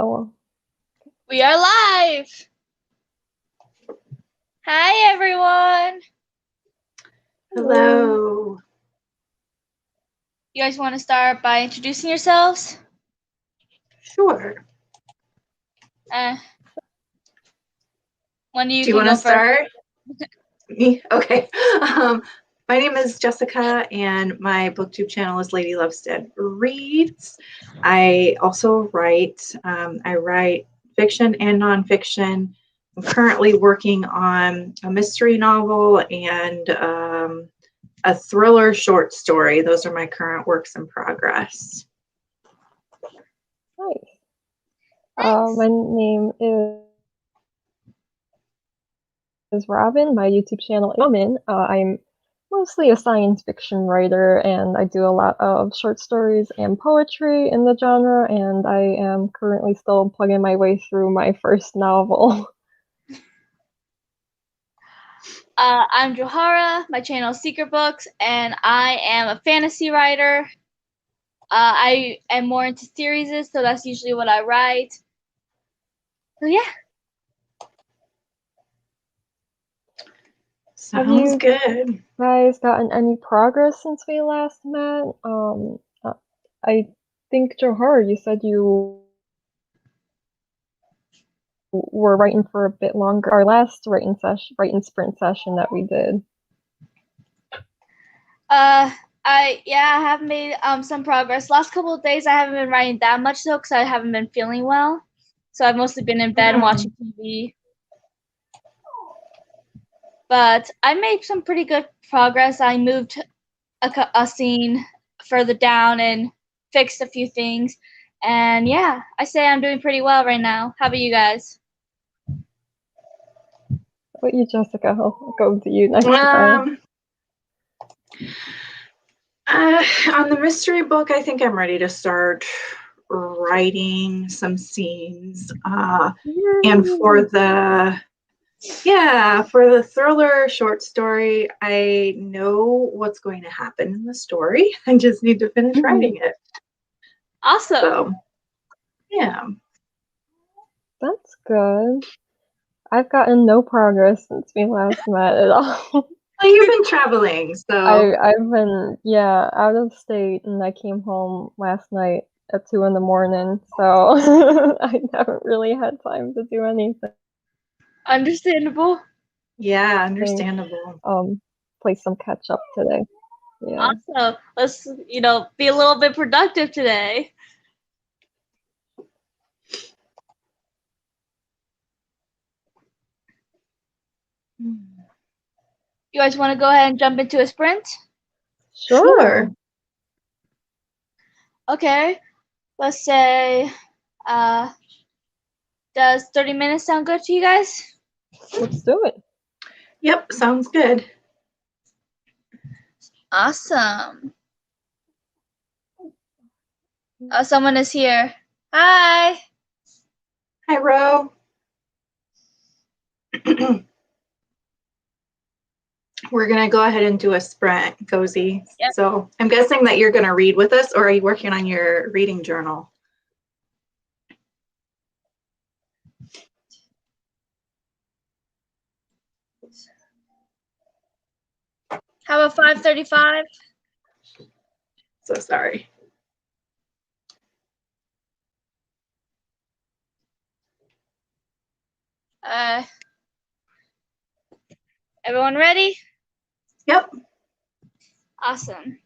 Oh, We are live. Hi, everyone. Hello. You guys want to start by introducing yourselves? Sure. One of you Do you can want to go first. start? Me? Okay. My name is Jessica, and my BookTube channel is Lady Lovestead Reads. I also write. I write fiction and nonfiction. I'm currently working on a mystery novel and a thriller short story. Those are my current works in progress. nice. My name is Robin. My YouTube channel is Woman. I'm mostly a science fiction writer, and I do a lot of short stories and poetry in the genre, and I am currently still plugging my way through my first novel. I'm Johara. My channel is Secret Books, and I am a fantasy writer. I am more into series, so that's usually what I write. So yeah. Sounds good. Guys gotten any progress since we last met? I think Johara, you said you were writing for a bit longer. Our last writing sprint session that we did. I have made some progress. Last couple of days I haven't been writing that much though, because I haven't been feeling well. So I've mostly been in bed and watching TV. But I made some pretty good progress. I moved a scene further down and fixed a few things. And yeah, I say I'm doing pretty well right now. How about you guys? How about you, Jessica? I'll go to you next time. On the mystery book, I think I'm ready to start writing some scenes. And for the thriller short story, I know what's going to happen in the story. I just need to finish writing it. Awesome. So, yeah. That's good. I've gotten no progress since we last met at all. Well, you've been traveling, so I've been out of state, and I came home last night at 2 in the morning, so I haven't really had time to do anything. Understandable. Yeah, understandable. Play some catch up today. Yeah. Awesome. Let's be a little bit productive today. You guys want to go ahead and jump into a sprint? Sure. Okay. Let's say, does 30 minutes sound good to you guys? Let's do it. Yep, sounds good. Awesome. Someone is here. Hi. Hi, Ro. We're going to go ahead and do a sprint, Cozy. Yep. So I'm guessing that you're going to read with us, or are you working on your reading journal? How about 5:35? So sorry. Everyone ready? Yep. Awesome.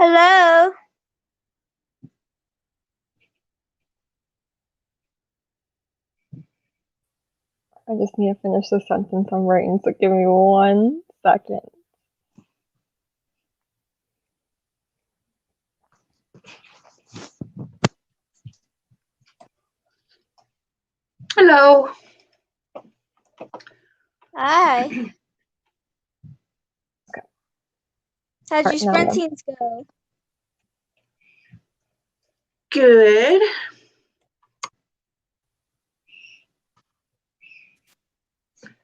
Hello. I just need to finish the sentence I'm writing, so give me 1 second. Hello. Hi. How'd your Alright, now I am. sprintings go? Good.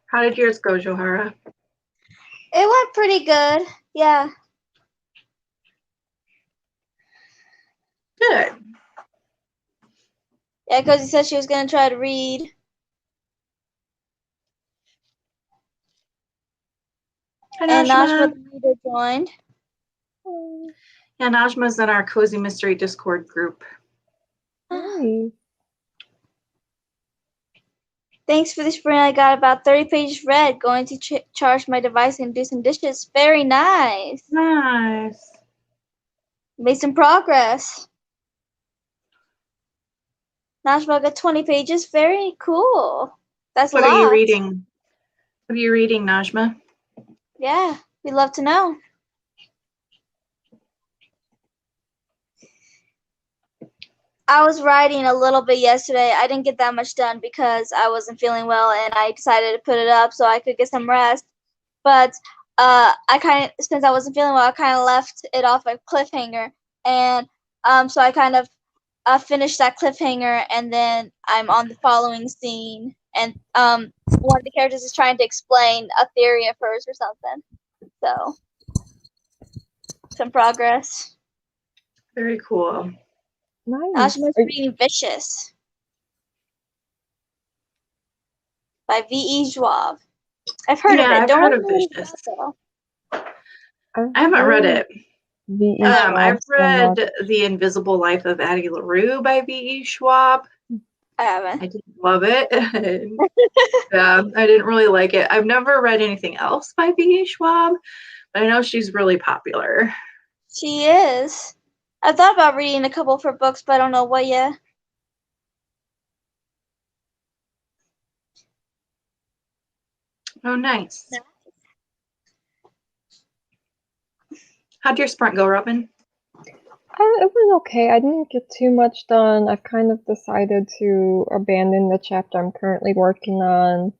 How did yours go, Johara? It went pretty good. Yeah. Good. Yeah, because you said she was gonna try to read. Hi, And Najma Najma. the reader joined. Yeah, Najma's in our Cozy Mystery Discord group. Nice. Thanks for the sprint. I got about 30 pages read. Going to charge my device and do some dishes. Very nice. Nice. Made some progress. Najma got 20 pages. Very cool. That's a What lot. are you reading? What are you reading, Najma? Yeah, we'd love to know. I was writing a little bit yesterday. I didn't get that much done because I wasn't feeling well, and I decided to put it up so I could get some rest. But since I wasn't feeling well, I kind of left it off a cliffhanger, and so I kind of finished that cliffhanger, and then I'm on the following scene, and one of the characters is trying to explain a theory of hers or something. So some progress. Very cool. Nice. Najma's reading Vicious by V.E. Schwab. I've heard of it. I've Don't heard of really know what Vicious. it's about, though. I haven't read it. V.E. I've Schwab so read much. The Invisible Life of Addie LaRue by V.E. Schwab. I haven't. I didn't love it. Yeah, I didn't really like it. I've never read anything else by V.E. Schwab, but I know she's really popular. She is. I thought about reading a couple of her books, but I don't know what yet. Oh, nice. How'd your sprint go, Robin? It went okay. I didn't get too much done. I've kind of decided to abandon the chapter I'm currently working on.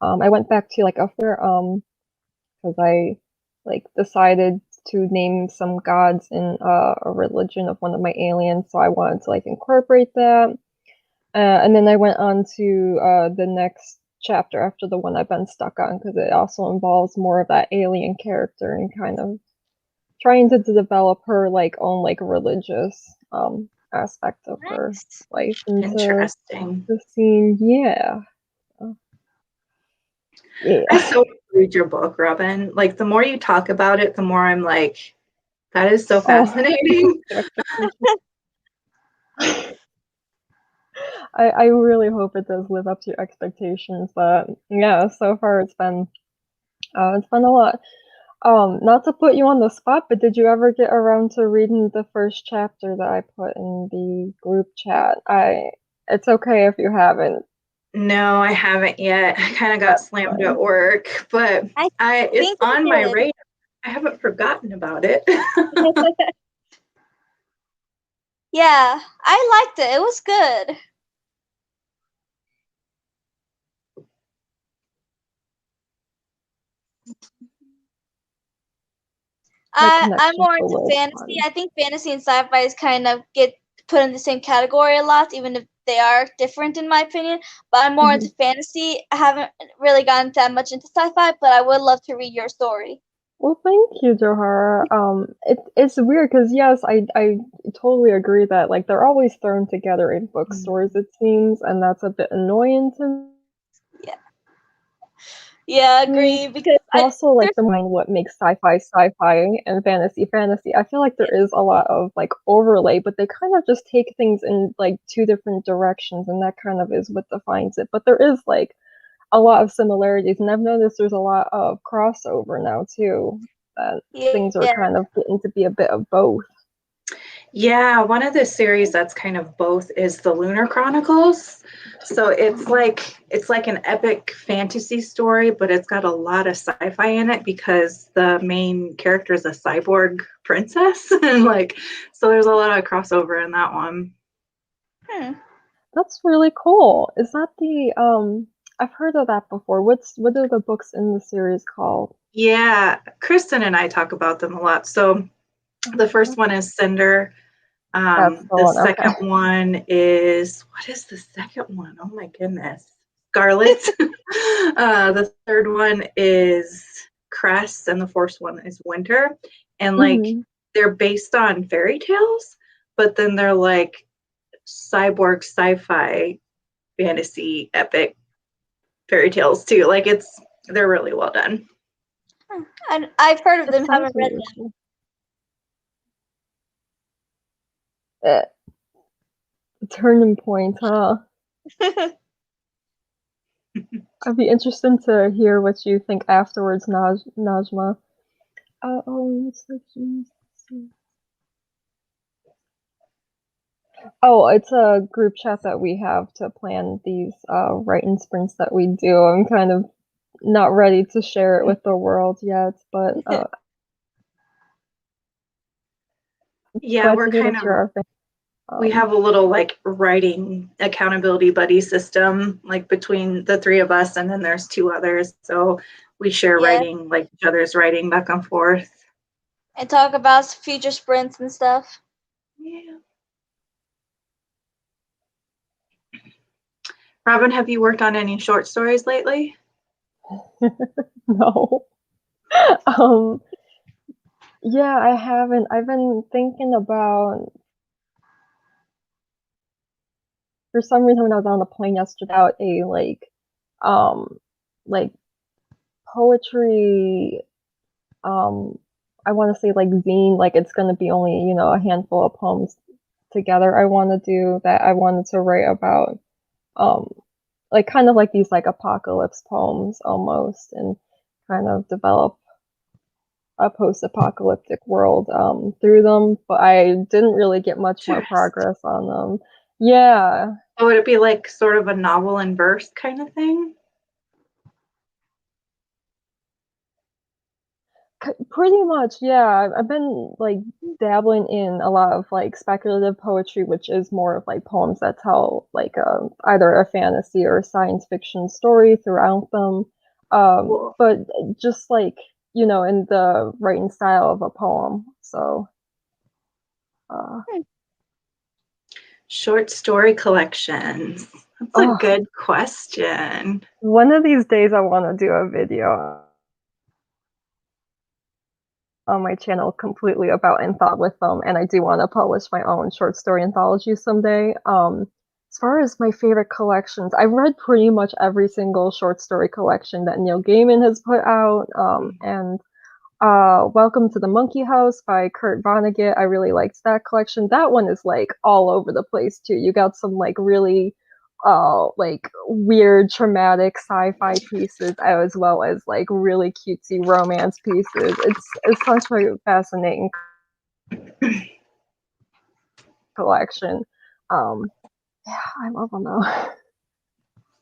I went back to like because I like decided to name some gods in a religion of one of my aliens, so I wanted to like incorporate that. And then I went on to the next chapter after the one I've been stuck on because it also involves more of that alien character and kind of trying to develop her like own like religious aspect of her life into Interesting. the scene. Yeah. Yeah. I so read your book, Robin. Like the more you talk about it, the more I'm like, that is so fascinating. I really hope it does live up to your expectations, but yeah, so far it's been a lot. Not to put you on the spot, but did you ever get around to reading the first chapter that I put in the group chat? It's okay if you haven't. No, I haven't yet. I kind of got slammed at work, but it's on my radar. I haven't forgotten about it. Yeah, I liked it. It was good. I'm more into fantasy. I think fantasy and sci-fi is kind of get put in the same category a lot, even if they are different in my opinion. But I'm more into fantasy. I haven't really gotten that much into sci-fi, but I would love to read your story. Well, thank you, Johara. It's weird because yes, I totally agree that like they're always thrown together in bookstores, it seems, and that's a bit annoying to me. Yeah, I agree, because also like the mind what makes sci-fi and fantasy. I feel like there is a lot of like overlay, but they kind of just take things in like two different directions, and that kind of is what defines it. But there is like a lot of similarities, and I've noticed there's a lot of crossover now too. that Yeah. things are kind of getting to be a bit of both. Yeah, one of the series that's kind of both is the Lunar Chronicles. So it's like an epic fantasy story, but it's got a lot of sci-fi in it because the main character is a cyborg princess, and so there's a lot of crossover in that one. That's really cool. Is that the I've heard of that before. What are the books in the series called? Yeah, Kristen and I talk about them a lot. So the first one is Cinder. That's the The one. second Okay. one is, what is the second one? Oh my goodness. Scarlet. The third one is Cress, and the fourth one is Winter. And Mhm. they're based on fairy tales, but then they're like cyborg sci-fi fantasy epic fairy tales too. They're really well done. And I've heard of them, That sounds haven't read really them. cool. Turning point, huh? I'd be interested to hear what you think afterwards, Najma. Oh, it's a group chat that we have to plan these writing sprints that we do. I'm kind of not ready to share it with the world yet, but Yeah, glad we're to hear kind that of you're our fan. we have a little writing accountability buddy system between the three of us, and then there's two others, so we share Yeah. writing, each other's writing back and forth. And talk about future sprints and stuff. Yeah. Robin, have you worked on any short stories lately? No. Yeah, I haven't. I've been thinking about, for some reason when I was on the plane yesterday, about a like poetry, I want to say zine, it's gonna be only, a handful of poems together. I want to do that. I wanted to write about kind of like these apocalypse poems almost, and kind of develop a post-apocalyptic world through them, but I didn't really get much more progress on them. Yeah. Oh, would it be sort of a novel in verse kind of thing? Pretty much, yeah. I've been dabbling in a lot of speculative poetry, which is more of poems that tell either a fantasy or science fiction story throughout them. Cool. But just in the writing style of a poem. So Short story collections. That's a good question. One of these days I want to do a video on my channel completely about anthology with them, and I do want to publish my own short story anthology someday. As far as my favorite collections, I've read pretty much every single short story collection that Neil Gaiman has put out, and Welcome to the Monkey House by Kurt Vonnegut. I really liked that collection. That one is all over the place too. You got some really weird traumatic sci-fi pieces as well as really cutesy romance pieces. It's such a fascinating collection. Yeah, I love them though.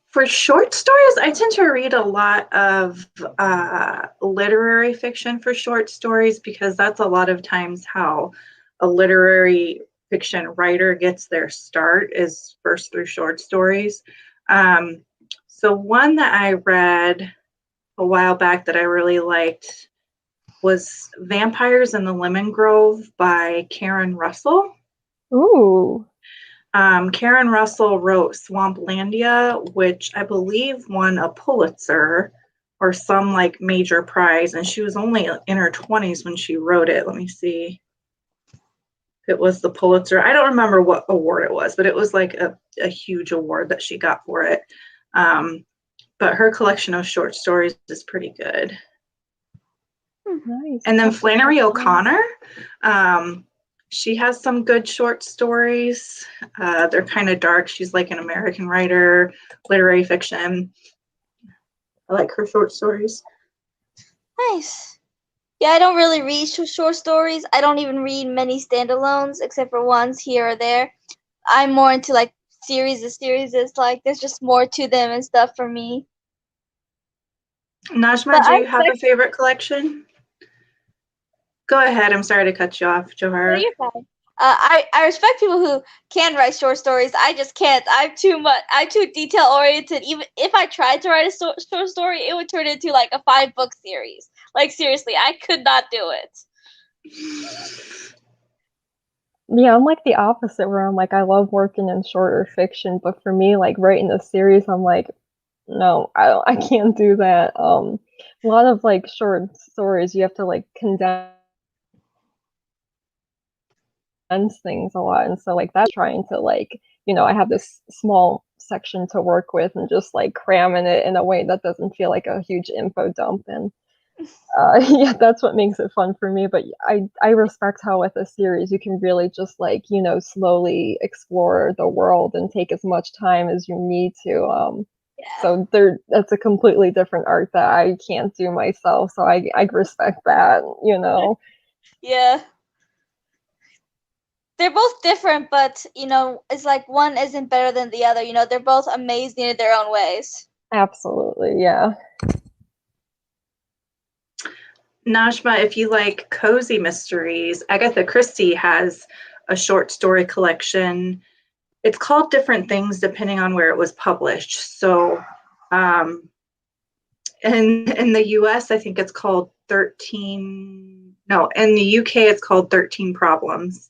For short stories, I tend to read a lot of literary fiction for short stories, because that's a lot of times how a literary fiction writer gets their start, is first through short stories. So one that I read a while back that I really liked was Vampires in the Lemon Grove by Karen Russell. Ooh. Karen Russell wrote Swamplandia, which I believe won a Pulitzer or some major prize, and she was only in her 20s when she wrote it. Let me see if it was the Pulitzer. I don't remember what award it was, but it was a huge award that she got for it. But her collection of short stories is pretty good. Nice. And then Flannery O'Connor, she has some good short stories. They're kind of dark. She's an American writer, literary fiction. I like her short stories. Nice. Yeah, I don't really read short stories. I don't even read many standalones except for ones here or there. I'm more into like series. The series is like there's just more to them and stuff for me. Najma, But do I you have a expect favorite collection? Go ahead. I'm sorry to cut you off, no, Johara. you're fine. I respect people who can write short stories. I just can't. I'm too much. I'm too detail oriented. Even if I tried to write a short story, it would turn into like a 5-book series. Like seriously, I could not do it. Yeah, I'm like the opposite where I'm like I love working in shorter fiction, but for me, like writing a series, I'm like, no, I can't do that. A lot of like short stories, you have to like condense things a lot, and so like that trying to like, I have this small section to work with and just like cramming it in a way that doesn't feel like a huge info dump. And yeah, that's what makes it fun for me. But I respect how with a series you can really just like, slowly explore the world and take as much time as you need to. Yeah. So that's a completely different art that I can't do myself. So I respect that. Yeah. They're both different, but it's like one isn't better than the other. They're both amazing in their own ways. Absolutely, yeah. Najma, if you like cozy mysteries, Agatha Christie has a short story collection. It's called different things depending on where it was published. So in the US, I think it's called 13. No, in the UK, it's called 13 Problems.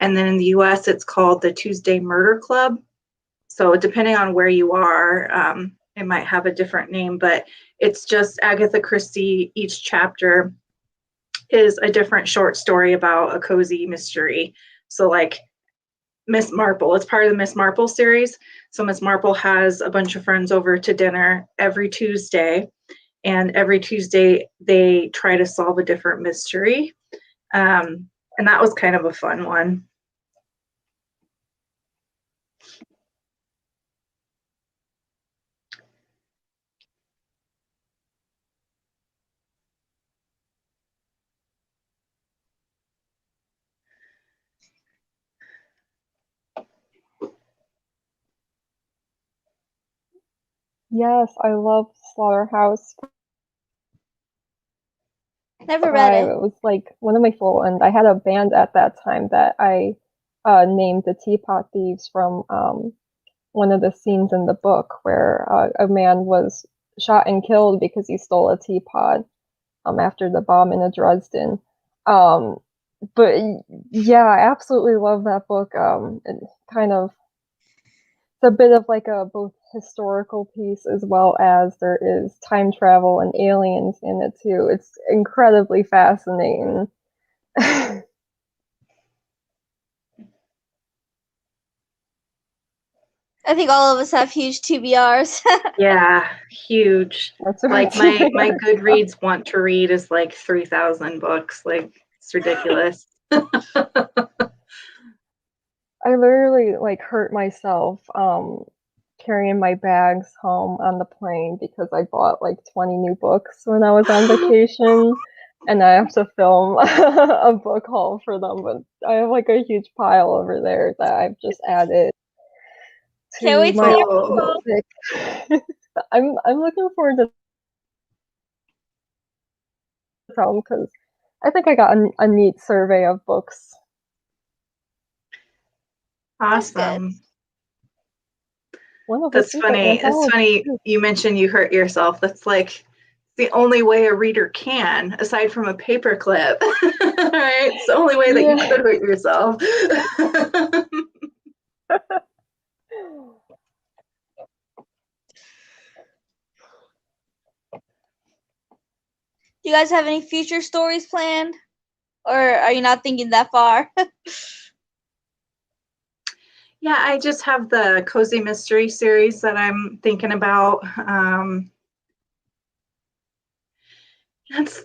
And then in the US, it's called the Tuesday Murder Club. So depending on where you are, it might have a different name, but it's just Agatha Christie. Each chapter is a different short story about a cozy mystery. So like Miss Marple, it's part of the Miss Marple series. So Miss Marple has a bunch of friends over to dinner every Tuesday, and every Tuesday they try to solve a different mystery. And that was kind of a fun one. Yes, I love Slaughterhouse Never read Five. it. It was like one of my full, and I had a band at that time that I named the Teapot Thieves from one of the scenes in the book where a man was shot and killed because he stole a teapot after the bombing of Dresden. Um, but yeah, I absolutely love that book. It kind of it's a bit of like a both historical piece as well as there is time travel and aliens in it too. It's incredibly fascinating. I think all of us have huge TBRs. Yeah, huge. That's Like right. my Goodreads want to read is like 3,000 books. Like it's ridiculous. I literally like hurt myself carrying my bags home on the plane because I bought like 20 new books when I was on vacation, and I have to film a book haul for them. But I have like a huge pile over there that I've just added Can't to wait to my hear Oh, more. stick. I'm looking forward to film because I think I got a neat survey of books. That's good. awesome. One of which That's is an funny. It's anthology. funny you mentioned you hurt yourself. That's like the only way a reader can, aside from a paperclip. Right? It's the only way that you Yeah. could hurt yourself. Do you guys have any future stories planned? Or are you not thinking that far? Yeah, I just have the Cozy Mystery series that I'm thinking about.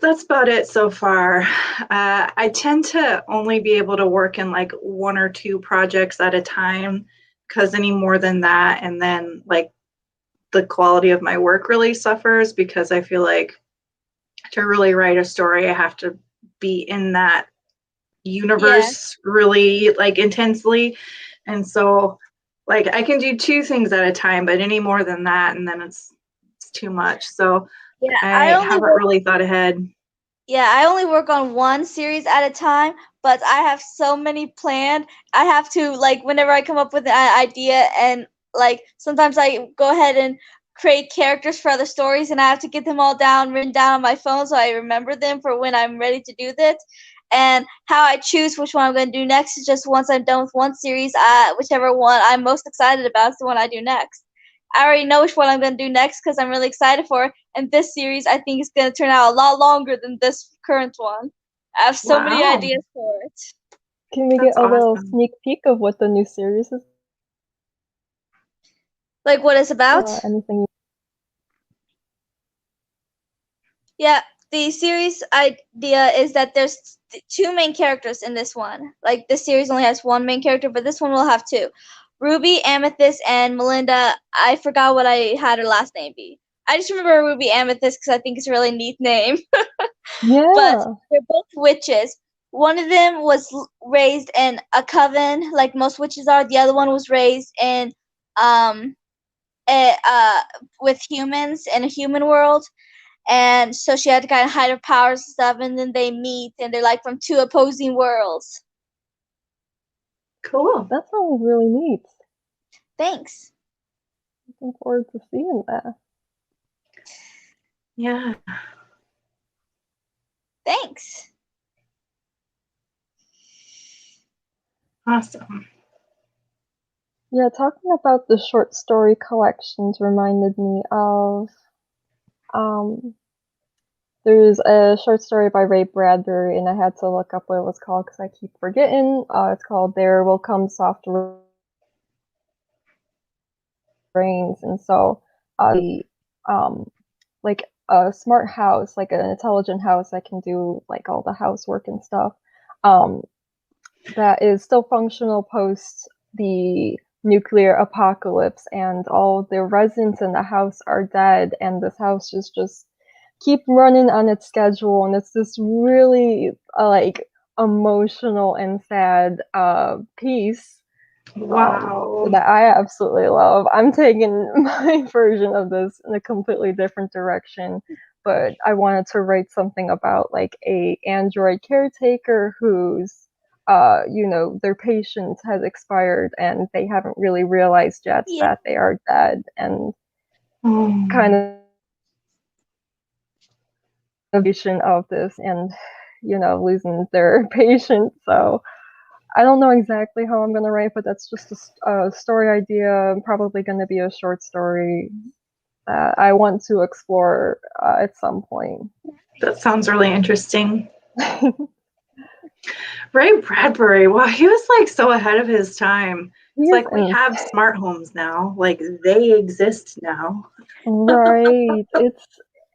That's about it so far. I tend to only be able to work in like one or two projects at a time because any more than that, and then like the quality of my work really suffers because I feel like to really write a story, I have to be in that universe really like intensely. And so like I can do 2 things at a time, but any more than that, and then it's too much. So Yeah, I haven't really thought ahead. Yeah, I only work on one series at a time, but I have so many planned. I have to, like, whenever I come up with an idea, and like sometimes I go ahead and create characters for other stories, and I have to get them all down, written down on my phone, so I remember them for when I'm ready to do this. And how I choose which one I'm going to do next is just once I'm done with one series, whichever one I'm most excited about is the one I do next. I already know which one I'm going to do next because I'm really excited for it. And this series, I think, is going to turn out a lot longer than this current one. I have so many Wow. ideas for it. Can we That's get a little awesome. sneak peek of what the new series is? Like what it's about? Anything? Yeah, the series idea is that there's 2 main characters in this one. Like this series only has 1 main character, but this one will have 2. Ruby, Amethyst, and Melinda. I forgot what I had her last name be. I just remember Ruby Amethyst because I think it's a really neat name. But Yeah. they're both witches. One of them was raised in a coven, like most witches are. The other one was raised in um with humans in a human world, and so she had to kind of hide her powers and stuff. And then they meet, and they're like from 2 opposing worlds. Cool. That sounds really neat. Thanks. Looking forward to seeing that. Yeah. Thanks. Awesome. Yeah, talking about the short story collections reminded me of there's a short story by Ray Bradbury, and I had to look up what it was called because I keep forgetting. It's called There Will Come Soft Rains, and so like a smart house, like an intelligent house that can do like all the housework and stuff, that is still functional post the nuclear apocalypse, and all the residents in the house are dead, and this house is just keep running on its schedule, and it's this really like emotional and sad piece Wow. that I absolutely love. I'm taking my version of this in a completely different direction, but I wanted to write something about like a android caretaker who's their patience has expired and they haven't really realized yet Yeah. that they are dead, and kind of vision of this, and losing their patience. So I don't know exactly how I'm gonna write, but that's just a story idea. Probably gonna be a short story that I want to explore at some point. That sounds really interesting. Ray Bradbury, wow, he was like so ahead of his time. It's like we have smart homes now, like they exist now. Right.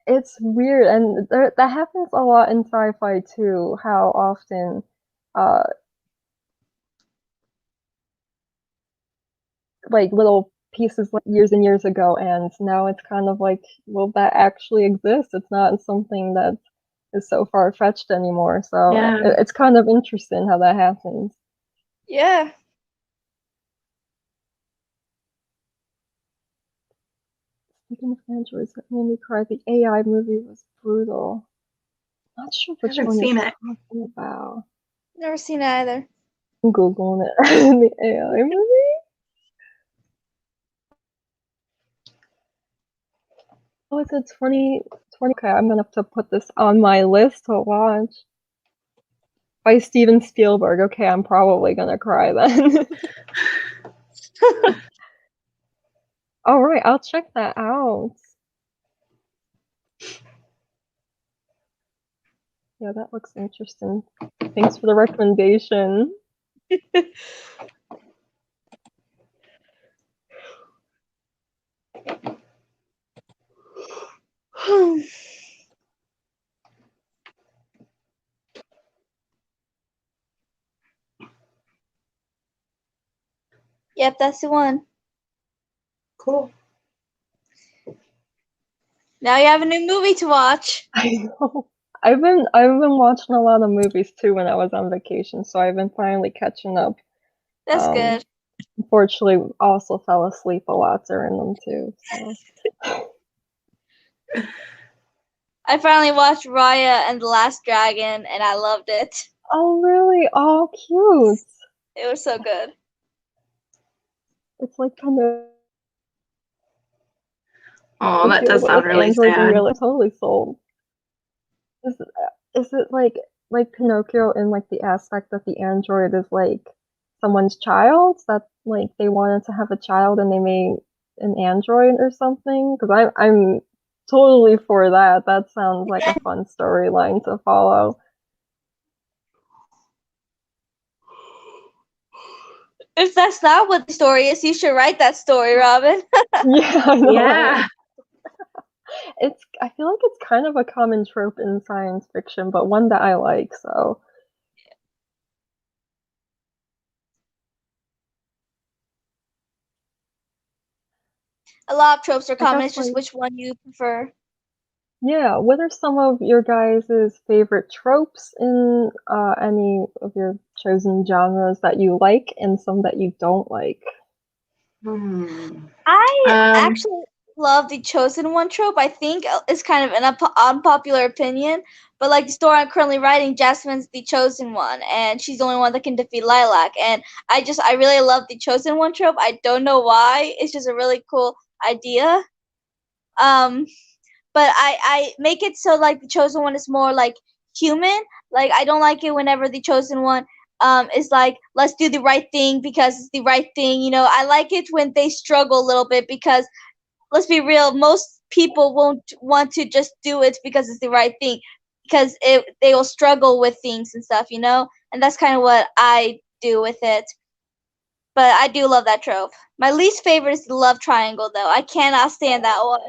It's weird, and that happens a lot in sci-fi too. How often, uh, like little pieces like years and years ago, and now it's kind of like, well, that actually exists. It's not something that is so far-fetched anymore. So Yeah. it's kind of interesting how that happens. Yeah. Speaking of androids, that made me cry. The AI movie was brutal. Not sure which haven't one seen you're it. talking about. Never seen it either. I'm Googling it. The AI movie? Oh, it's a 2020. Okay, I'm gonna have to put this on my list to watch. By Steven Spielberg. Okay, I'm probably gonna cry then. Alright, I'll check that out. Yeah, that looks interesting. Thanks for the recommendation. Yep, that's the one. Cool. Now you have a new movie to watch. I know. I've been watching a lot of movies too when I was on vacation, so I've been finally catching up. That's Um, good. Unfortunately, also fell asleep a lot during them too. So. I finally watched Raya and the Last Dragon, and I loved it. Oh really? Oh cute. It was so good. It's like kind of Oh, that does but sound with really androids in sad. real life. Totally sold. Is it like Pinocchio in like the aspect that the android is like someone's child, that like they wanted to have a child and they made an android or something? Because I'm totally for that. That sounds like a fun storyline to follow. If that's not what the story is, you should write that story, Robin. Yeah, I know, right? Yeah. I feel like it's kind of a common trope in science fiction, but one that I like, so. A lot of tropes are I common. guess It's just like, which one you prefer. yeah, what are some of your guys' favorite tropes in any of your chosen genres that you like and some that you don't like? Hmm. I Um, actually love the chosen one trope. I think it's kind of an unpopular opinion, but like the story I'm currently writing, Jasmine's the chosen one, and she's the only one that can defeat Lilac. And I really love the chosen one trope. I don't know why. It's just a really cool idea. Um, but I make it so like the chosen one is more like human. Like I don't like it whenever the chosen one is like, let's do the right thing because it's the right thing. You know, I like it when they struggle a little bit because let's be real, most people won't want to just do it because it's the right thing because they will struggle with things and stuff, you know? And that's kind of what I do with it. But I do love that trope. My least favorite is the love triangle though. I cannot stand that one.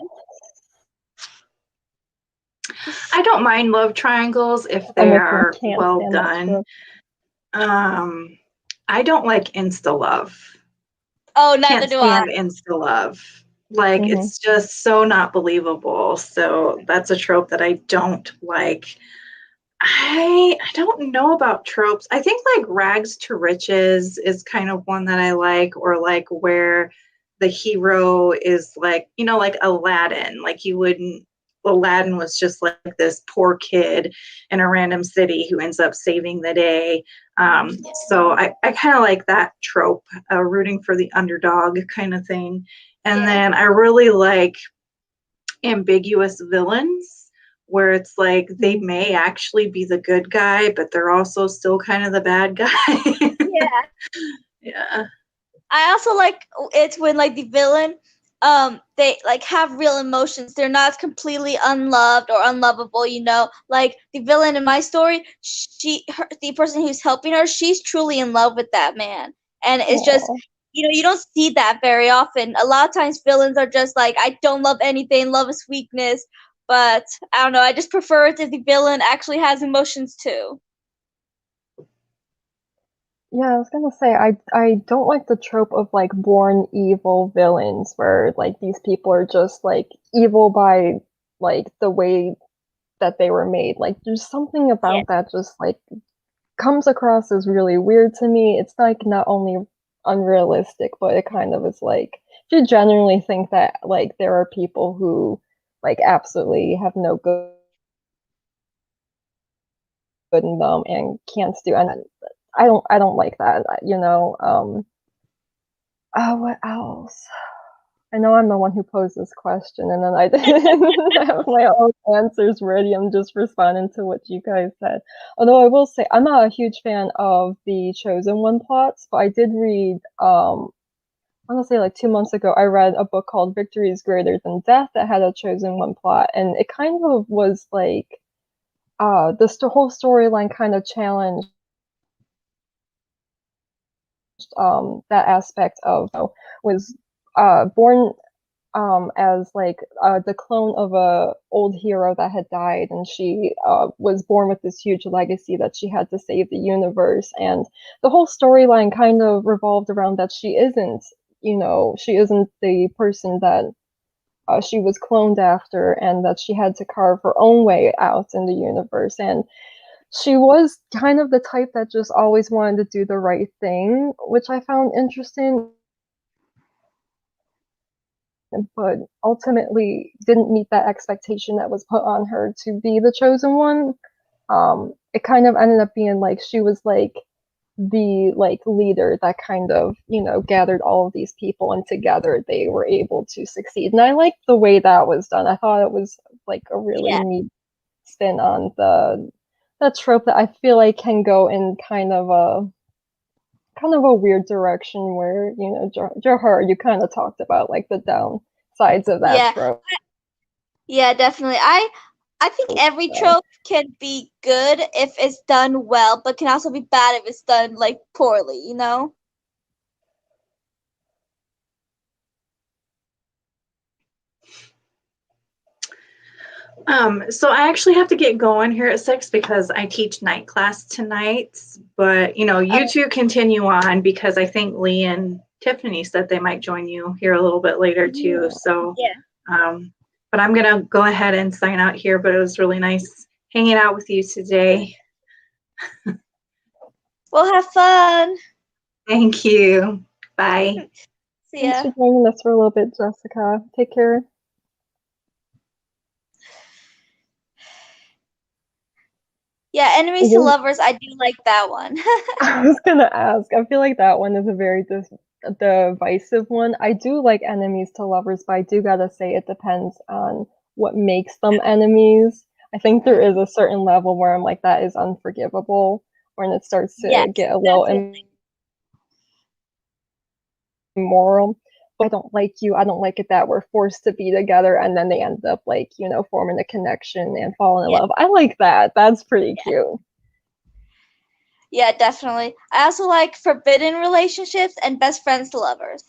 I don't mind love triangles if I'm they with you. are Can't well stand that done. trope. I don't like insta love. Oh, neither Can't do I. stand insta love. Like Hmm. it's just so not believable. So that's a trope that I don't like. I don't know about tropes. I think like rags to riches is kind of one that I like, or like where the hero is like, like Aladdin. Like you wouldn't Aladdin was just like this poor kid in a random city who ends up saving the day. So I kind of like that trope, rooting for the underdog kind of thing. And Yeah. then I really like ambiguous villains where it's like they may actually be the good guy, but they're also still kind of the bad guy. Yeah. Yeah. I also like it when like the villain they like have real emotions. They're not completely unloved or unlovable, you know. Like the villain in my story, the person who's helping her, she's truly in love with that man. And it's just Aw. you don't see that very often. A lot of times villains are just like, I don't love anything, love is weakness. But I don't know, I just prefer it if the villain actually has emotions too. Yeah, I was gonna say I don't like the trope of like born evil villains where like these people are just like evil by like the way that they were made. Like there's something Yeah. about that just like comes across as really weird to me. It's like not only unrealistic, but it kind of is like you genuinely think that like there are people who like absolutely have no good in them and can't do, and I don't like that, you know. Oh, what else? I know I'm the one who posed this question, and then I didn't have my own answers ready. I'm just responding to what you guys said. Although I will say, I'm not a huge fan of the Chosen One plots, but I did read, I want to say like 2 months ago, I read a book called Victory is Greater Than Death that had a Chosen One plot, and it kind of was like, whole storyline kind of challenged that aspect of, was born as like the clone of a old hero that had died, and she was born with this huge legacy that she had to save the universe, and the whole storyline kind of revolved around that she isn't the person that she was cloned after, and that she had to carve her own way out in the universe. And she was kind of the type that just always wanted to do the right thing, which I found interesting, but ultimately didn't meet that expectation that was put on her to be the chosen one. It kind of ended up being like she was like the like leader that kind of, you know, gathered all of these people, and together they were able to succeed. And I liked the way that was done. I thought it was like a really Yeah. neat spin on the trope that I feel like can go in kind of a weird direction, where, you know, Johar, you kind of talked about like the downsides of that Yeah. trope. Yeah, definitely. I think every trope can be good if it's done well, but can also be bad if it's done like poorly, you know? So I actually have to get going here at 6 because I teach night class tonight. But you know, you two continue on, because I think Lee and Tiffany said they might join you here a little bit later too. So Yeah. but I'm gonna go ahead and sign out here. But it was really nice hanging out with you today. We'll have fun. Thank you. Bye. See Thanks ya. for joining us for a little bit, Jessica. Take care. Yeah, enemies to lovers, I do like that one. I was gonna ask. I feel like that one is a very divisive one. I do like enemies to lovers, but I do gotta say it depends on what makes them enemies. I think there is a certain level where I'm like, that is unforgivable, when it starts to Yes, get a little definitely. immoral. I don't like you. I don't like it that we're forced to be together, and then they end up like, you know, forming a connection and falling in Yeah. love. I like that. That's pretty cute. Yeah, definitely. I also like forbidden relationships and best friends to lovers.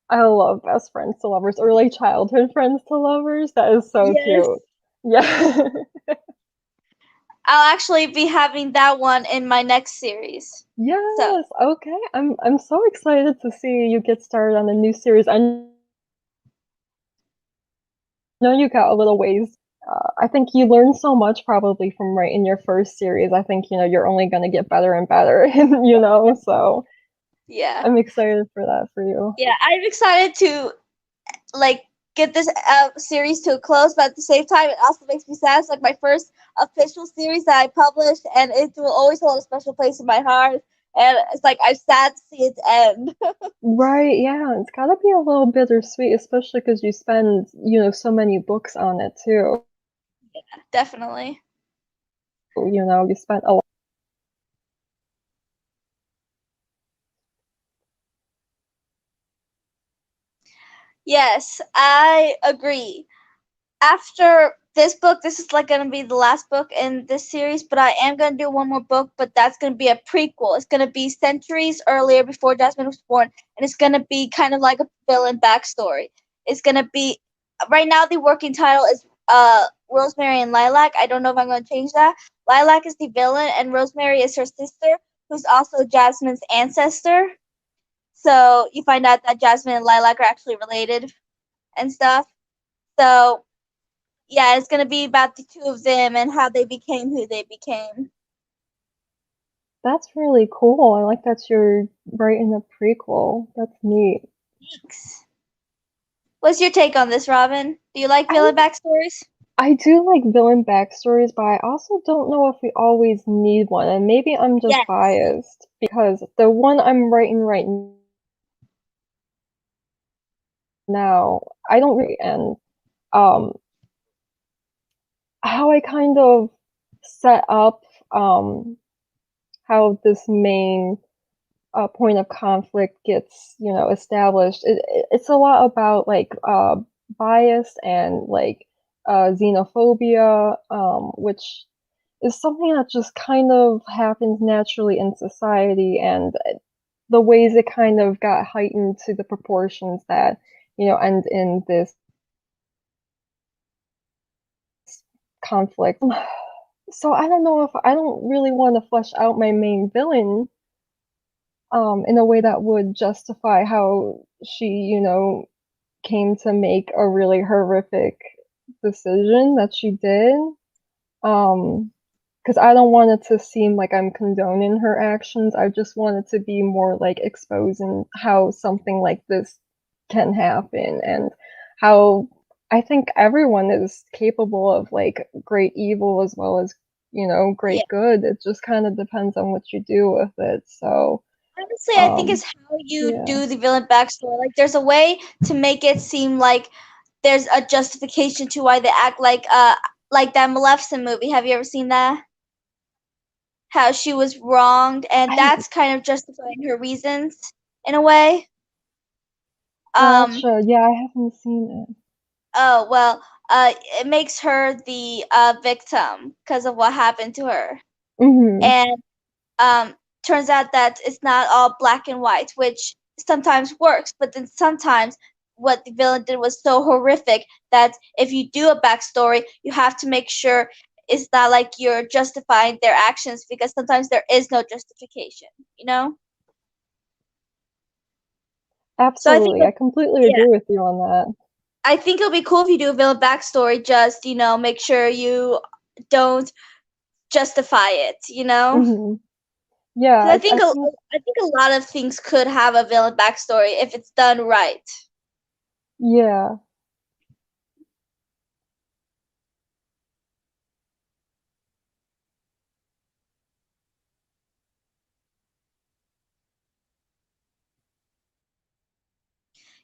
I love best friends to lovers, or like childhood friends to lovers. That is so Yes. cute. Yeah. I'll actually be having that one in my next series. Yes. Okay. I'm so excited to see you get started on the new series. I know you got a little ways. I think you learned so much probably from writing your first series. I think, you know, you're only going to get better and better, you know, so Yeah. I'm excited for that for you. Yeah, I'm excited to like get this series to a close, but at the same time, it also makes me sad. It's like my first official series that I published, and it will always hold a special place in my heart. And it's like I'm sad to see it end. Right, yeah, it's gotta be a little bittersweet, especially because you spend, you know, so many books on it too. Definitely. You know, you spent a lot. Yes, I agree. After this book, this is like gonna be the last book in this series, but I am gonna do one more book, but that's gonna be a prequel. It's gonna be centuries earlier before Jasmine was born, and it's gonna be kind of like a villain backstory. It's gonna be right now the working title is Rosemary and Lilac. I don't know if I'm gonna change that. Lilac is the villain, and Rosemary is her sister, who's also Jasmine's ancestor. So you find out that Jasmine and Lilac are actually related and stuff. So yeah, it's gonna be about the two of them and how they became who they became. That's really cool. I like that you're writing a prequel. That's neat. Thanks. What's your take on this, Robin? Do you like villain backstories? I do like villain backstories, but I also don't know if we always need one. And maybe I'm just Yes. biased, because the one I'm writing right now, I don't really, and um, how I kind of set up how this main point of conflict gets, you know, established. It's a lot about like bias and like xenophobia, which is something that just kind of happens naturally in society, and the ways it kind of got heightened to the proportions that, you know, end in this conflict. So I don't know if I don't really want to flesh out my main villain in a way that would justify how she, you know, came to make a really horrific decision that she did. Because I don't want it to seem like I'm condoning her actions. I just want it to be more like exposing how something like this can happen and how I think everyone is capable of like great evil as well as, Yeah. great good. It just kind of depends on what you do with it. So, Honestly, I think it's how you yeah. do the villain backstory. Like, there's a way to make it seem like there's a justification to why they act like that Maleficent movie. Have you ever seen that? How she was wronged, and I that's kind of justifying her reasons in a way. gotcha. Yeah, I haven't seen it. Oh well, it makes her the victim because of what happened to her, Mm-hmm. and turns out that it's not all black and white, which sometimes works, but then sometimes what the villain did was so horrific that if you do a backstory, you have to make sure it's not like you're justifying their actions because sometimes there is no justification, you know? So I think, Absolutely. I completely yeah, agree with you on that. I think it'll be cool if you do a villain backstory. Just make sure you don't justify it. Mm-hmm. Yeah, 'Cause I think I think a lot of things could have a villain backstory if it's done right. yeah.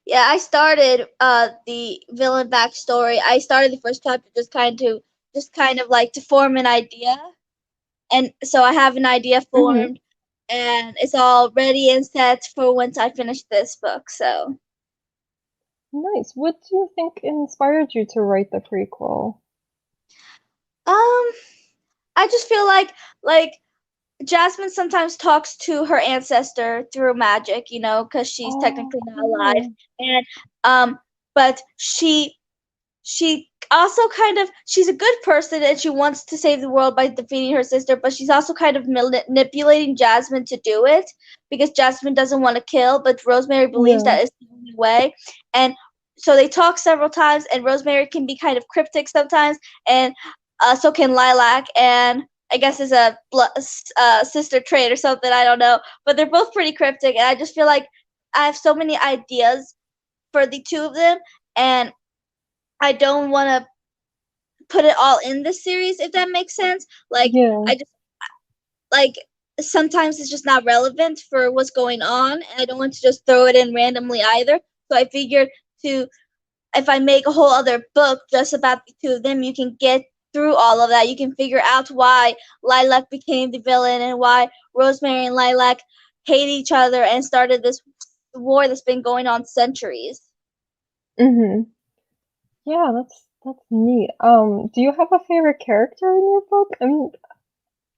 Yeah, I started the villain backstory. I started the first chapter just kind of like to form an idea, and so I have an idea Mm-hmm. formed, and it's all ready and set for once I finish this book. So, Nice. What do you think inspired you to write the prequel? um, I just feel like Jasmine sometimes talks to her ancestor through magic, because she's Oh, technically not alive, cool. and but she also she's a good person and she wants to save the world by defeating her sister, but she's also kind of manipulating Jasmine to do it because Jasmine doesn't want to kill, but Rosemary believes Yeah. that is the only way. And so they talk several times, and Rosemary can be kind of cryptic sometimes, and so can Lilac, and I guess is a sister trait or something. I don't know, but they're both pretty cryptic, and I just feel like I have so many ideas for the two of them, and I don't want to put it all in the series, if that makes sense. Like, Yeah. I just like sometimes it's just not relevant for what's going on, and I don't want to just throw it in randomly either. So I figured to if I make a whole other book just about the two of them, you can get through all of that. You can figure out why Lilac became the villain and why Rosemary and Lilac hate each other and started this war that's been going on centuries. Mm-hmm. Yeah, that's neat. Do you have a favorite character in your book?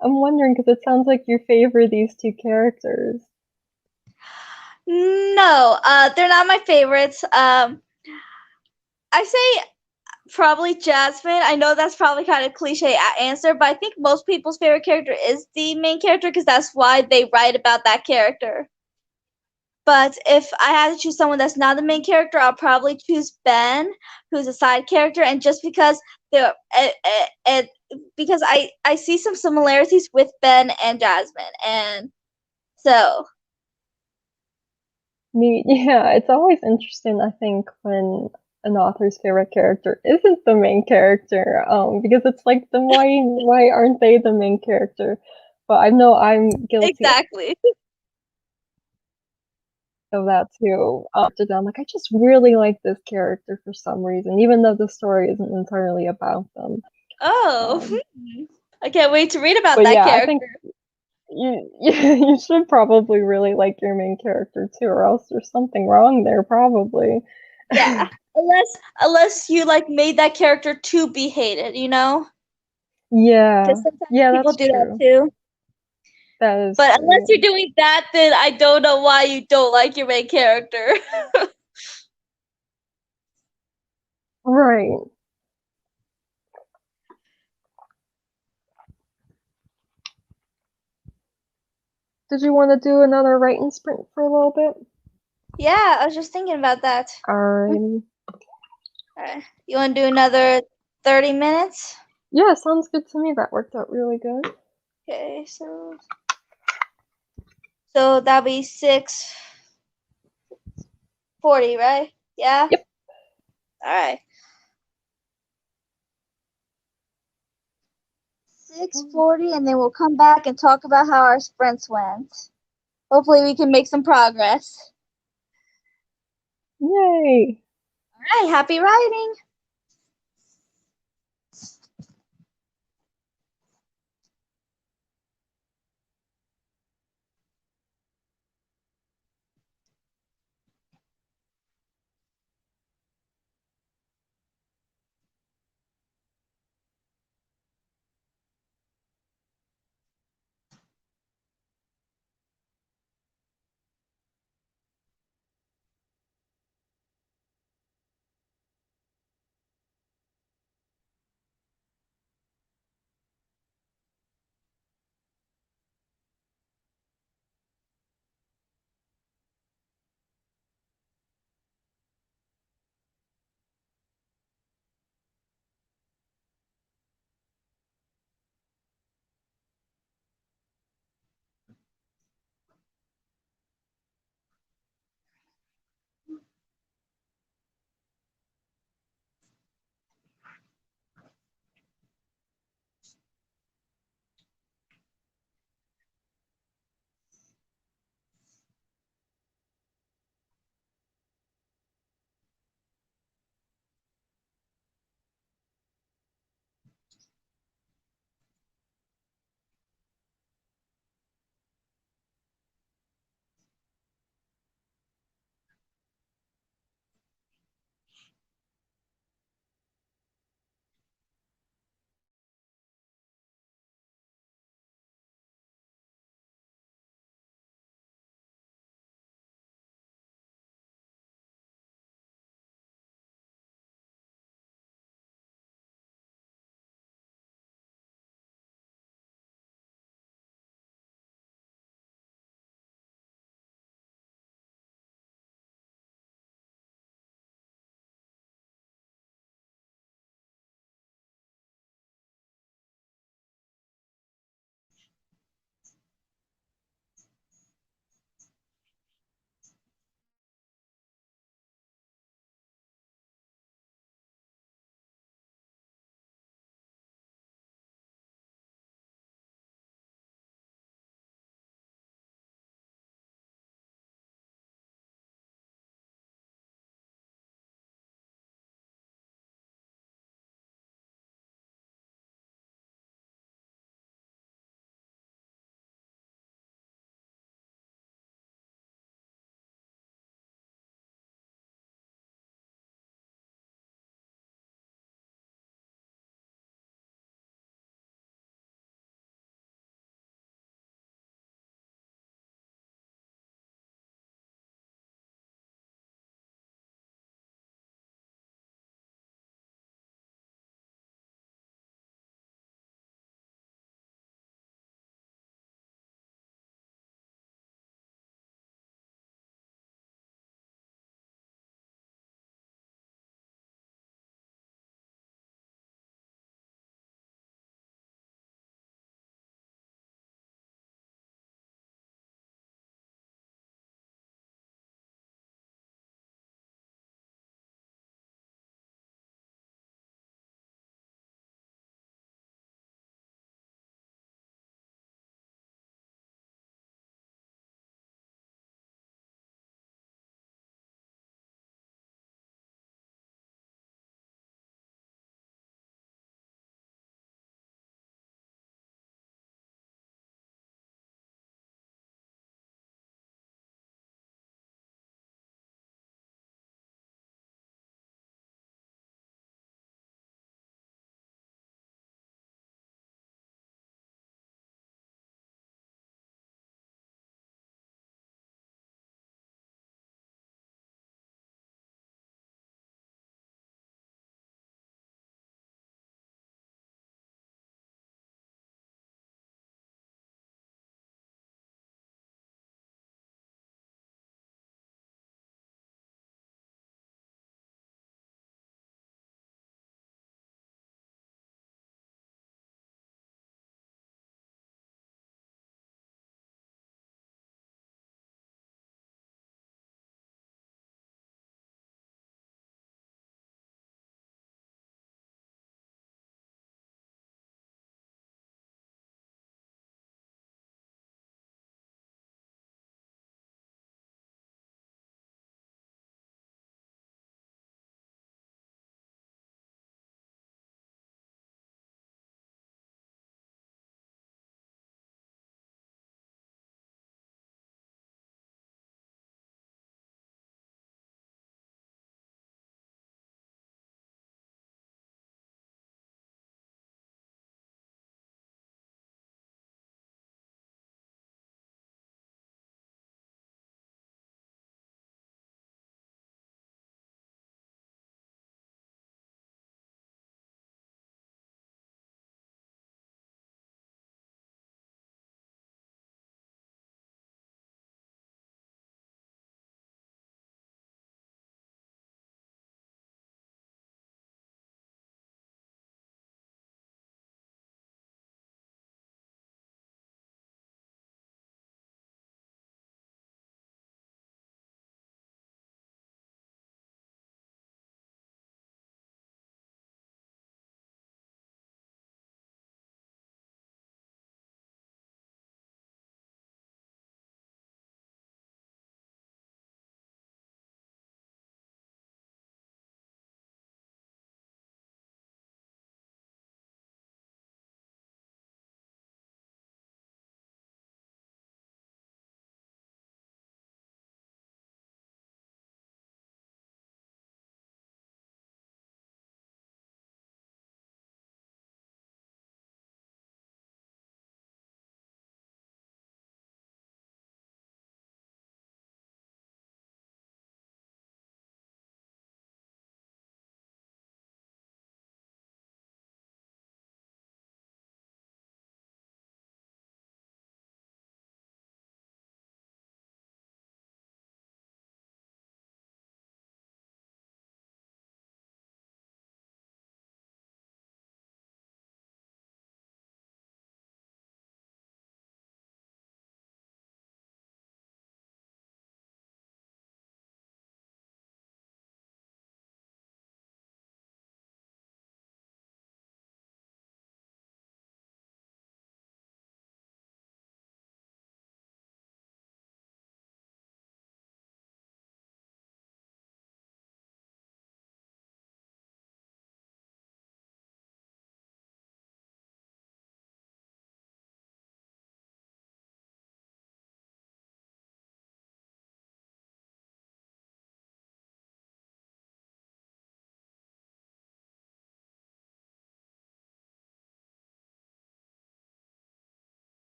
I'm wondering because it sounds like you favor these two characters. No, they're not my favorites. I say probably Jasmine. I know that's probably kind of cliche answer, but I think most people's favorite character is the main character because that's why they write about that character. But if I had to choose someone that's not the main character, I'll probably choose Ben, who's a side character, and just because because I see some similarities with Ben and Jasmine, and so Neat. Yeah, it's always interesting, I think, when an author's favorite character isn't the main character, because it's like, then why aren't they the main character? But I know I'm guilty exactly. of that too. I'm like, I just really like this character for some reason, even though the story isn't entirely about them. Oh, Um, I can't wait to read about but that yeah, I think character. you should probably really like your main character too, or else there's something wrong there, probably. Yeah, unless you like made that character to be hated, because Yeah, sometimes yeah, people that's do that true. too. That is But unless true. you're doing that, then I don't know why you don't like your main character. Right. Did you want to do another writing sprint for a little bit? Yeah, I was just thinking about that. Alrighty. Alright. You want to do another 30 minutes? Yeah, sounds good to me. That worked out really good. Okay, so that'll be 6:40, right? Yeah? Yep. Alright. 6:40, and then we'll come back and talk about how our sprints went. Hopefully we can make some progress. Yay! Alright, happy writing!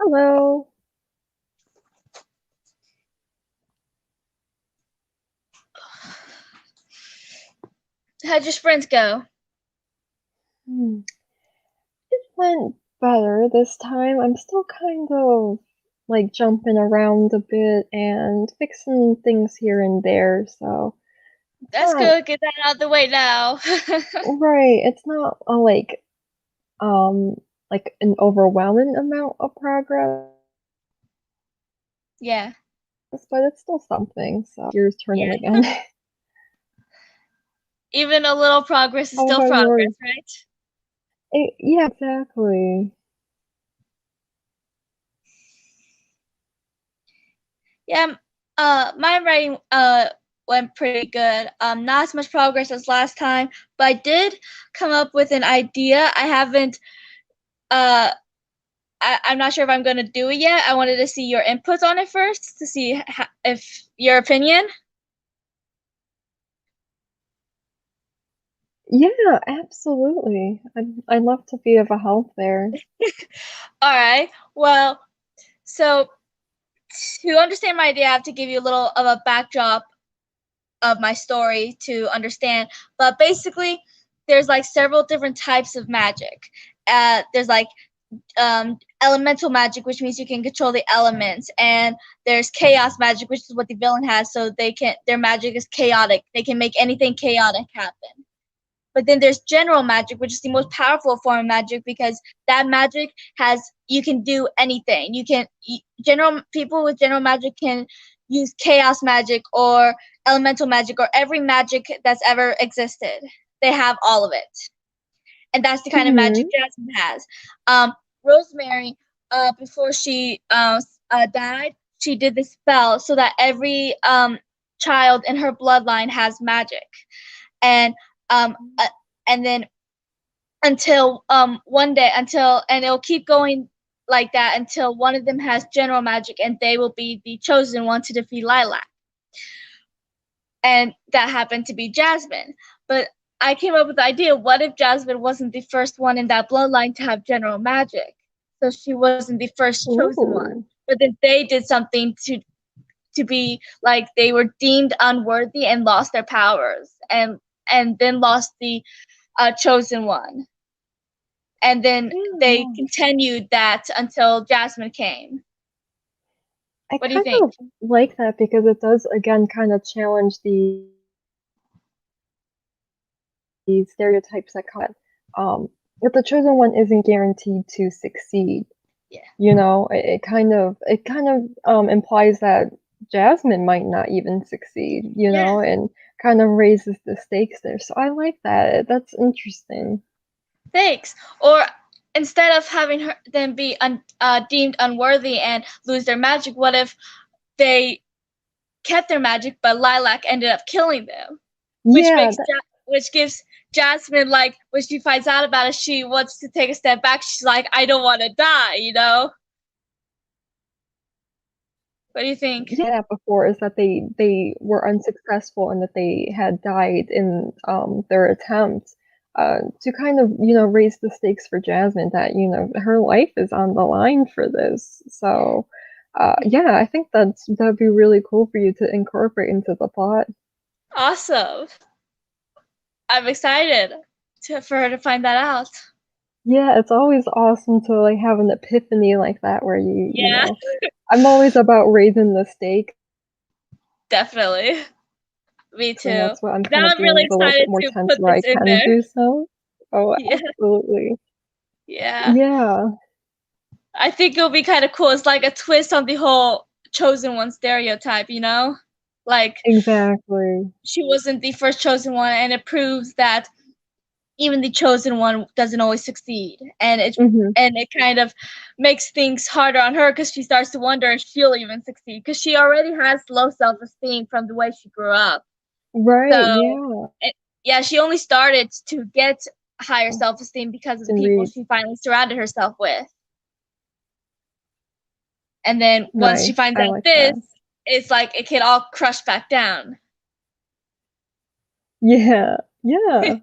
Hello. How'd your sprints go? Hmm. It went better this time. I'm still kind of like jumping around a bit and fixing things here and there, so it's That's not good. Get that out of the way now. right. It's not a um like an overwhelming amount of progress, Yeah. but it's still something. So gears turning Yeah. again. Even a little progress is How still about progress, yours? right? Yeah, exactly. Yeah. My writing went pretty good. Not as much progress as last time, but I did come up with an idea. I haven't. I'm not sure if I'm going to do it yet. I wanted to see your inputs on it first to see if your opinion. Yeah, absolutely. I'd love to be of a help there. All right. Well, so to understand my idea, I have to give you a little of a backdrop of my story to understand. But basically, there's like several different types of magic. There's like elemental magic, which means you can control the elements, and there's chaos magic, which is what the villain has. So their magic is chaotic. They can make anything chaotic happen. But then there's general magic, which is the most powerful form of magic because that magic you can do anything. General people with general magic can use chaos magic or elemental magic or every magic that's ever existed. They have all of it. And that's the kind of magic Hmm. Jasmine has. Rosemary, before she died, she did this spell so that every child in her bloodline has magic. And um, uh, and then until one day and it'll keep going like that until one of them has general magic and they will be the chosen one to defeat Lilac. And that happened to be Jasmine. But I came up with the idea, what if Jasmine wasn't the first one in that bloodline to have general magic? So she wasn't the first chosen one. Ooh. But then they did something to be like they were deemed unworthy and lost their powers and then lost the chosen one. And then they Yeah. continued that until Jasmine came. I What do you kind think? of like that because it does again kind of challenge the stereotypes that come. But the chosen one isn't guaranteed to succeed. Yeah. You know, it kind of implies that Jasmine might not even succeed, you Yeah. know, and kind of raises the stakes there. So I like that. That's interesting. Thanks. Or instead of having them be deemed unworthy and lose their magic, what if they kept their magic, but Lilac ended up killing them? Yeah, Which gives Jasmine, like, when she finds out about it, she wants to take a step back. She's like, I don't want to die, you know? What do you think? yeah, before is that they were unsuccessful and that they had died in their attempt to kind of raise the stakes for Jasmine that her life is on the line for this. So yeah, I think that'd be really cool for you to incorporate into the plot. Awesome. I'm excited for her to find that out. Yeah, it's always awesome to like have an epiphany like that where you Yeah, know I'm always about raising the stakes, definitely. Me and too. that's what I'm Now kind of I'm really doing with a little bit excited more to tense put where this I in can there. do so. Oh, Yeah, absolutely. yeah. Yeah, I think it'll be kind of cool. It's like a twist on the whole chosen one stereotype, you know? Like, exactly. she wasn't the first chosen one, and it proves that even the chosen one doesn't always succeed. Mhm. And it kind of makes things harder on her because she starts to wonder if she'll even succeed because she already has low self-esteem from the way she grew up. Right, So, yeah. yeah, she only started to get higher self-esteem because of the And people read. she finally surrounded herself with. And then once she Nice. finds I out like this, that. it's like it can all crush back down. Yeah. Yeah.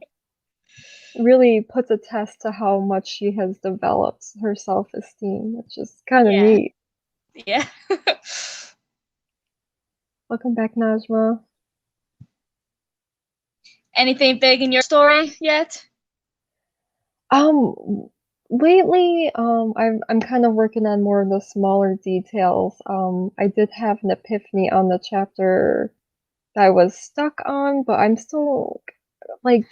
really puts a test to how much she has developed her self-esteem, which is kind of Yeah. neat. Yeah. Welcome back, Najma. Anything big in your story yet? Lately, I'm kind of working on more of the smaller details. I did have an epiphany on the chapter that I was stuck on, but I'm still like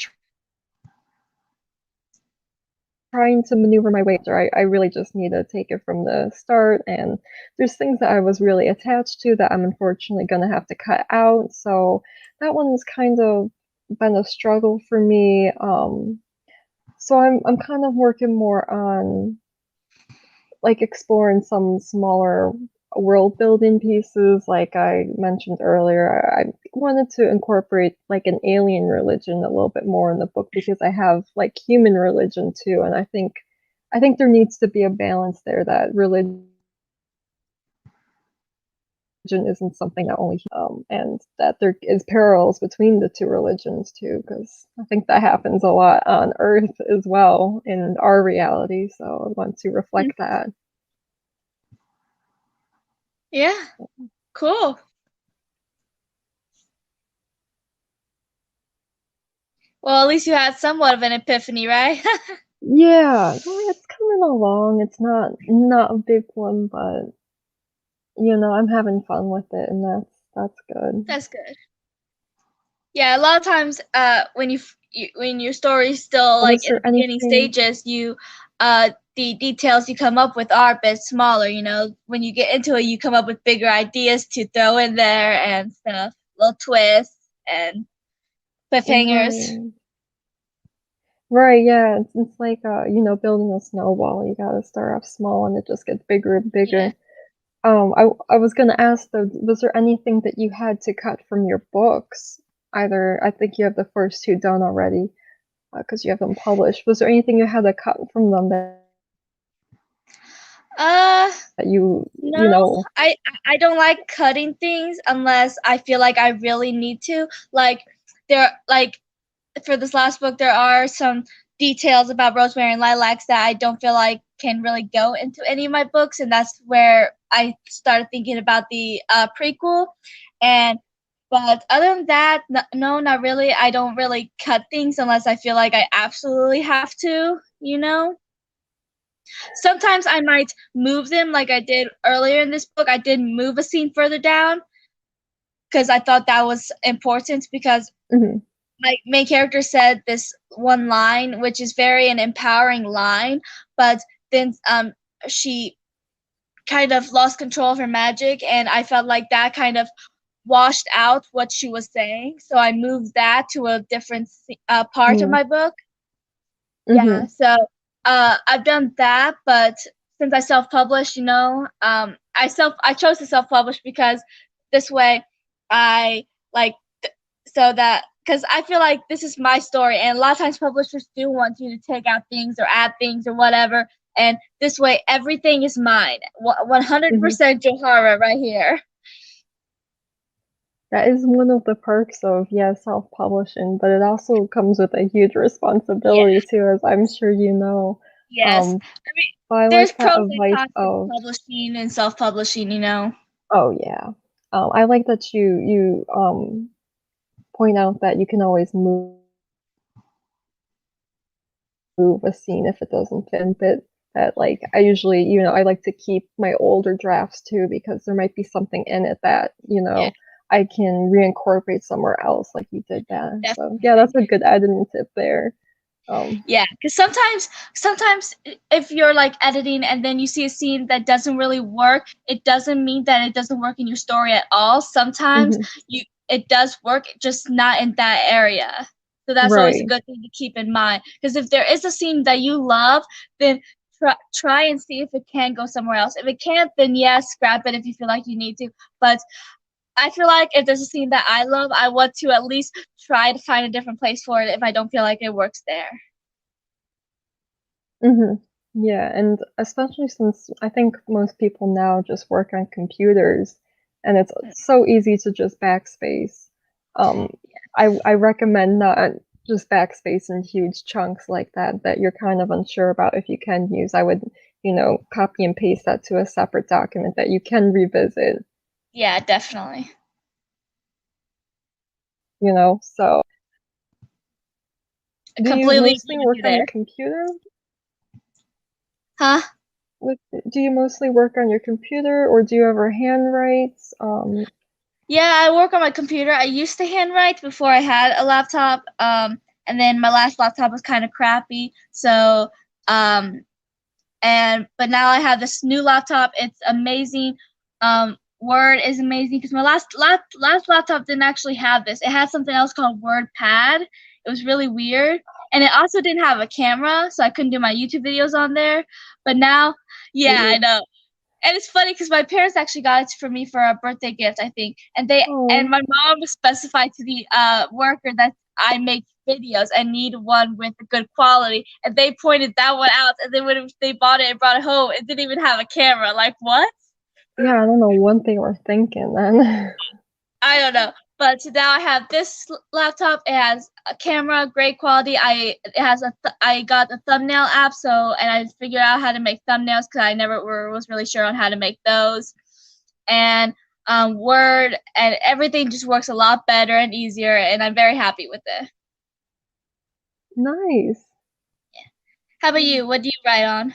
trying to maneuver my way through. I really just need to take it from the start, and there's things that I was really attached to that I'm unfortunately gonna have to cut out. So that one's kind of been a struggle for me. So I'm kind of working more on like exploring some smaller world building pieces. Like I mentioned earlier, I wanted to incorporate like an alien religion a little bit more in the book because I have like human religion too, and I think there needs to be a balance there, that religion isn't something that only and that there is parallels between the two religions too, because I think that happens a lot on Earth as well in our reality, so I want to reflect that. Yeah. Cool. Well, at least you had somewhat of an epiphany, right? Yeah, well, it's coming along. It's not a big one, but I'm having fun with it, and that's good. That's good. Yeah, a lot of times, when when your story's still like Was in there the beginning anything? stages, the details you come up with are a bit smaller. When you get into it, you come up with bigger ideas to throw in there and stuff, little twists and cliffhangers. Right. Right, yeah. It's like building a snowball. You gotta start off small and it just gets bigger and Yeah. bigger. I was gonna ask though, was there anything that you had to cut from your books? Either I think you have the first two done already, because you have them published. Was there anything you had to cut from them Uh, that you no, you know I don't like cutting things unless I feel like I really need to. Like for this last book, there are some details about Rosemary and Lilacs that I don't feel like can really go into any of my books, and that's where I started thinking about the prequel. But other than that, no, not really. I don't really cut things unless I feel like I absolutely have to. Sometimes I might move them, like I did earlier in this book. I did move a scene further down because I thought that was important because Mhm. my main character said this one line, which is very an empowering line, but then she kind of lost control of her magic, and I felt like that kind of washed out what she was saying. So I moved that to a different part of Mm. my book. Yeah, Mhm. so I've done that, but since I self-published, I chose to self-publish because this way I like so that because I feel like this is my story, and a lot of times publishers do want you to take out things or add things or whatever, and this way everything is mine, Mhm. 100% Johara right here. That is one of the perks of, yeah, self-publishing, but it also comes with a huge Yeah, responsibility too, as I'm sure you know. yes. Um, I mean, but I there's like that pros and advice cons to of, publishing and self-publishing. oh yeah. I like that you point out that you can always move a scene if it doesn't fit, but that like I usually, I like to keep my older drafts too because there might be something in it that, Yeah, I can reincorporate somewhere else like you did that. So yeah, definitely. that's a good editing tip there. Yeah, because sometimes if you're like editing and then you see a scene that doesn't really work, it doesn't mean that it doesn't work in your story at all. Sometimes Mhm. it does work, just not in that area. So that's always a Right. good thing to keep in mind. Because if there is a scene that you love, then try and see if it can go somewhere else. If it can't, then yes, scrap it if you feel like you need to. But I feel like if there's a scene that I love, I want to at least try to find a different place for it if I don't feel like it works there. Mhm. Yeah, and especially since I think most people now just work on computers and it's so easy to just backspace. Um, I recommend not just backspace in huge chunks like that you're kind of unsure about if you can use, I would, copy and paste that to a separate document that you can revisit, Yeah, definitely. so. I Do you completely mostly agree with work you on the there. computer? Huh? Do you mostly work on your computer, or do you ever handwrite? Yeah, I work on my computer. I used to handwrite before I had a laptop. And then my last laptop was kind of crappy. So, but now I have this new laptop. It's amazing. Word is amazing because my last laptop didn't actually have this. It had something else called WordPad. It was really weird, and it also didn't have a camera, so I couldn't do my YouTube videos on there. But now, yeah, I know. And it's funny because my parents actually got it for me for a birthday gift, I think. And Oh, my mom specified to the worker that I make videos and need one with a good quality. And they pointed that one out. And then when they bought it and brought it home, it didn't even have a camera. Like, what? yeah, I don't know what they were thinking then. I don't know. But now I have this laptop. It has a camera, great quality. I got a thumbnail app, and I figured out how to make thumbnails because I never was really sure on how to make those. And Word and everything just works a lot better and easier, and I'm very happy with it. Nice. How about you? What do you write on?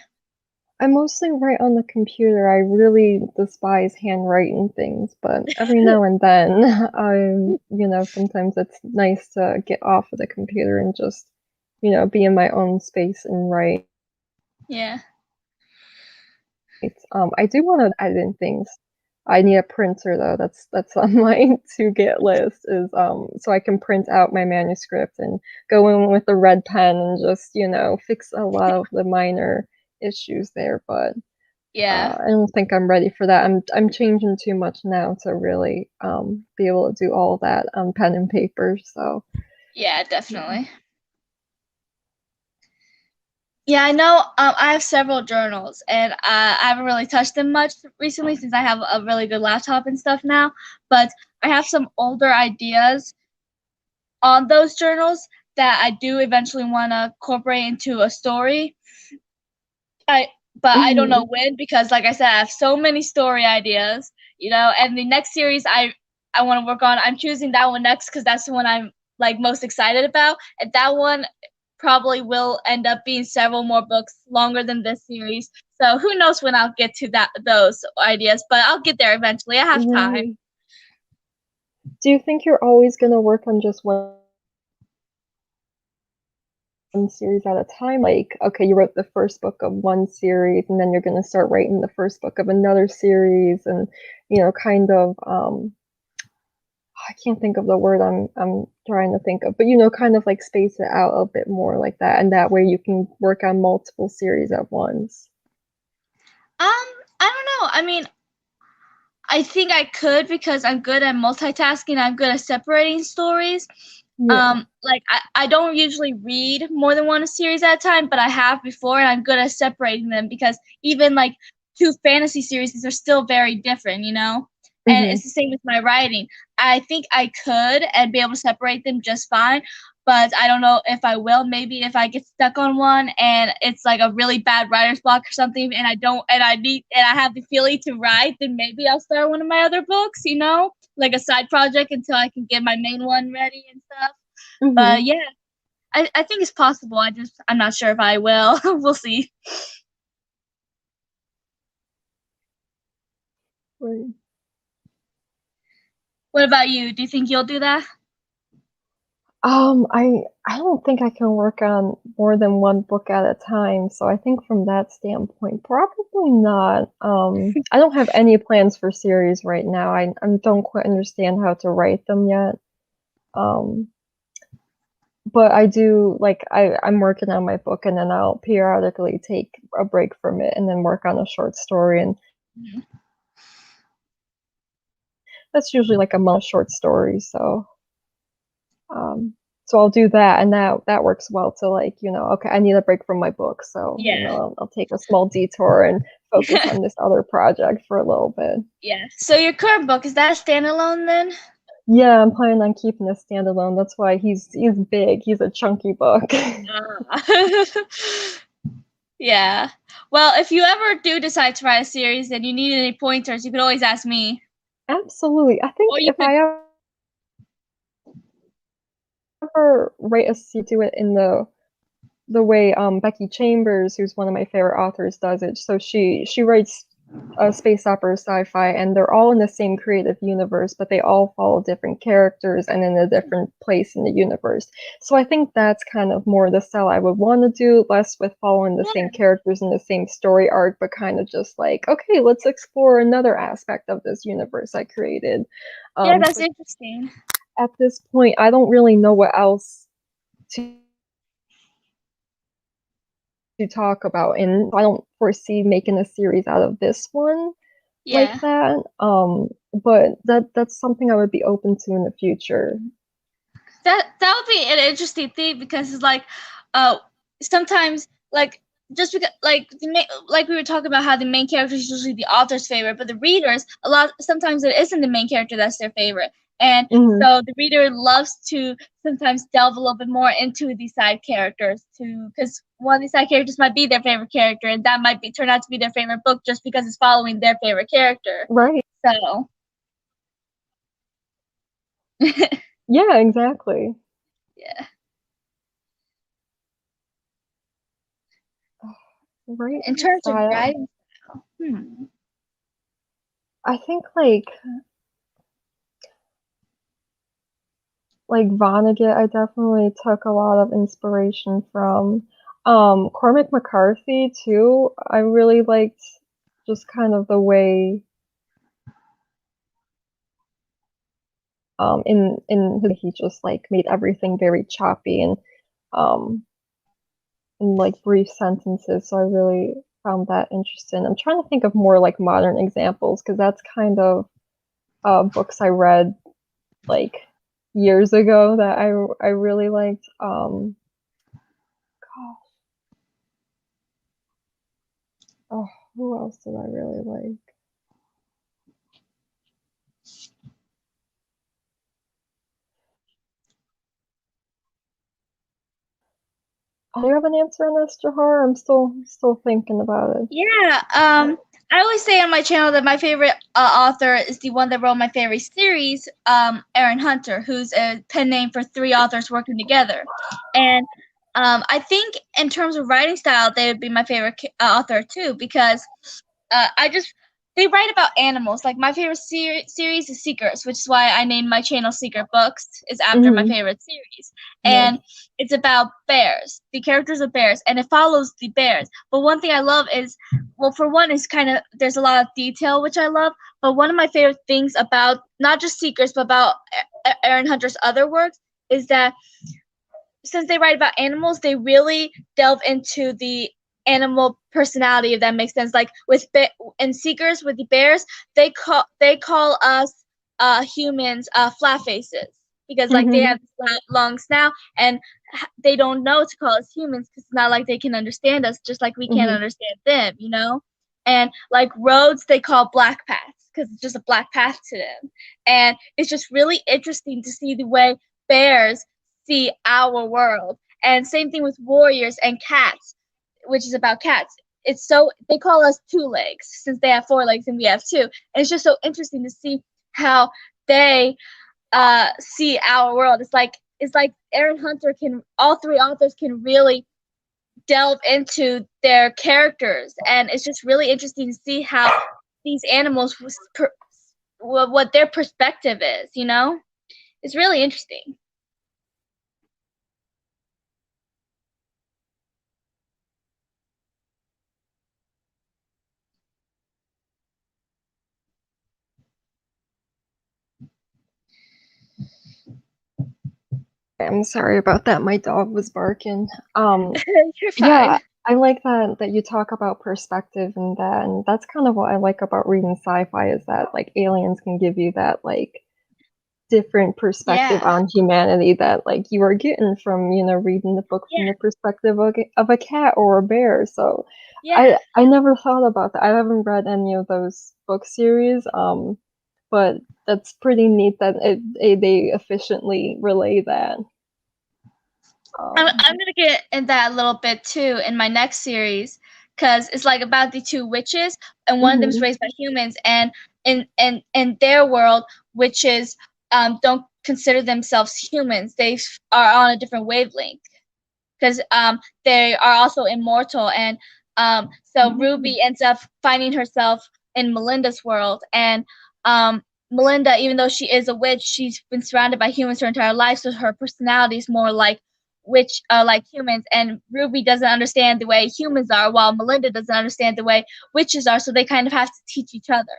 I mostly write on the computer. I really despise handwriting things, but every now and then, sometimes it's nice to get off of the computer and just, be in my own space and write. Yeah. I do want to edit in things. I need a printer though. That's on my to-get list is so I can print out my manuscript and go in with a red pen and just, fix a lot of the minor issues there, but Yeah. I don't think I'm ready for that. I'm changing too much now to really be able to do all that on pen and paper. So Yeah, definitely. Yeah, I know. I have several journals, and I haven't really touched them much recently since I have a really good laptop and stuff now. But I have some older ideas on those journals that I do eventually want to incorporate into a story. But I don't know when because, like I said, I have so many story ideas, And the next series I want to work on, I'm choosing that one next because that's the one I'm like most excited about, and that one probably will end up being several more books longer than this series. So who knows when I'll get to those ideas, but I'll get there eventually. I have time. Do you think you're always going to work on just one series at a time? Like, okay, you wrote the first book of one series, and then you're going to start writing the first book of another series, and kind of I can't think of the word I'm trying to think of, but kind of like space it out a bit more like that, and that way you can work on multiple series at once. I don't know. I mean, I think I could because I'm good at multitasking. I'm good at separating stories. Yeah. Like I don't usually read more than one series at a time, but I have before, and I'm good at separating them because even like two fantasy series are still very different, And it's the same with my writing. I think I could and be able to separate them just fine, but I don't know if I will. Maybe if I get stuck on one and it's like a really bad writer's block or something, and I have the feeling to write, then maybe I'll start one of my other books, like a side project until I can get my main one ready and stuff. But yeah, I think it's possible. I'm not sure if I will. We'll see. Right. What about you? Do you think you'll do that? I don't think I can work on more than one book at a time. So I think from that standpoint, probably not. I don't have any plans for series right now. I don't quite understand how to write them yet. But I do I'm working on my book, and then I'll periodically take a break from it and then work on a short story, and that's usually like a month short story. So so I'll do that, and that works well to okay, I need a break from my book, so Yeah. I'll take a small detour and focus on this other project for a little bit. Yeah. So your current book, is that a standalone then? Yeah, I'm planning on keeping it standalone. That's why he's big. He's a chunky book. Yeah. Well, if you ever do decide to write a series and you need any pointers, you could always ask me. Absolutely. I think Or you if could. I ever write a series, do it in the way Becky Chambers, who's one of my favorite authors, does it. So she writes space opera sci-fi, and they're all in the same creative universe, but they all follow different characters and in a different place in the universe. So I think that's kind of more the style I would want to do, less with following the same characters in the same story arc, but kind of just like, okay, let's explore another aspect of this universe I created. Yeah, that's But interesting. at this point, I don't really know what else to talk about, and I don't foresee making a series out of this one Yeah. like that. But that's something I would be open to in the future. That would be an interesting thing because it's like, sometimes like just because like we were talking about how the main character is usually the author's favorite, but the readers sometimes it isn't the main character that's their favorite, and so the reader loves to sometimes delve a little bit more into the side characters too, because one of the side characters might be their favorite character, and that might turn out to be their favorite book just because it's following their favorite character. Right. So. Yeah, exactly. Yeah. Right. In terms of Style. writing style, I think like Vonnegut, I definitely took a lot of inspiration from. Cormac McCarthy too. I really liked just kind of the way he just like made everything very choppy and um in like brief sentences. So I really found that interesting. I'm trying to think of more like modern examples because that's kind of books I read like years ago that I really liked. Gosh, oh, who else did I really like? Do you have an answer on this, Jahar? I'm still thinking about it. Yeah, I always say on my channel that my favorite author is the one that wrote my favorite series, Aaron Hunter, who's a pen name for three authors working together. And I think in terms of writing style, they would be my favorite author too, because they write about animals. Like my favorite series is Secrets, which is why I named my channel Secret Books, is after my favorite series. And it's about bears. The characters are bears, and it follows the bears. But one thing I love is, well, for one, is kind of there's a lot of detail which I love. But one of my favorite things about not just Secrets, but about Aaron Hunter's other works is that since they write about animals, they really delve into the animal personality, if that makes sense. Like in Seekers with the bears, they call us humans flat faces because like they have flat, long snout, and they don't know to call us humans because it's not like they can understand us, just like we can't understand them, you know. And like roads, they call black paths because it's just a black path to them, and it's just really interesting to see the way bears see our world. And same thing with warriors and cats, which is about cats. It's so they call us two legs since they have four legs and we have two. And it's just so interesting to see how they see our world. It's like Aaron Hunter all three authors can really delve into their characters, and it's just really interesting to see how these animals what their perspective is. You know, it's really interesting. I'm sorry about that. My dog was barking. You're fine. Yeah, I like that you talk about perspective and that's kind of what I like about reading sci-fi is that like aliens can give you that like different perspective on humanity that like you are getting from reading the book from the perspective of a cat or a bear. So I never thought about that. I haven't read any of those book series. but that's pretty neat that they efficiently relay that. I'm gonna get in that a little bit too in my next series, because it's like about the two witches, and one of them is raised by humans, and in their world, witches don't consider themselves humans. They are on a different wavelength, because they are also immortal, and so Ruby ends up finding herself in Melinda's world, and Melinda, even though she is a witch, she's been surrounded by humans her entire life, so her personality is more like like humans, and Ruby doesn't understand the way humans are, while Melinda doesn't understand the way witches are, so they kind of have to teach each other.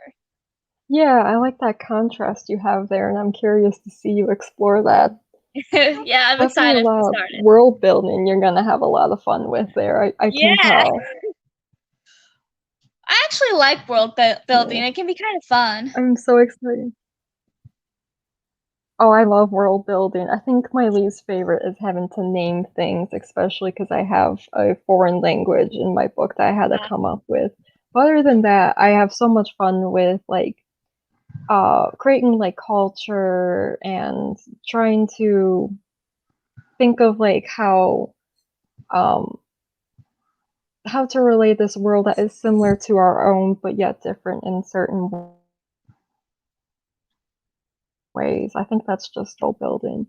Yeah, I like that contrast you have there, and I'm curious to see you explore that. Yeah, I'm Definitely excited a lot to of start it. world building you're gonna have a lot of fun with there. I can tell. I actually like world building. It can be kind of fun. I'm so excited. Oh, I love world building. I think my least favorite is having to name things, especially because I have a foreign language in my book that I had to come up with. But other than that, I have so much fun with like creating like culture and trying to think of like how to relate this world that is similar to our own but yet different in certain ways. I think that's just world building.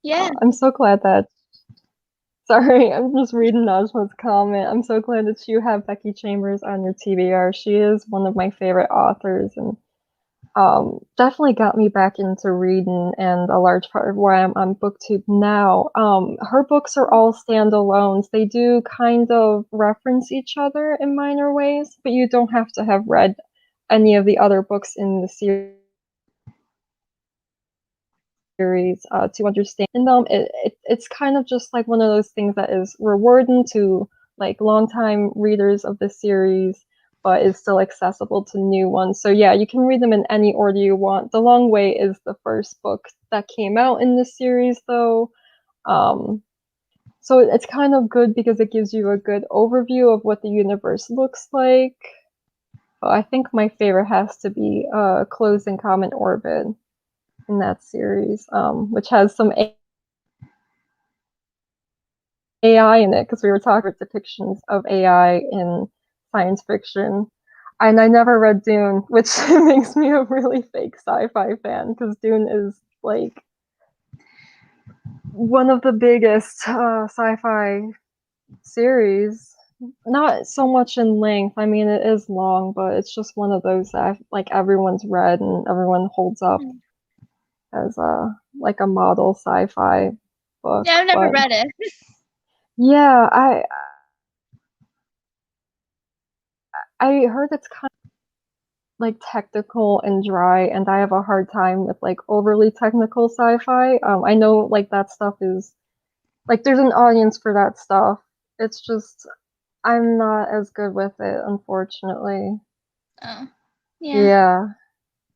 Yeah. I'm so glad that. Sorry, I'm just reading Najma's comment. I'm so glad that you have Becky Chambers on your TBR. She is one of my favorite authors, and definitely got me back into reading, and a large part of why I'm on BookTube now. Her books are all standalones. They do kind of reference each other in minor ways, but you don't have to have read any of the other books in the series to understand them. It's kind of just like one of those things that is rewarding to like longtime readers of the series, but is still accessible to new ones. So yeah, you can read them in any order you want. The Long Way is the first book that came out in this series, though. So it's kind of good because it gives you a good overview of what the universe looks like. But I think my favorite has to be Closed in Common Orbit in that series, which has some AI in it, because we were talking about depictions of AI in science fiction. And I never read Dune, which makes me a really fake sci-fi fan, because Dune is like one of the biggest sci-fi series. Not so much in length. I mean, it is long, but it's just one of those that like everyone's read and everyone holds up as a like a model sci-fi book. Yeah, I've never read it. Yeah, I heard it's kind of like technical and dry, and I have a hard time with like overly technical sci-fi. I know like that stuff is like there's an audience for that stuff. It's just I'm not as good with it, unfortunately. Yeah. Yeah.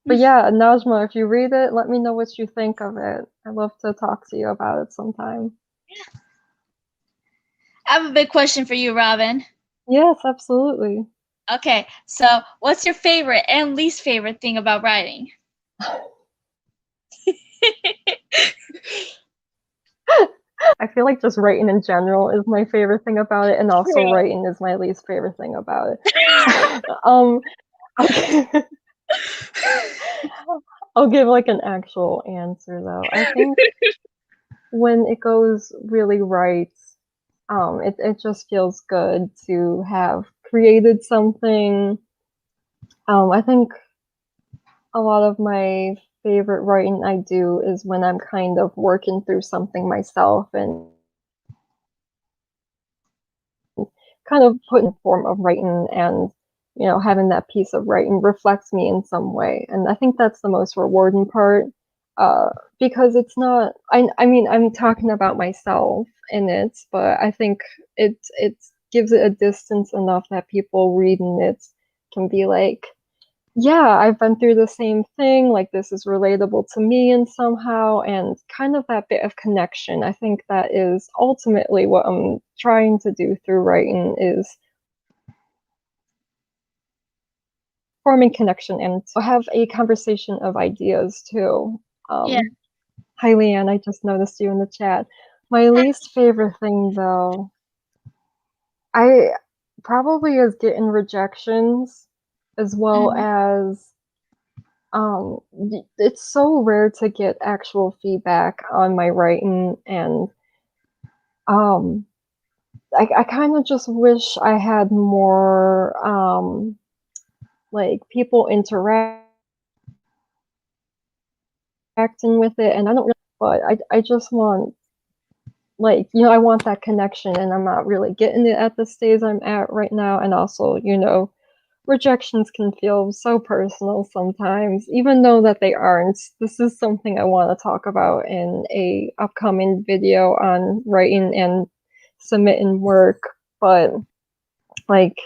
But yeah, Najma, if you read it, let me know what you think of it. I'd love to talk to you about it sometime. Yeah. I have a big question for you, Robin. Yes, absolutely. Okay, so what's your favorite and least favorite thing about writing? I feel like just writing in general is my favorite thing about it, and also writing is my least favorite thing about it. Okay. I'll give like an actual answer though. I think when it goes really right, it just feels good to have created something. I think a lot of my favorite writing I do is when I'm kind of working through something myself and kind of put in form of writing, and you know, having that piece of writing reflects me in some way. And I think that's the most rewarding part, because it's not I mean I'm talking about myself in it, but I think it gives it a distance enough that people reading it can be like, yeah, I've been through the same thing, like this is relatable to me in somehow, and kind of that bit of connection. I think that is ultimately what I'm trying to do through writing, is forming connection and to have a conversation of ideas too. Yeah. Hi, Leanne. I just noticed you in the chat. My least favorite thing, though, I probably is getting rejections, as well as it's so rare to get actual feedback on my writing, and I kind of just wish I had more like people interacting with it, and I don't really, but I just want, like, you know, I want that connection, and I'm not really getting it at the stage I'm at right now. And also, you know, rejections can feel so personal sometimes, even though that they aren't. This is something I want to talk about in a upcoming video on writing and submitting work. But like,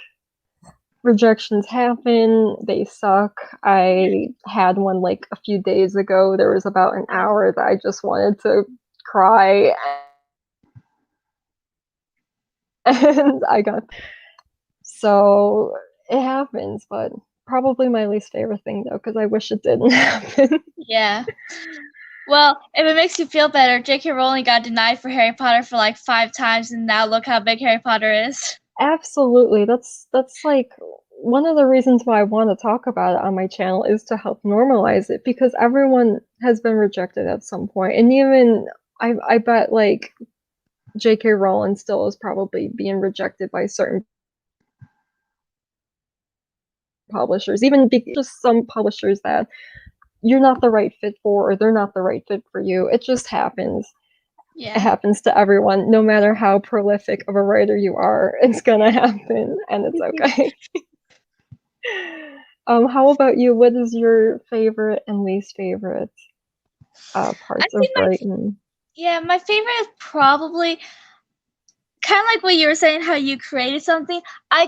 rejections happen, they suck. I had one like a few days ago. There was about an hour that I just wanted to cry, and I got, so it happens. But probably my least favorite thing, though, because I wish it didn't happen. Yeah. Well, if it makes you feel better, J.K. Rowling got denied for Harry Potter for like 5 times, and now look how big Harry Potter is. Absolutely. That's like one of the reasons why I want to talk about it on my channel, is to help normalize it, because everyone has been rejected at some point. And even I bet like J.K. Rowling still is probably being rejected by certain publishers, even just some publishers that you're not the right fit for, or they're not the right fit for you. It just happens. It Yeah. happens to everyone, no matter how prolific of a writer you are. It's gonna happen, and it's okay. How about you? What is your favorite and least favorite I parts of think writing? my favorite is probably kind of like what you were saying, how you created something. I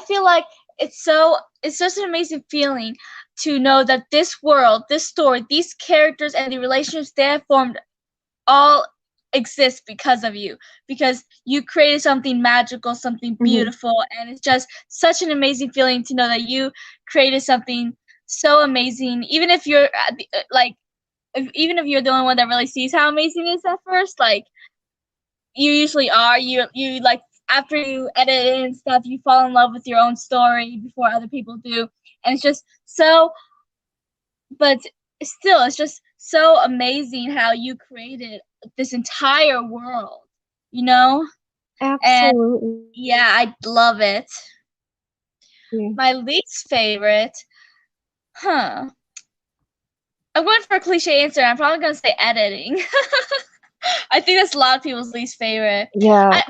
feel like it's such an amazing feeling to know that this world, this story, these characters and the relationships they have formed all exist because of you, because you created something magical, something beautiful, and it's just such an amazing feeling to know that you created something so amazing, even if you're like even if you're the only one that really sees how amazing it is at first. Like, you usually are, you like, after you edit it and stuff, you fall in love with your own story before other people do, and it's just so, but still, it's just so amazing how you created this entire world, you know? And Absolutely. yeah, I love it. My least favorite, huh? I'm going for a cliche answer. I'm probably going to say editing. I think that's a lot of people's least favorite. Yeah.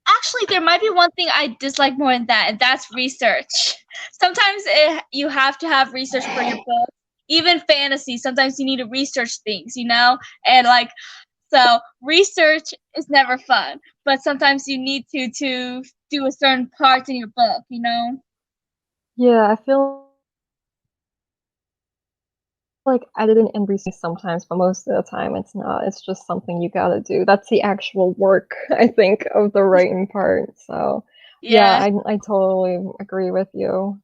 Actually, there might be one thing I dislike more than that, and that's research. Sometimes you have to have research for your book. Even fantasy, sometimes you need to research things, you know? And like, so research is never fun, but sometimes you need to do a certain part in your book, you know? Yeah, I feel like editing and research sometimes, but most of the time it's not. It's just something you gotta do. That's the actual work, I think, of the writing part. So yeah, Yeah. I totally agree with you.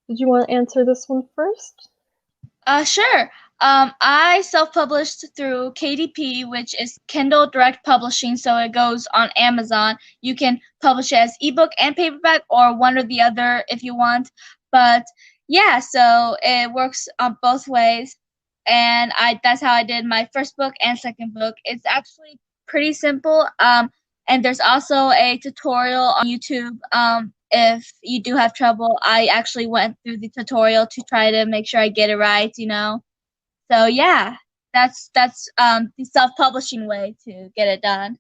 Did you want to answer this one first? Sure. I self-published through KDP, which is Kindle Direct Publishing, so it goes on Amazon. You can publish it as ebook and paperback, or one or the other if you want. But yeah, so it works on both ways, and that's how I did my first book and second book. It's actually pretty simple. And there's also a tutorial on YouTube. If you do have trouble, I actually went through the tutorial to try to make sure I get it right, you know. So yeah, that's the self-publishing way to get it done.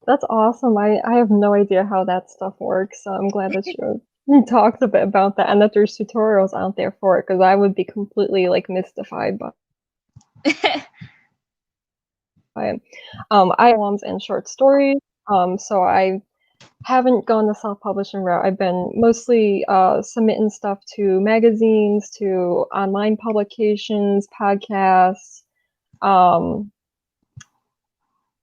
That's awesome. I have no idea how that stuff works, so I'm glad that you talked a bit about that, and that there's tutorials out there for it, because I would be completely like mystified by it. I poems and short stories, so I haven't gone the self-publishing route. I've been mostly submitting stuff to magazines, to online publications, podcasts,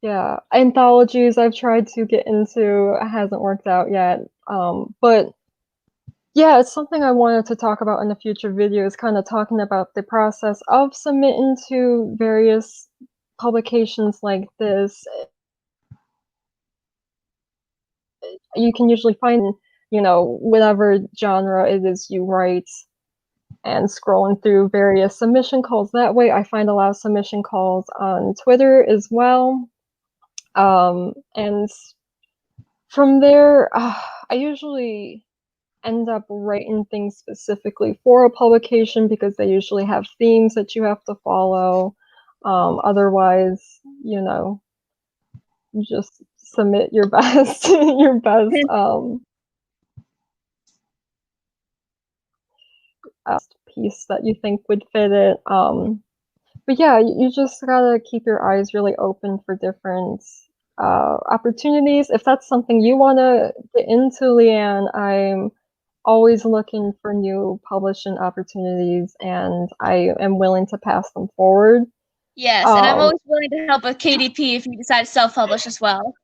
Yeah, anthologies I've tried to get into, it hasn't worked out yet. But yeah, it's something I wanted to talk about in a future video, is kind of talking about the process of submitting to various publications like this. You can usually find, whatever genre it is you write, and scrolling through various submission calls that way. I find a lot of submission calls on Twitter as well. And from there, I usually end up writing things specifically for a publication because they usually have themes that you have to follow. Otherwise, just submit your best, your best piece that you think would fit it. But yeah, you just gotta keep your eyes really open for different opportunities. If that's something you want to get into, Leanne, I'm always looking for new publishing opportunities, and I am willing to pass them forward. Yes, and I'm always willing to help with KDP if you decide to self-publish as well.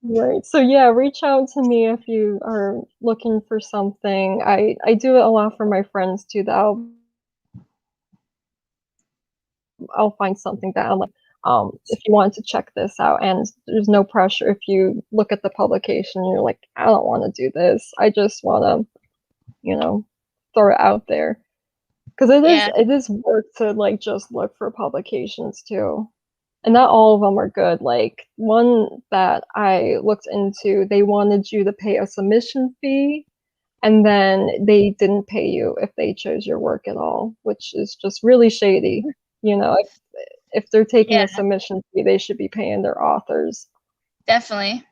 Right. So yeah, reach out to me if you are looking for something. I do it a lot for my friends too. That I'll find something that I'm like, if you want to check this out, and there's no pressure if you look at the publication and you're like, I don't want to do this. I just want to, throw it out there. Because it is work to like just look for publications too. And not all of them are good. Like one that I looked into, they wanted you to pay a submission fee, and then they didn't pay you if they chose your work at all, which is just really shady. If they're taking a submission fee, they should be paying their authors. Definitely.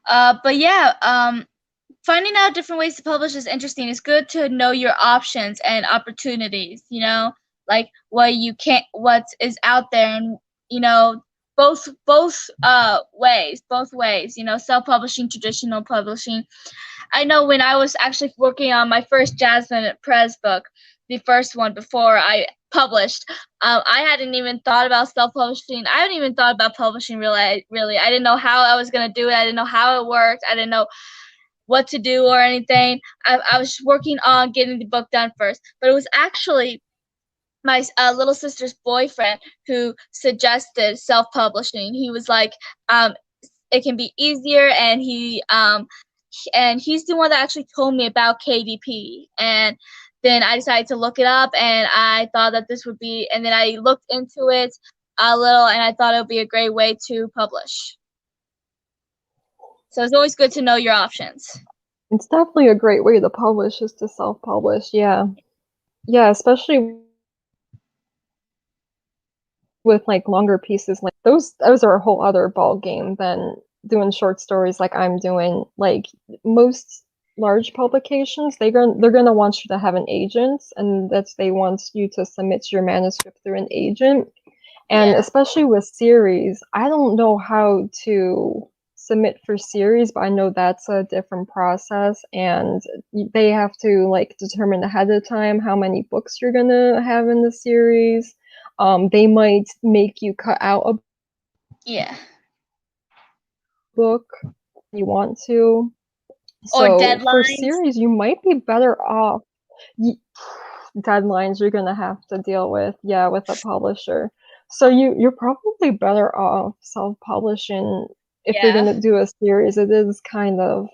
But yeah, finding out different ways to publish is interesting. It's good to know your options and opportunities, like what is out there, and both ways, self-publishing, traditional publishing. I know when I was actually working on my first Jasmine Prez book, the first one before I published, I hadn't even thought about self-publishing. I hadn't even thought about publishing really. I didn't know how I was going to do it. I didn't know how it worked. I didn't know what to do or anything. I was working on getting the book done first. But it was actually my little sister's boyfriend who suggested self-publishing. He was like, it can be easier, and he's the one that actually told me about KDP. And then I decided to look it up, and I thought that this would be, and then I looked into it a little, and I thought it would be a great way to publish. So it's always good to know your options. It's definitely a great way to publish, is to self-publish. Yeah. Yeah, especially with like longer pieces. Like those are a whole other ball game than doing short stories like I'm doing. Like most large publications, they're gonna want you to have an agent, and they want you to submit your manuscript through an agent. And especially with series, I don't know how to submit for series, but I know that's a different process, and they have to like determine ahead of time how many books you're gonna have in the series. They might make you cut out a book if you want to. So or deadlines. For series, you might be better off. Deadlines you're gonna have to deal with, with a publisher. So you're probably better off self-publishing if you're gonna do a series. It is kind of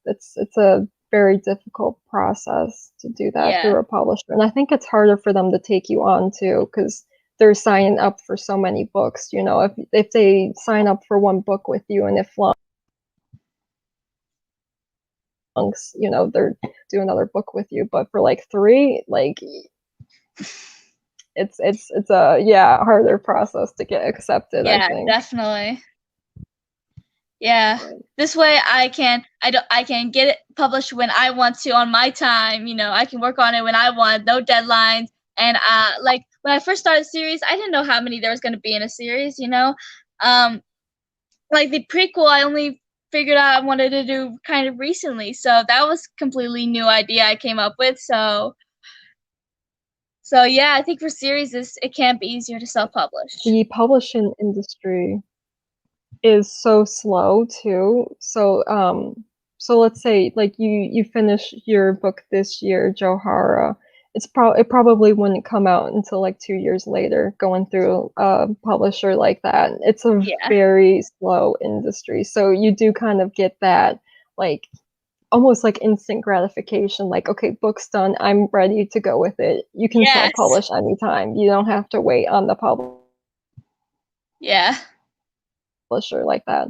it's a very difficult process to do that through a publisher, and I think it's harder for them to take you on too, because they're signing up for so many books. If they sign up for one book with you, and if they're doing another book with you, but for like 3, like it's a harder process to get accepted. I think. Definitely. This way I can get it published when I want to, on my time. I can work on it when I want, no deadlines. And like when I first started the series, I didn't know how many there was going to be in a series. Like the prequel, I only figured out I wanted to do kind of recently, so that was completely new idea I came up with. So So yeah, I think for series, it can't be easier to self-publish. The publishing industry is so slow too. So let's say like you finish your book this year, Johara. It probably wouldn't come out until like 2 years later, going through a publisher like that. It's a Yeah. very slow industry. So you do kind of get that like almost like instant gratification, like, okay, book's done, I'm ready to go with it. You can Yes. self-publish anytime. You don't have to wait on the Yeah. publisher like that.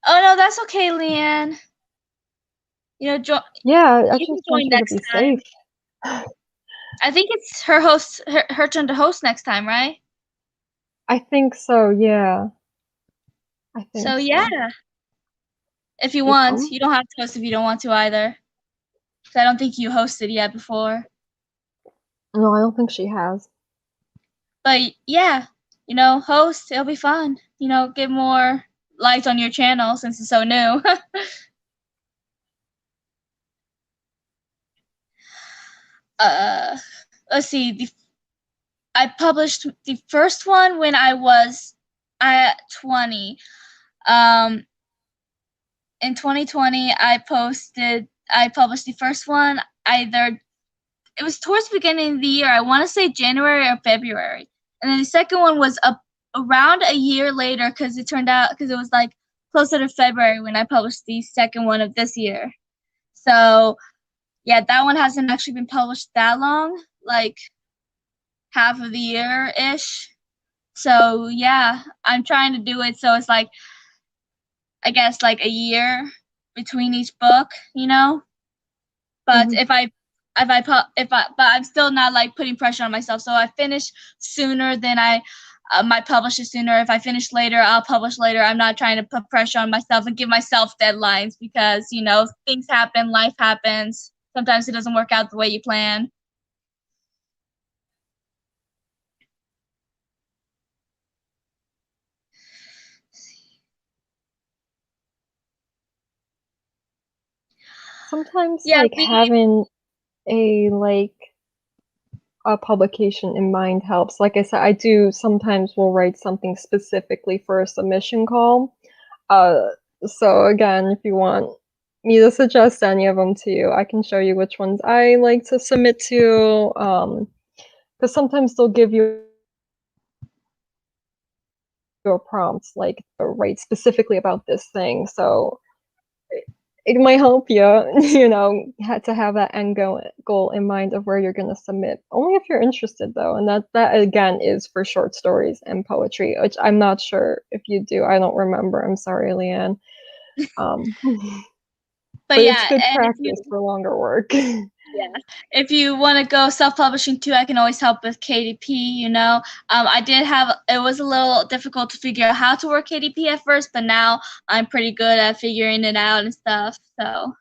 Oh no, that's okay, Leanne. You know, Yeah, I you just can want join you to next be time. safe. I think it's her turn to host next time, right? I think so, yeah. I think So so. yeah, if you want, you don't have to host if you don't want to either. 'Cause I don't think you hosted yet before. No, I don't think she has. But yeah, you know, host, it'll be fun. You know, get more lights on your channel since it's so new. Let's see. I published the first one when I was at 20. In 2020, I published the first one it was towards the beginning of the year. I want to say January or February. And then the second one was around a year later because it was like closer to February when I published the second one of this year. So, yeah, that one hasn't actually been published that long, like half of the year-ish. So, yeah, I'm trying to do it so it's like, I guess, like a year between each book, you know? But but I'm still not like putting pressure on myself. So I finish sooner than I might publish it sooner. If I finish later, I'll publish later. I'm not trying to put pressure on myself and give myself deadlines because, you know, things happen, life happens. Sometimes it doesn't work out the way you plan. Sometimes Yeah, like having a publication in mind helps. Like I said, I do sometimes will write something specifically for a submission call. So again, if you want me to suggest any of them to you, I can show you which ones I like to submit to. Because sometimes they'll give you a prompt like write specifically about this thing. So it might help you, you know, to have that end goal in mind of where you're going to submit. Only if you're interested, though, and that again is for short stories and poetry, which I'm not sure if you do. I don't remember. I'm sorry, Leanne. But yeah, it's good and practice for longer work. Yeah. If you want to go self-publishing too, I can always help with KDP, you know. It was a little difficult to figure out how to work KDP at first, but now I'm pretty good at figuring it out and stuff, so.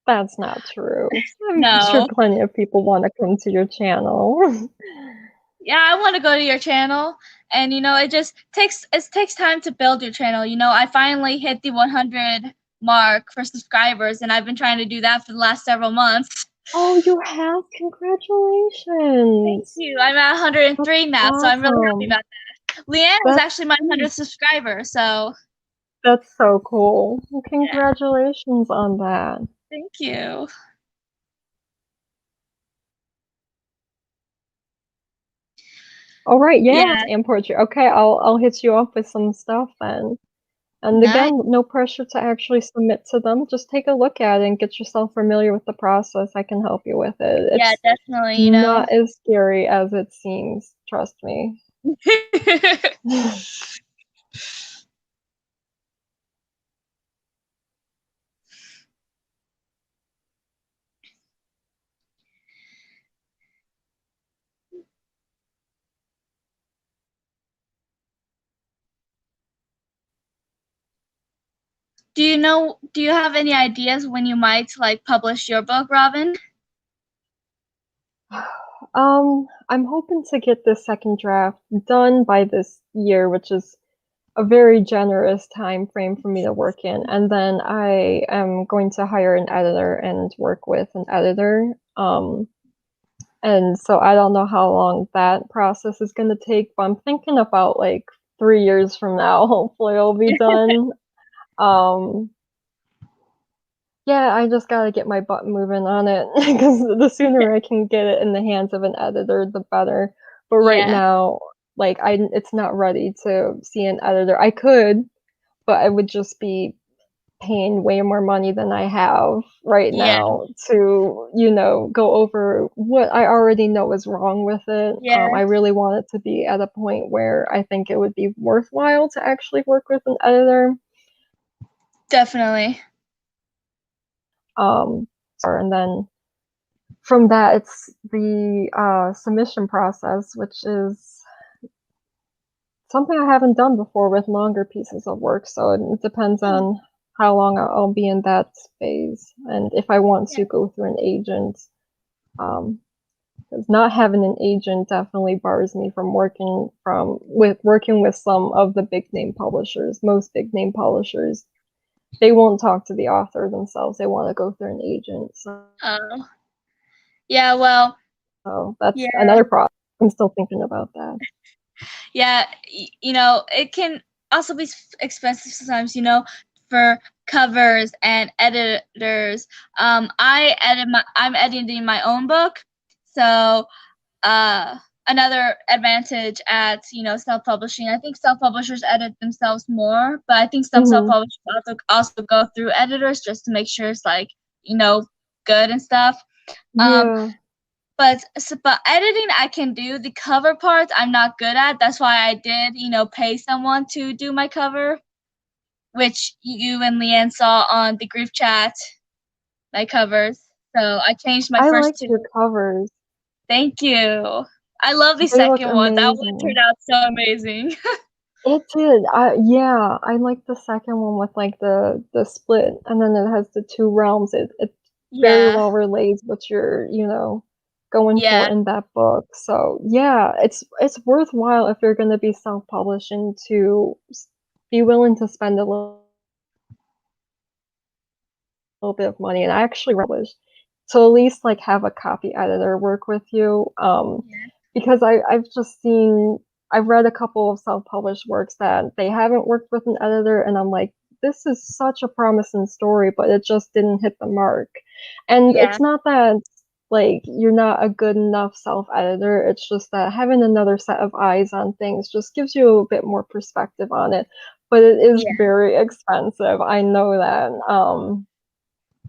That's not true. I'm No. sure plenty of people want to come to your channel. Yeah, I want to go to your channel, and you know, it takes time to build your channel. You know, I finally hit the 100 mark for subscribers, and I've been trying to do that for the last several months. Oh, you have? Congratulations. Thank you. I'm at 103 now, so I'm really happy about that. Leanne was actually my 100th subscriber, so. That's so cool. Well, congratulations on that. Thank you. All right, yeah, and poetry. Okay, I'll hit you up with some stuff then. And again, no pressure to actually submit to them. Just take a look at it and get yourself familiar with the process. I can help you with it. Yeah, It's definitely, you know. not as scary as it seems, trust me. Do you have any ideas when you might like publish your book, Robin? I'm hoping to get the second draft done by this year, which is a very generous time frame for me to work in, and then I am going to hire an editor and work with an editor. And so I don't know how long that process is going to take, but I'm thinking about like 3 years from now, hopefully it'll be done. Yeah, I just gotta get my butt moving on it because the sooner I can get it in the hands of an editor, the better. But right Yeah. now, like it's not ready to see an editor. I could, but I would just be paying way more money than I have right Yeah. now to, go over what I already know is wrong with it. Yeah. I really want it to be at a point where I think it would be worthwhile to actually work with an editor. Definitely. And then from that, it's the submission process, which is something I haven't done before with longer pieces of work. So it depends on how long I'll be in that phase and if I want to go through an agent. Because not having an agent definitely bars me from working with some of the big name publishers. Most big name publishers, they won't talk to the author themselves. They want to go through an agent. So Yeah, well. So that's another problem. I'm still thinking about that. Yeah, it can also be expensive sometimes, for covers and editors. I'm editing my own book, so another advantage at self-publishing. I think self-publishers edit themselves more, but I think some self-publishers also go through editors just to make sure it's like good and stuff. Yeah. But editing I can do. The cover parts I'm not good at. That's why I did, pay someone to do my cover, which you and Leanne saw on the group chat, my covers. So I changed my first like two. Your covers. Thank you. I love the second one. That one turned out so amazing. It did. Yeah, I like the second one with like the split, and then it has the two realms. It very well relates what you're going for in that book. So yeah, it's worthwhile if you're going to be self-publishing to be willing to spend a little bit of money. And I actually publish to at least like have a copy editor work with you. Because I've read a couple of self-published works that they haven't worked with an editor, and I'm like, this is such a promising story, but it just didn't hit the mark. And it's not that like you're not a good enough self-editor, it's just that having another set of eyes on things just gives you a bit more perspective on it. But it is very expensive. I know that.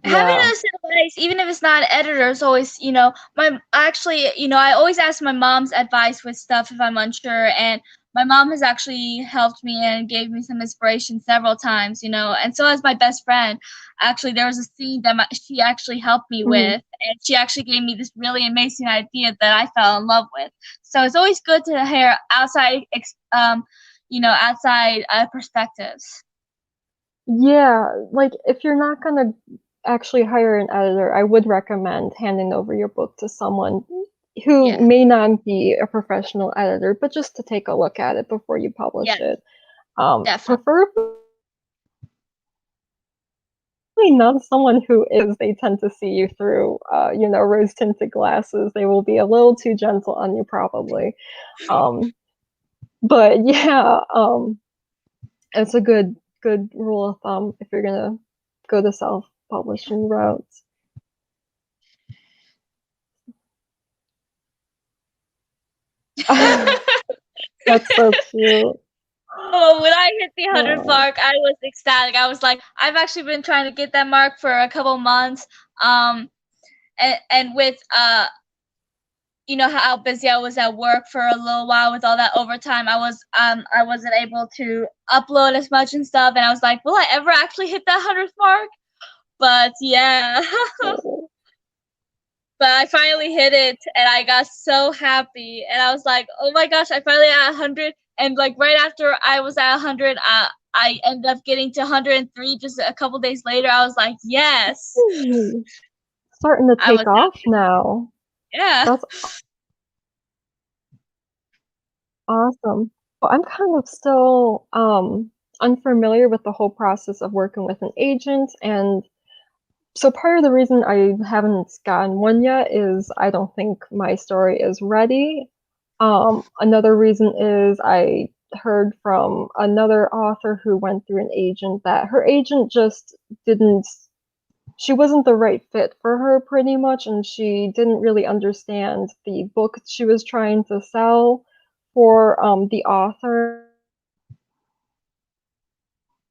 Having a set of eyes, even if it's not an editor, is always, I always ask my mom's advice with stuff if I'm unsure, and my mom has actually helped me and gave me some inspiration several times, and so has my best friend. Actually, there was a scene that she actually helped me with, and she actually gave me this really amazing idea that I fell in love with. So it's always good to hear outside, outside perspectives. Yeah, like if you're not gonna actually hire an editor, I would recommend handing over your book to someone who may not be a professional editor, but just to take a look at it before you publish it. Preferably not someone who is, they tend to see you through, rose-tinted glasses. They will be a little too gentle on you probably. But yeah, it's a good rule of thumb if you're gonna go the self-publishing route. That's so cute. Oh, when I hit the 100 mark, I was ecstatic. I was like, I've actually been trying to get that mark for a couple months. And with how busy I was at work for a little while with all that overtime, I wasn't able to upload as much and stuff. And I was like, will I ever actually hit that 100th mark? But yeah. But I finally hit it, and I got so happy. And I was like, oh my gosh, I finally at 100. And like right after I was at 100, I ended up getting to 103 just a couple days later. I was like, yes. Starting to take off now. Yeah. That's awesome. I'm kind of still unfamiliar with the whole process of working with an agent, and so part of the reason I haven't gotten one yet is I don't think my story is ready. Another reason is I heard from another author who went through an agent that her agent just didn't, she wasn't the right fit for her pretty much, and she didn't really understand the book she was trying to sell for the author,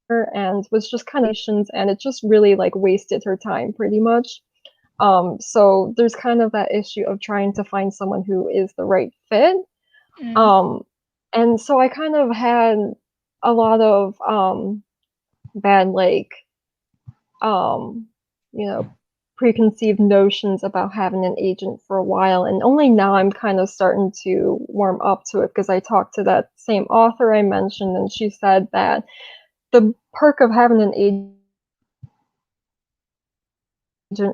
and was just kind of, and it just really like wasted her time pretty much. So there's kind of that issue of trying to find someone who is the right fit. And so I kind of had a lot of bad like you know, preconceived notions about having an agent for a while, and only now I'm kind of starting to warm up to it because I talked to that same author I mentioned, and she said that the perk of having an agent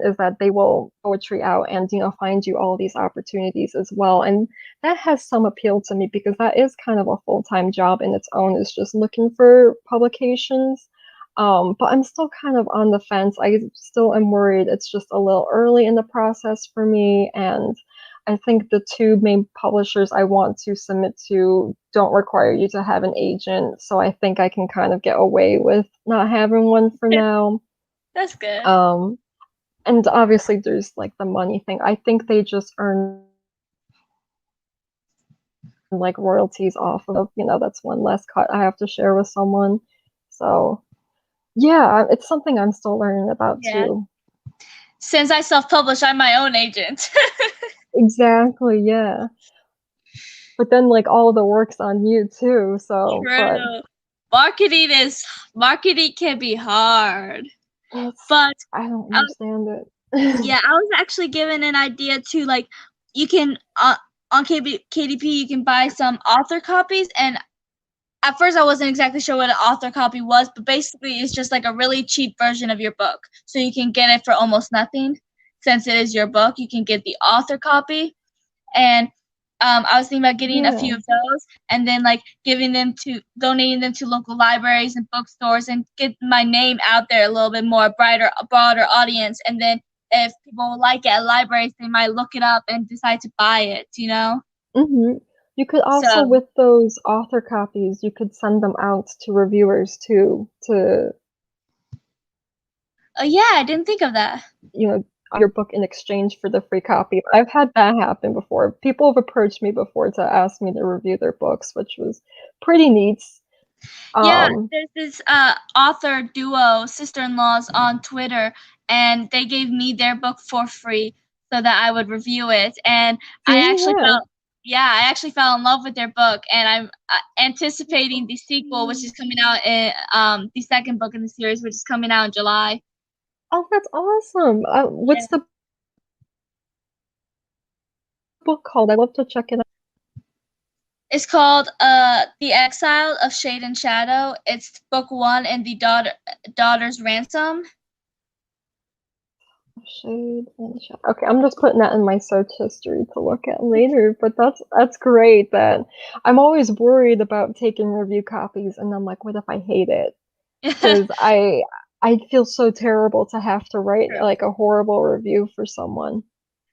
is that they will poetry out and find you all these opportunities as well, and that has some appeal to me because that is kind of a full-time job in its own, is just looking for publications. But I'm still kind of on the fence. I still am worried it's just a little early in the process for me, and I think the two main publishers I want to submit to don't require you to have an agent, so I think I can kind of get away with not having one for now. That's good. And obviously there's like the money thing. I think they just earn like royalties off of, that's one less cut I have to share with someone. So yeah, it's something I'm still learning about too. Since I self-publish, I'm my own agent. Exactly, yeah. But then like all the work's on you too, so. True. Marketing can be hard. But I don't understand it. Yeah, I was actually given an idea too, like you can on KDP you can buy some author copies, and at first I wasn't exactly sure what an author copy was, but basically it's just like a really cheap version of your book. So you can get it for almost nothing. Since it is your book, you can get the author copy. And I was thinking about getting a few of those and then like donating them to local libraries and bookstores and get my name out there a little bit more, a broader audience. And then if people like it at libraries, they might look it up and decide to buy it, Mm-hmm. You could also, with those author copies, you could send them out to reviewers too, to. Oh yeah, I didn't think of that. Your book in exchange for the free copy. I've had that happen before. People have approached me before to ask me to review their books, which was pretty neat. Yeah, there's this author duo, sister-in-laws on Twitter, and they gave me their book for free so that I would review it. And I actually fell in love with their book, and I'm anticipating the sequel, which is coming out in the second book in the series, which is coming out in July. Oh, that's awesome! What's the book called? I'd love to check it out. It's called The Exile of Shade and Shadow. It's book 1 in the Daughter's Ransom. Shade and Shadow. Okay, I'm just putting that in my search history to look at later, but that's great. That I'm always worried about taking review copies, and I'm like, what if I hate it? Because I feel so terrible to have to write like a horrible review for someone.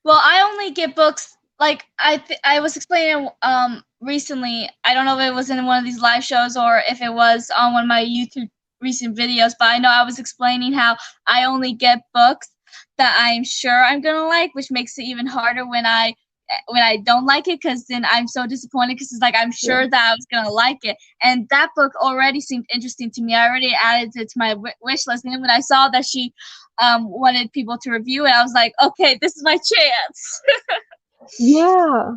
Well, I only get books like I was explaining recently. I don't know if it was in one of these live shows or if it was on one of my YouTube recent videos, but I know I was explaining how I only get books that I'm sure I'm gonna like, which makes it even harder when I don't like it, because then I'm so disappointed because it's like I'm sure that I was gonna like it, and that book already seemed interesting to me. I already added it to my wish list, and then when I saw that she wanted people to review it, I was like, okay, this is my chance. Yeah.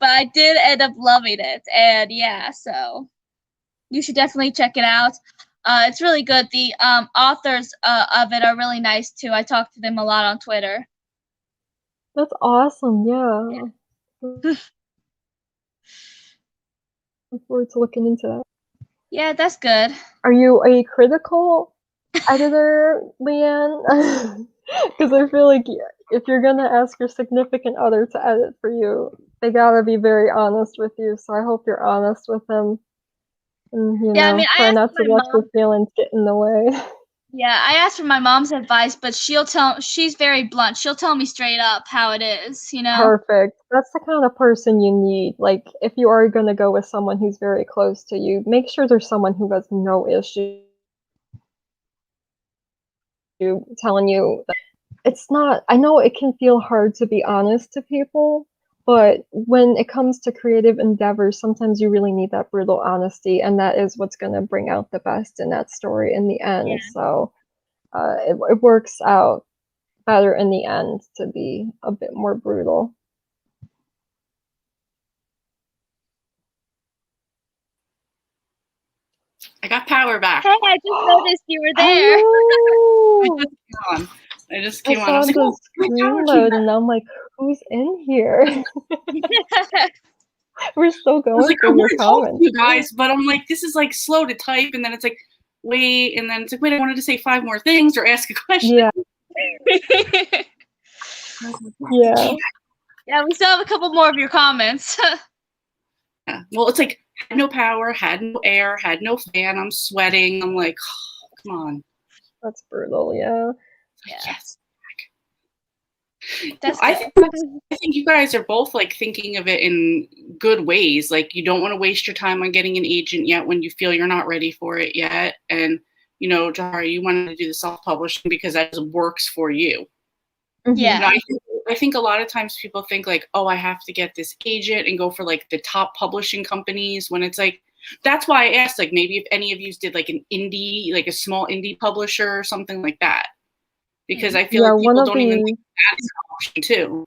But I did end up loving it, and yeah, so you should definitely check it out. It's really good. The authors of it are really nice too. I talk to them a lot on Twitter. That's awesome. Yeah. Look forward to looking into that. Yeah, that's good. Are you a critical editor, Leanne? Because I feel like if you're gonna ask your significant other to edit for you, they gotta be very honest with you. So I hope you're honest with them. And, you Yeah, I know, mean, I try asked not to my let your mom. feelings get in the way. Yeah, I asked for my mom's advice, but she's very blunt. She'll tell me straight up how it is, you know? Perfect. That's the kind of person you need. Like, if you are gonna go with someone who's very close to you, make sure there's someone who has no issue telling you that it's not. I know it can feel hard to be honest to people, but when it comes to creative endeavors, sometimes you really need that brutal honesty, and that is what's gonna bring out the best in that story in the Yeah. end. So, it works out better in the end to be a bit more brutal. I got power back. Hey, I just noticed you were there. Hello! I just I came on. I saw was like, the oh, my screen power came load back. and I'm like, who's in here? We're still I was going like, I through your want to talk to comments. you guys, but I'm like, this is like slow to type, and then it's like, wait, and then it's like, wait, I wanted to say 5 more things or ask a question. Yeah, yeah. Yeah, we still have a couple more of your comments. Yeah. Well, it's like, had no power, had no air, had no fan. I'm sweating. I'm like, oh, come on. That's brutal, yeah. Yeah. Yes. That's I good. think you guys are both like thinking of it in good ways. Like, you don't want to waste your time on getting an agent yet when you feel you're not ready for it yet. And, you know, Jahara, you wanted to do the self-publishing because that works for you. Mhm. You know, Yeah. I think a lot of times people think like, oh, I have to get this agent and go for like the top publishing companies, when it's like, that's why I asked, like, maybe if any of you did like an indie, like a small indie publisher or something like that. Because I feel Yeah, like people don't even think that is an option too.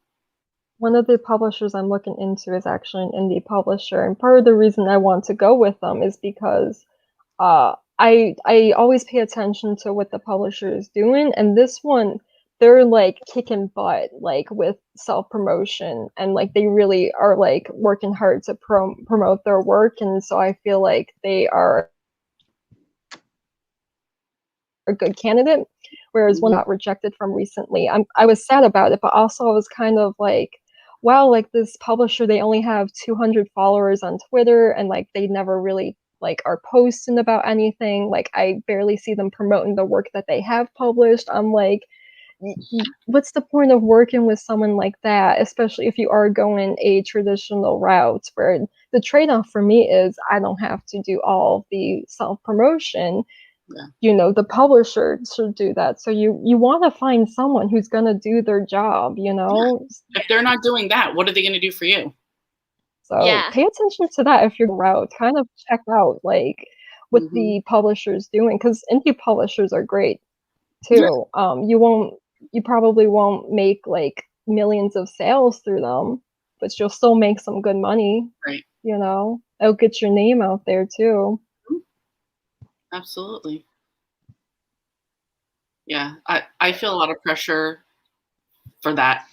one of the publishers I'm looking into is actually an indie publisher, and part of the reason I want to go with them is because I always pay attention to what the publisher is doing, and this one, they're like kicking butt, like with self promotion, and like they really are like working hard to promote their work, and so I feel like they are a good candidate. Whereas one got rejected from recently, I was sad about it, but also I was kind of like, wow, like this publisher, they only have 200 followers on Twitter, and like they never really like are posting about anything. Like I barely see them promoting the work that they have published. I'm like, what's the point of working with someone like that, especially if you are going a traditional route where the trade-off for me is I don't have to do all the self-promotion. Yeah. You know, the publisher should do that. So you want to find someone who's going to do their job, you know? If they're not doing that, what are they going to do for you? So Yeah. pay attention to that if you're route. Kind of check out like what the publisher's doing, because indie publishers are great too. You probably won't make like millions of sales through them, but you'll still make some good money. Right. You know, it'll get your name out there too. Absolutely. Yeah, I feel a lot of pressure for that.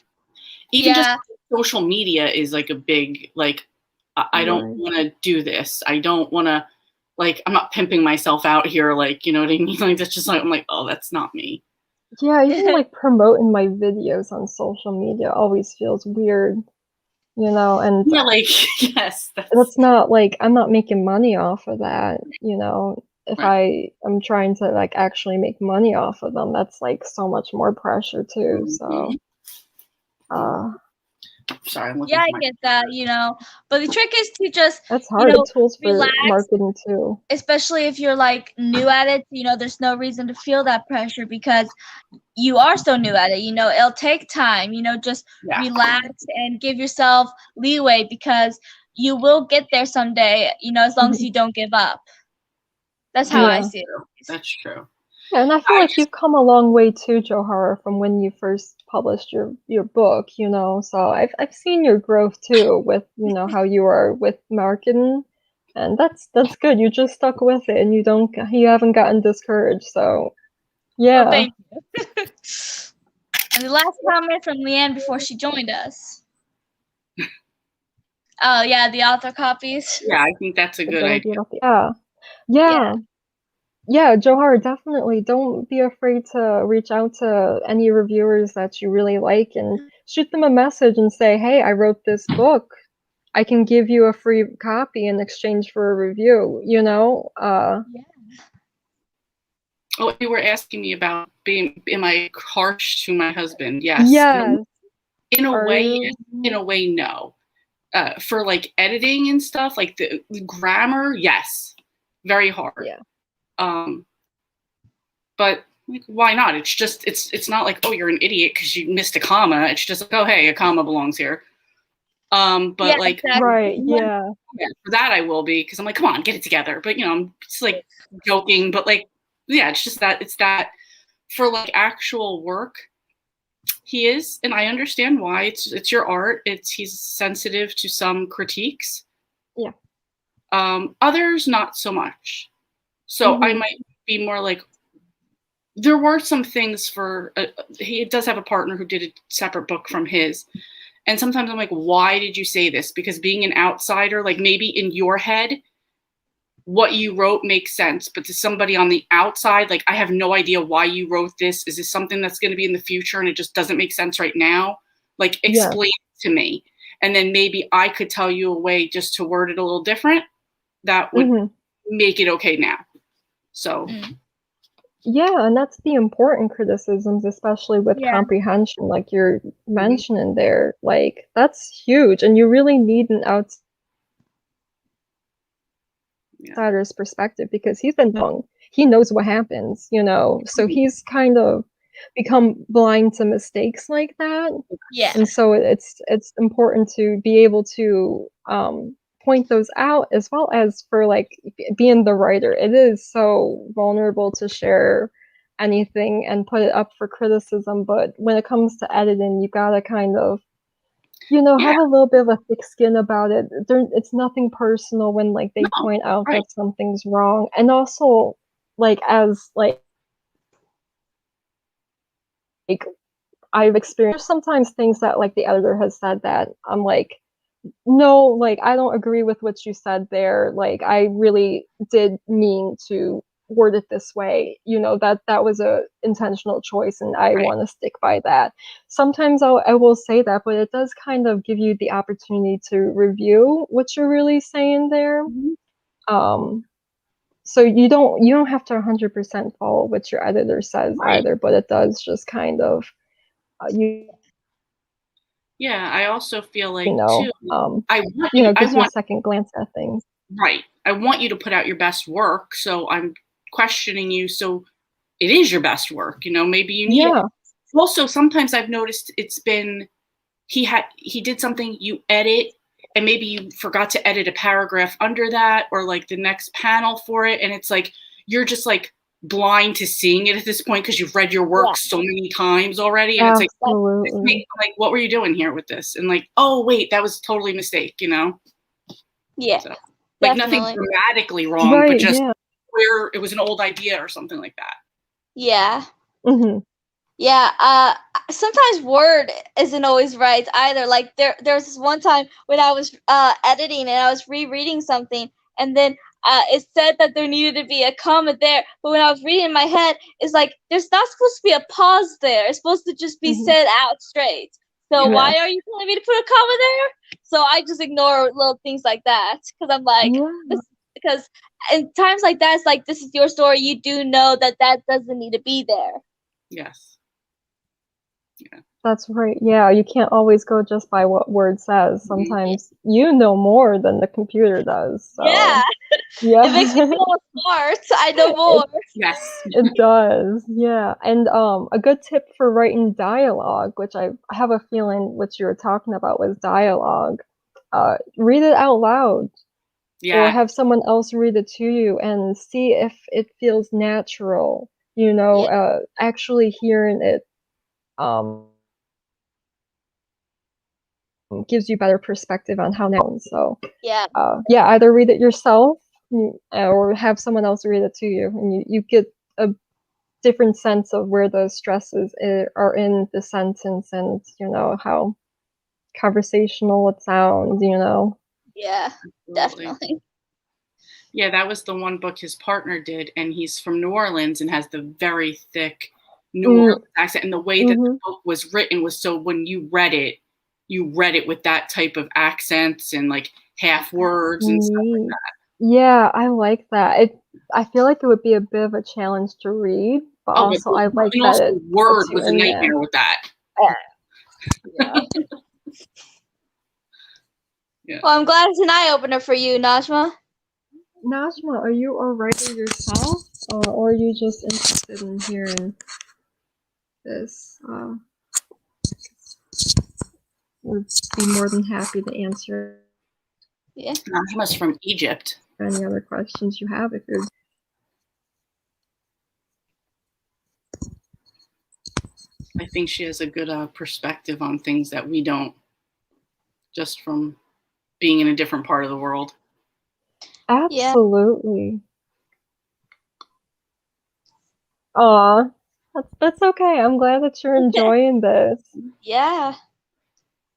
Even just social media is like a big, like, I don't want to do this. I don't want to, like, I'm not pimping myself out here, like, you know what I mean? Like, that's just like, I'm like, oh, that's not me. Yeah, even like promoting my videos on social media always feels weird, you know, and Yeah, like, yes. that's not like I'm not making money off of that, you know. If I am trying to like actually make money off of them, that's like so much more pressure too. So sorry, I'm looking Yeah, for I get that, you know. But the trick is to just, that's you hard. know, Tools for relax, marketing too. especially if you're like new at it. You know, there's no reason to feel that pressure because you are so new at it. You know, it'll take time. You know, just relax and give yourself leeway because you will get there someday. You know, as long as you don't give up. That's how I see it. That's true. Yeah, and I feel like you've come a long way too, Johara, from when you first published your book, you know. So I've seen your growth too with, you know, how you are with marketing. And that's good. You just stuck with it and you haven't gotten discouraged. So yeah. Well, thank you. And the last comment from Leanne before she joined us. Oh yeah, the author copies. Yeah, I think that's a good idea. Yeah, Johara, definitely don't be afraid to reach out to any reviewers that you really like and shoot them a message and say, hey, I wrote this book. I can give you a free copy in exchange for a review, you know? Oh, you were asking me about am I harsh to my husband? Yes. Yes. In a Are way, you? in a way, no. For like editing and stuff, like the grammar, yes, very hard. Yeah. But like, why not? It's just it's not like, oh, you're an idiot because you missed a comma. It's just like, oh, hey, a comma belongs here. But Yeah, like, exactly. Right, yeah. for that I will be, because I'm like, come on, get it together. But you know, I'm just like joking. But like, yeah, it's just that for like actual work, he is, and I understand why. It's your art. He's sensitive to some critiques. Yeah. Others not so much. So I might be more like, there were some things for he does have a partner who did a separate book from his, and sometimes I'm like, why did you say this? Because being an outsider, like maybe in your head what you wrote makes sense, but to somebody on the outside, like, I have no idea why you wrote this. Is this something that's going to be in the future and it just doesn't make sense right now? Like, explain it to me, and then maybe I could tell you a way just to word it a little different that would make it okay now. So yeah, and that's the important criticisms, especially with comprehension, like you're mentioning there. Like, that's huge, and you really need an outsider's perspective, because he's been young. He knows what happens, you know, so he's kind of become blind to mistakes like that. Yeah. And so it's important to be able to point those out, as well as for like being the writer. It is so vulnerable to share anything and put it up for criticism, but when it comes to editing, you gotta kind of, you know, have a little bit of a thick skin about it. It's nothing personal when like they point out that something's wrong. And also, like, as like I've experienced sometimes things that like the editor has said that I'm like, no, like, I don't agree with what you said there. Like, I really did mean to word it this way. You know, that was a intentional choice, and I want to stick by that. Sometimes I will say that, but it does kind of give you the opportunity to review what you're really saying there. So you don't have to 100% follow what your editor says either, but it does just kind of I also feel like, you know, too, gives you a second glance at things. Right. I want you to put out your best work, so I'm questioning you, so it is your best work, you know, maybe you need it. Also, sometimes I've noticed it's been, he did something, you edit, and maybe you forgot to edit a paragraph under that, or like the next panel for it, and it's like, you're just like blind to seeing it at this point because you've read your work so many times already, and it's like, what were you doing here with this? And like, oh wait, that was totally a mistake, you know? So, like, nothing dramatically wrong, but just where it was an old idea or something like that. Yeah. Yeah. Sometimes word isn't always right either. Like there was this one time when I was editing and I was rereading something, and then it said that there needed to be a comma there, but when I was reading in my head, it's like there's not supposed to be a pause there. It's supposed to just be said out straight. So why are you telling me to put a comma there? So I just ignore little things like that, because I'm like, because in times like that, it's like, this is your story. You do know that doesn't need to be there. Yes. Yeah. That's right. Yeah, you can't always go just by what Word says. Sometimes you know more than the computer does. So. Yeah. It makes me feel smart. I know more. Yes. It does. Yeah. And a good tip for writing dialogue, which I have a feeling what you were talking about was dialogue. Read it out loud. Yeah. Or have someone else read it to you and see if it feels natural. You know, actually hearing it gives you better perspective on how now. So either read it yourself or have someone else read it to you, and you get a different sense of where the stresses are in the sentence, and you know how conversational it sounds, you know. Yeah, definitely. Yeah, that was the one book his partner did, and he's from New Orleans and has the very thick New Orleans accent, and the way that the book was written was so when you read it, you read it with that type of accents and like half words and stuff like that. Yeah, I like that. I feel like it would be a bit of a challenge to read, but also I like and that also it Word puts you was a in nightmare there. with that. Yeah. Well, I'm glad it's an eye opener for you, Najma. Najma, are you a writer yourself, or are you just interested in hearing this? Would be more than happy to answer. Yeah. Najma's from Egypt. Any other questions you have? If you're I think she has a good perspective on things that we don't, just from being in a different part of the world. Absolutely. Aw, that's okay. I'm glad that you're enjoying this. Yeah.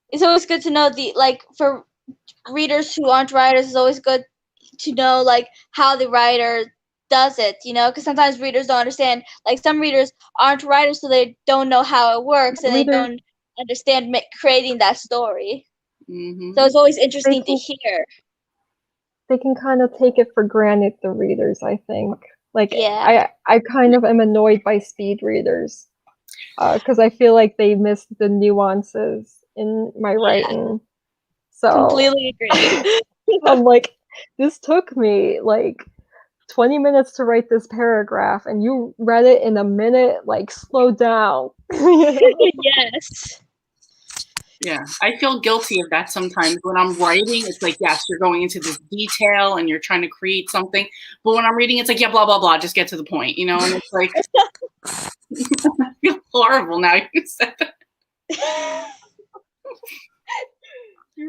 It's always good to know for readers who aren't writers, it's always good to know like how the writer does it, because sometimes readers don't understand. Like some readers aren't writers, so they don't know how it works, and they don't understand creating that story. Mm-hmm. So it's always interesting to hear. They can kind of take it for granted, the readers, I think. Like, yeah. I kind of am annoyed by speed readers because I feel like they miss the nuances in my writing. So completely agree. I'm like, this took me like 20 minutes to write this paragraph, and you read it in a minute. Like, slow down. Yes. Yeah, I feel guilty of that sometimes when I'm writing. It's like, yes, you're going into this detail and you're trying to create something, but when I'm reading, it's like, yeah, blah blah blah, just get to the point, And it's like, I feel horrible now you said that.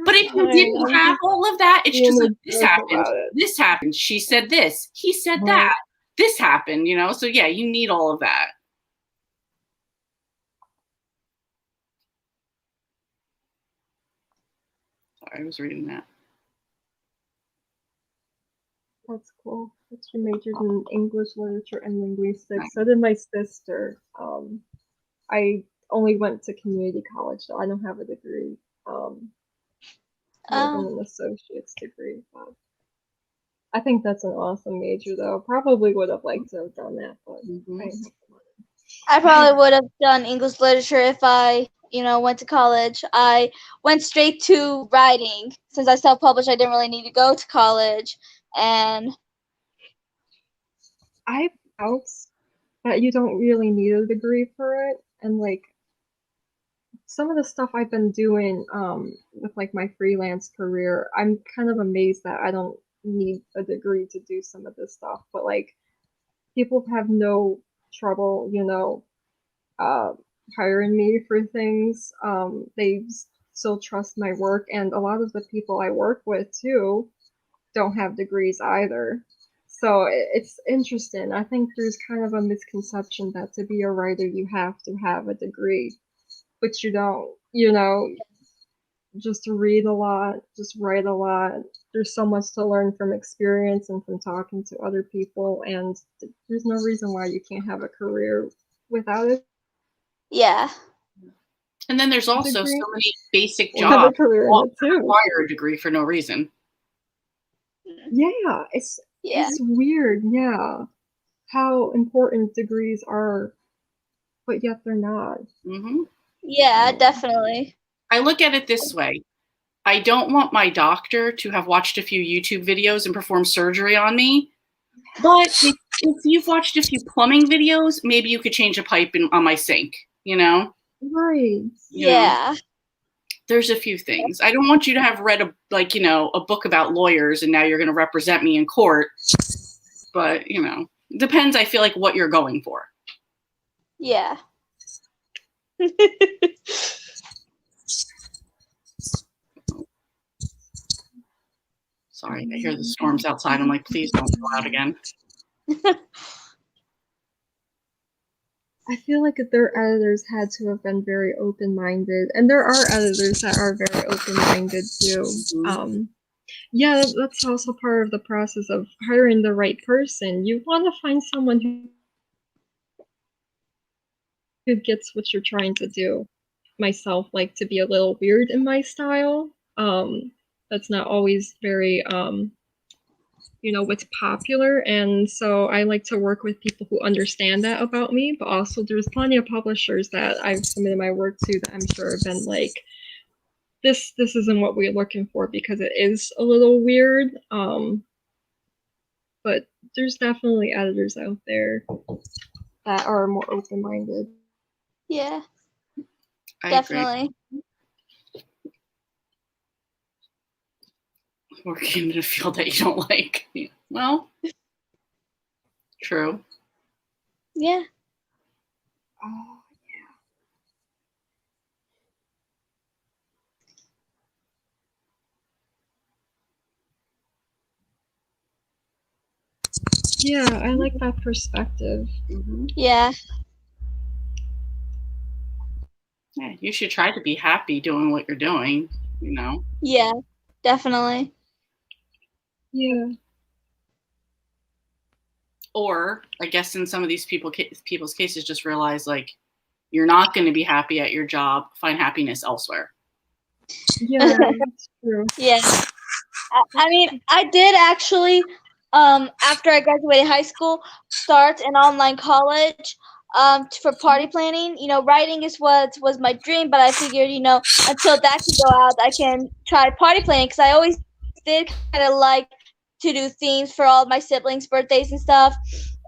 But if you didn't have all of that, it's just like, this happened, she said this, he said that, this happened, So yeah, you need all of that. Sorry, I was reading that. That's cool. She majored in English literature and linguistics. So did my sister. I only went to community college, so I don't have a degree. I have an associate's degree. But I think that's an awesome major, though. Probably would have liked to have done that, but I probably would have done English literature if I, went to college. I went straight to writing. Since I self-published, I didn't really need to go to college. And I felt that you don't really need a degree for it. And, like, some of the stuff I've been doing with, like, my freelance career, I'm kind of amazed that I don't need a degree to do some of this stuff. But, like, people have no trouble, hiring me for things. They still trust my work, and a lot of the people I work with too don't have degrees either. So it's interesting. I think there's kind of a misconception that to be a writer you have to have a degree, but you don't. Just read a lot, just write a lot. There's so much to learn from experience and from talking to other people, and there's no reason why you can't have a career without it. Yeah. And then there's also so many basic jobs that require a degree for no reason. Yeah, it's weird, how important degrees are, but yet they're not. Mm-hmm. Yeah, definitely. I look at it this way. I don't want my doctor to have watched a few YouTube videos and performed surgery on me. But if you've watched a few plumbing videos, maybe you could change a pipe on my sink, Right. Yeah. There's a few things. I don't want you to have read a book about lawyers and now you're going to represent me in court. But, depends, I feel like, what you're going for. Yeah. Sorry, I hear the storms outside. I'm like, please don't go out again. I feel like their editors had to have been very open-minded, and there are editors that are very open-minded too. Mm-hmm. Yeah, that's also part of the process of hiring the right person. You want to find someone who gets what you're trying to do. myself like to be a little weird in my style. That's not always very what's popular, and so I like to work with people who understand that about me. But also, there's plenty of publishers that I've submitted my work to that I'm sure have been like, this isn't what we're looking for because it is a little weird. But there's definitely editors out there that are more open-minded. Yeah, I definitely. agree. Working in a field that you don't like. Well, true. Yeah. Oh, Yeah, I like that perspective. Mm-hmm. Yeah. Yeah, you should try to be happy doing what you're doing, you know? Yeah, definitely. Yeah. Or, I guess in some of these people's cases, just realize, like, you're not going to be happy at your job. Find happiness elsewhere. Yeah, that's true. Yeah. I mean, I did actually, after I graduated high school, start an online college for party planning. You know, writing is what was my dream, but I figured, until that can go out, I can try party planning because I always did kind of like to do themes for all my siblings' birthdays and stuff.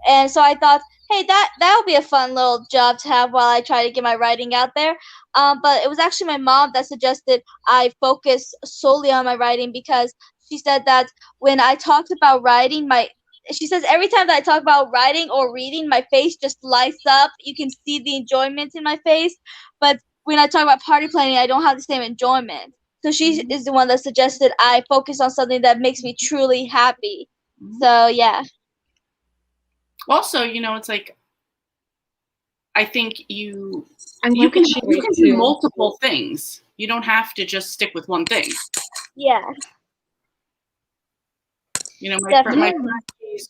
And so I thought, hey, that'll be a fun little job to have while I try to get my writing out there. But it was actually my mom that suggested I focus solely on my writing because she said that when I talked about writing, she says every time that I talk about writing or reading, my face just lights up. You can see the enjoyment in my face. But when I talk about party planning, I don't have the same enjoyment. So she is the one that suggested I focus on something that makes me truly happy. So yeah. Also, it's like, I think you can do multiple things. You don't have to just stick with one thing. Yeah. My friend,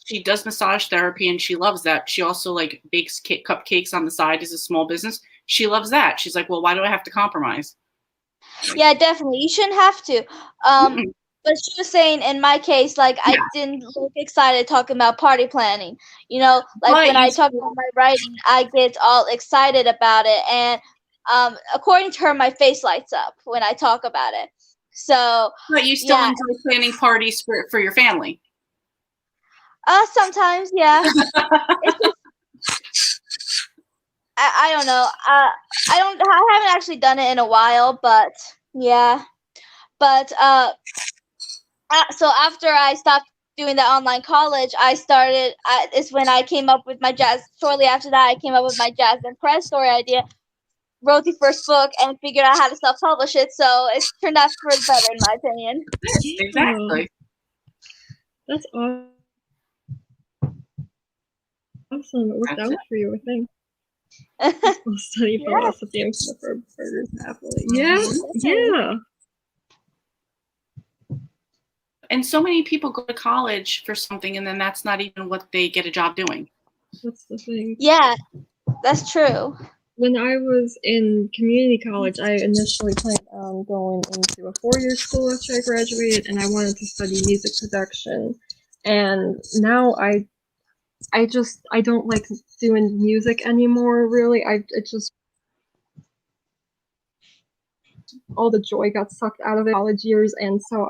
she does massage therapy and she loves that. She also like bakes cupcakes on the side as a small business. She loves that. She's like, well, why do I have to compromise? Yeah, definitely. You shouldn't have to. But she was saying in my case, like, I didn't look excited talking about party planning. When I talk about my writing, I get all excited about it. And according to her, my face lights up when I talk about it. So, but you still enjoy planning parties for your family? Sometimes, yeah. It's just, I don't know. I haven't actually done it in a while, but yeah. But so after I stopped doing the online college, is when I came up with my jazz. Shortly after that, I came up with my Jazz and Press story idea, wrote the first book, and figured out how to self-publish it. So it's turned out for the better, in my opinion. Exactly. That's awesome. Awesome. It worked out for you, I think. We'll study philosophy and flip burgers happily. Yeah, yeah. And so many people go to college for something, and then that's not even what they get a job doing. That's the thing. Yeah, that's true. When I was in community college, I initially planned on going into a 4-year school after I graduated, and I wanted to study music production. And now I don't like doing music anymore, really. It just, all the joy got sucked out of it college years, and so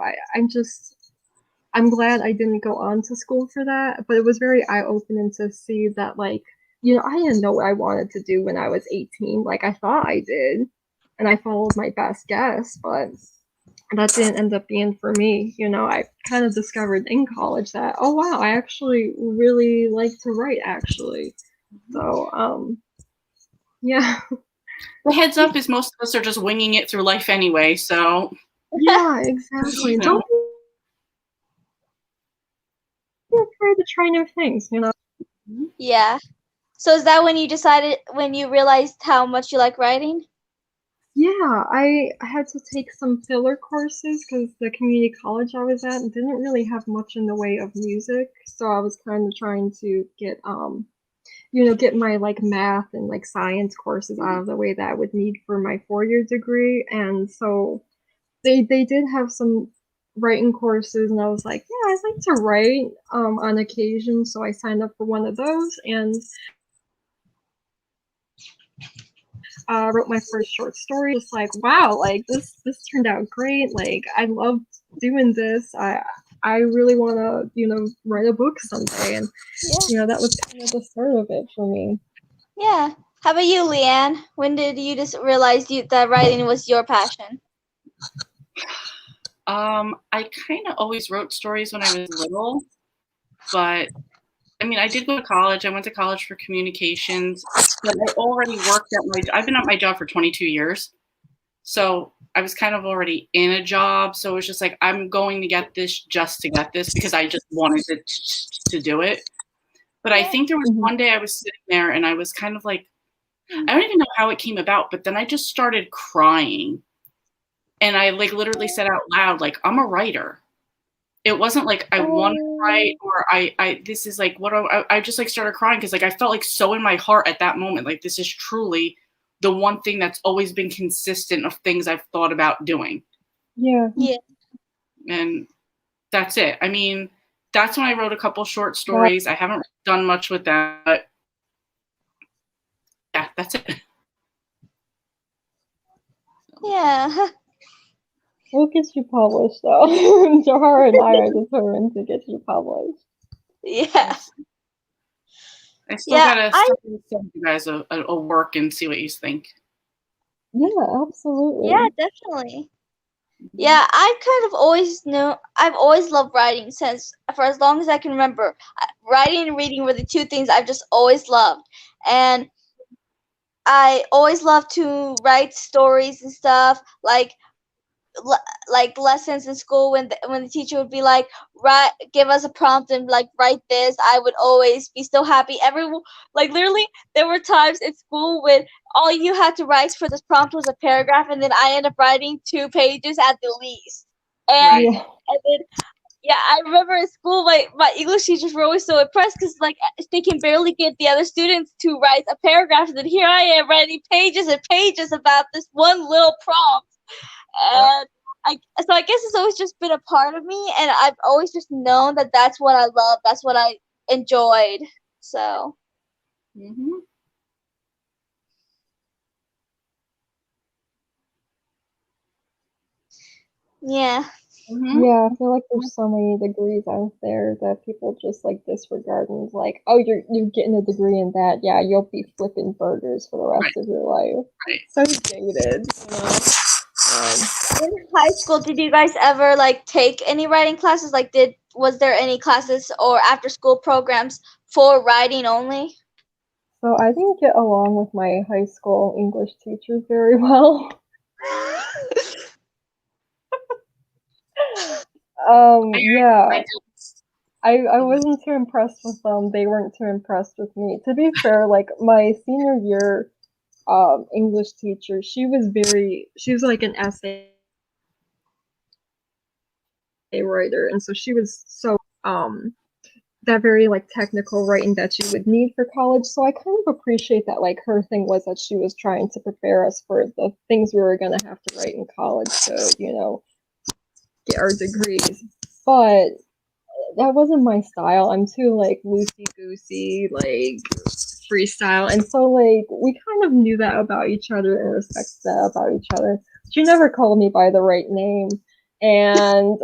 I'm glad I didn't go on to school for that, but it was very eye-opening to see that, like, I didn't know what I wanted to do when I was 18. Like, I thought I did, and I followed my best guess, but that didn't end up being for me. I kind of discovered in college that, oh wow, I actually really like to write, actually. So, yeah. The heads up is most of us are just winging it through life anyway, so. Yeah, exactly. Don't be afraid to try new things, Yeah. So is that when you realized how much you like writing? Yeah, I had to take some filler courses because the community college I was at didn't really have much in the way of music, so I was kind of trying to get get my like math and like science courses out of the way that I would need for my 4-year degree. And so they did have some writing courses, and I was like, yeah, I'd like to write on occasion. So I signed up for one of those and wrote my first short story. Just like, wow, like this turned out great. Like I loved doing this. I really want to, write a book someday. And, that was kind of the start of it for me. Yeah. How about you, Leanne? When did you just realize that writing was your passion? I kind of always wrote stories when I was little, but I mean, I did go to college. I went to college for communications, but I already worked I've been at my job for 22 years. So I was kind of already in a job. So it was just like, I'm going to get this just to get this because I just wanted to do it. But I think there was one day I was sitting there and I was kind of like, I don't even know how it came about, but then I just started crying. And I like literally said out loud, like, I'm a writer. It wasn't like I wanted to write or I this is like what I just like started crying because like I felt like so in my heart at that moment, like this is truly the one thing that's always been consistent of things I've thought about doing. Yeah. And that's it. I mean, that's when I wrote a couple short stories. I haven't done much with that, but yeah, that's it. Yeah. We'll get you published, though. Johara and I are determined to get you published. Yeah. I still gotta send you guys a work and see what you think. Yeah, absolutely. Yeah, definitely. Yeah, I've always loved writing for as long as I can remember. Writing and reading were the two things I've just always loved. And I always loved to write stories and stuff, like lessons in school when the teacher would be like, give us a prompt and like write this. I would always be so happy. Literally there were times in school when all you had to write for this prompt was a paragraph, and then I ended up writing 2 pages at the least. And then I remember in school my English teachers were always so impressed because like they can barely get the other students to write a paragraph, and then here I am writing pages and pages about this one little prompt. And so I guess it's always just been a part of me, and I've always just known that that's what I love, that's what I enjoyed. So. Yeah. Yeah, I feel like there's so many degrees out there that people just like disregard and like, oh, you're getting a degree in that. Yeah, you'll be flipping burgers for the rest of your life. So dated. In high school, did you guys ever like take any writing classes? Like, was there any classes or after school programs for writing only? So I didn't get along with my high school English teachers very well. Yeah. I wasn't too impressed with them. They weren't too impressed with me. To be fair, like my senior year English teacher, she was like an essay writer, and so she was so that very like technical writing that you would need for college. So I kind of appreciate that like her thing was that she was trying to prepare us for the things we were gonna have to write in college to, get our degrees. But that wasn't my style. I'm too like loosey-goosey, like freestyle. And so like we kind of knew that about each other and respected that about each other. She never called me by the right name. And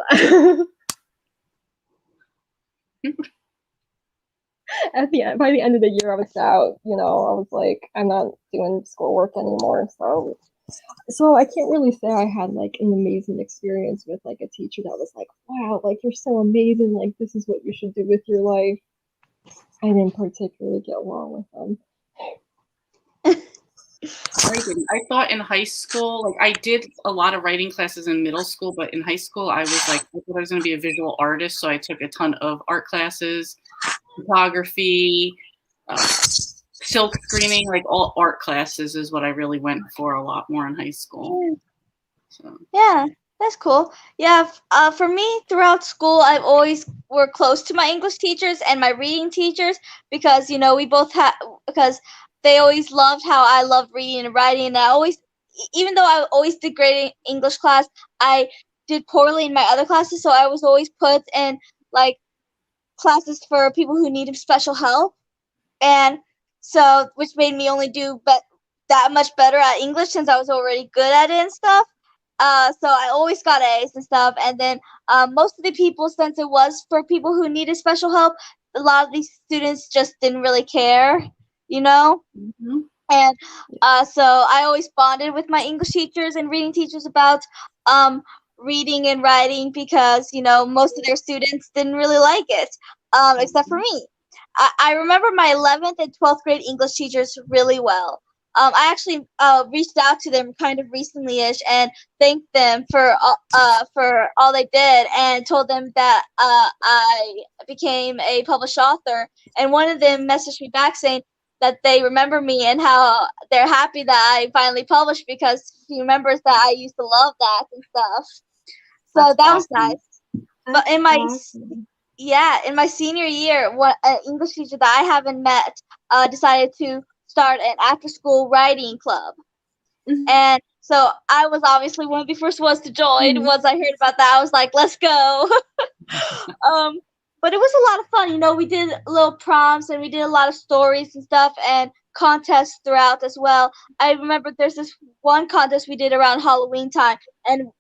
by the end of the year I was out, I was like, I'm not doing schoolwork anymore. So I can't really say I had like an amazing experience with like a teacher that was like, wow, like you're so amazing, like this is what you should do with your life. I didn't particularly get along with them. I didn't. I thought in high school, like I did a lot of writing classes in middle school, but in high school I was like, I thought I was going to be a visual artist, so I took a ton of art classes, photography, silk screening, like all art classes is what I really went for a lot more in high school. So. Yeah, That's cool. Yeah, for me, throughout school, I've always were close to my English teachers and my reading teachers because we both had because they always loved how I loved reading and writing, and I always, even though I always did great in English class, I did poorly in my other classes, so I was always put in like classes for people who needed special help, and so which made me only do that much better at English since I was already good at it and stuff. So I always got A's and stuff, and then most of the people, since it was for people who needed special help, a lot of these students just didn't really care, you know. Mm-hmm. And so I always bonded with my English teachers and reading teachers about reading and writing because most of their students didn't really like it, except for me. I remember my 11th and 12th grade English teachers really well. I actually reached out to them kind of recently-ish and thanked them for all they did and told them that I became a published author. And one of them messaged me back saying that they remember me and how they're happy that I finally published because she remembers that I used to love that and stuff. So that was nice. But in my in my senior year, an English teacher that I haven't met decided to start an after-school writing club. Mm-hmm. And so I was obviously one of the first ones to join. Mm-hmm. Once I heard about that, I was like, let's go. But it was a lot of fun. We did little prompts and we did a lot of stories and stuff and contests throughout as well. I remember there's this one contest we did around Halloween time, and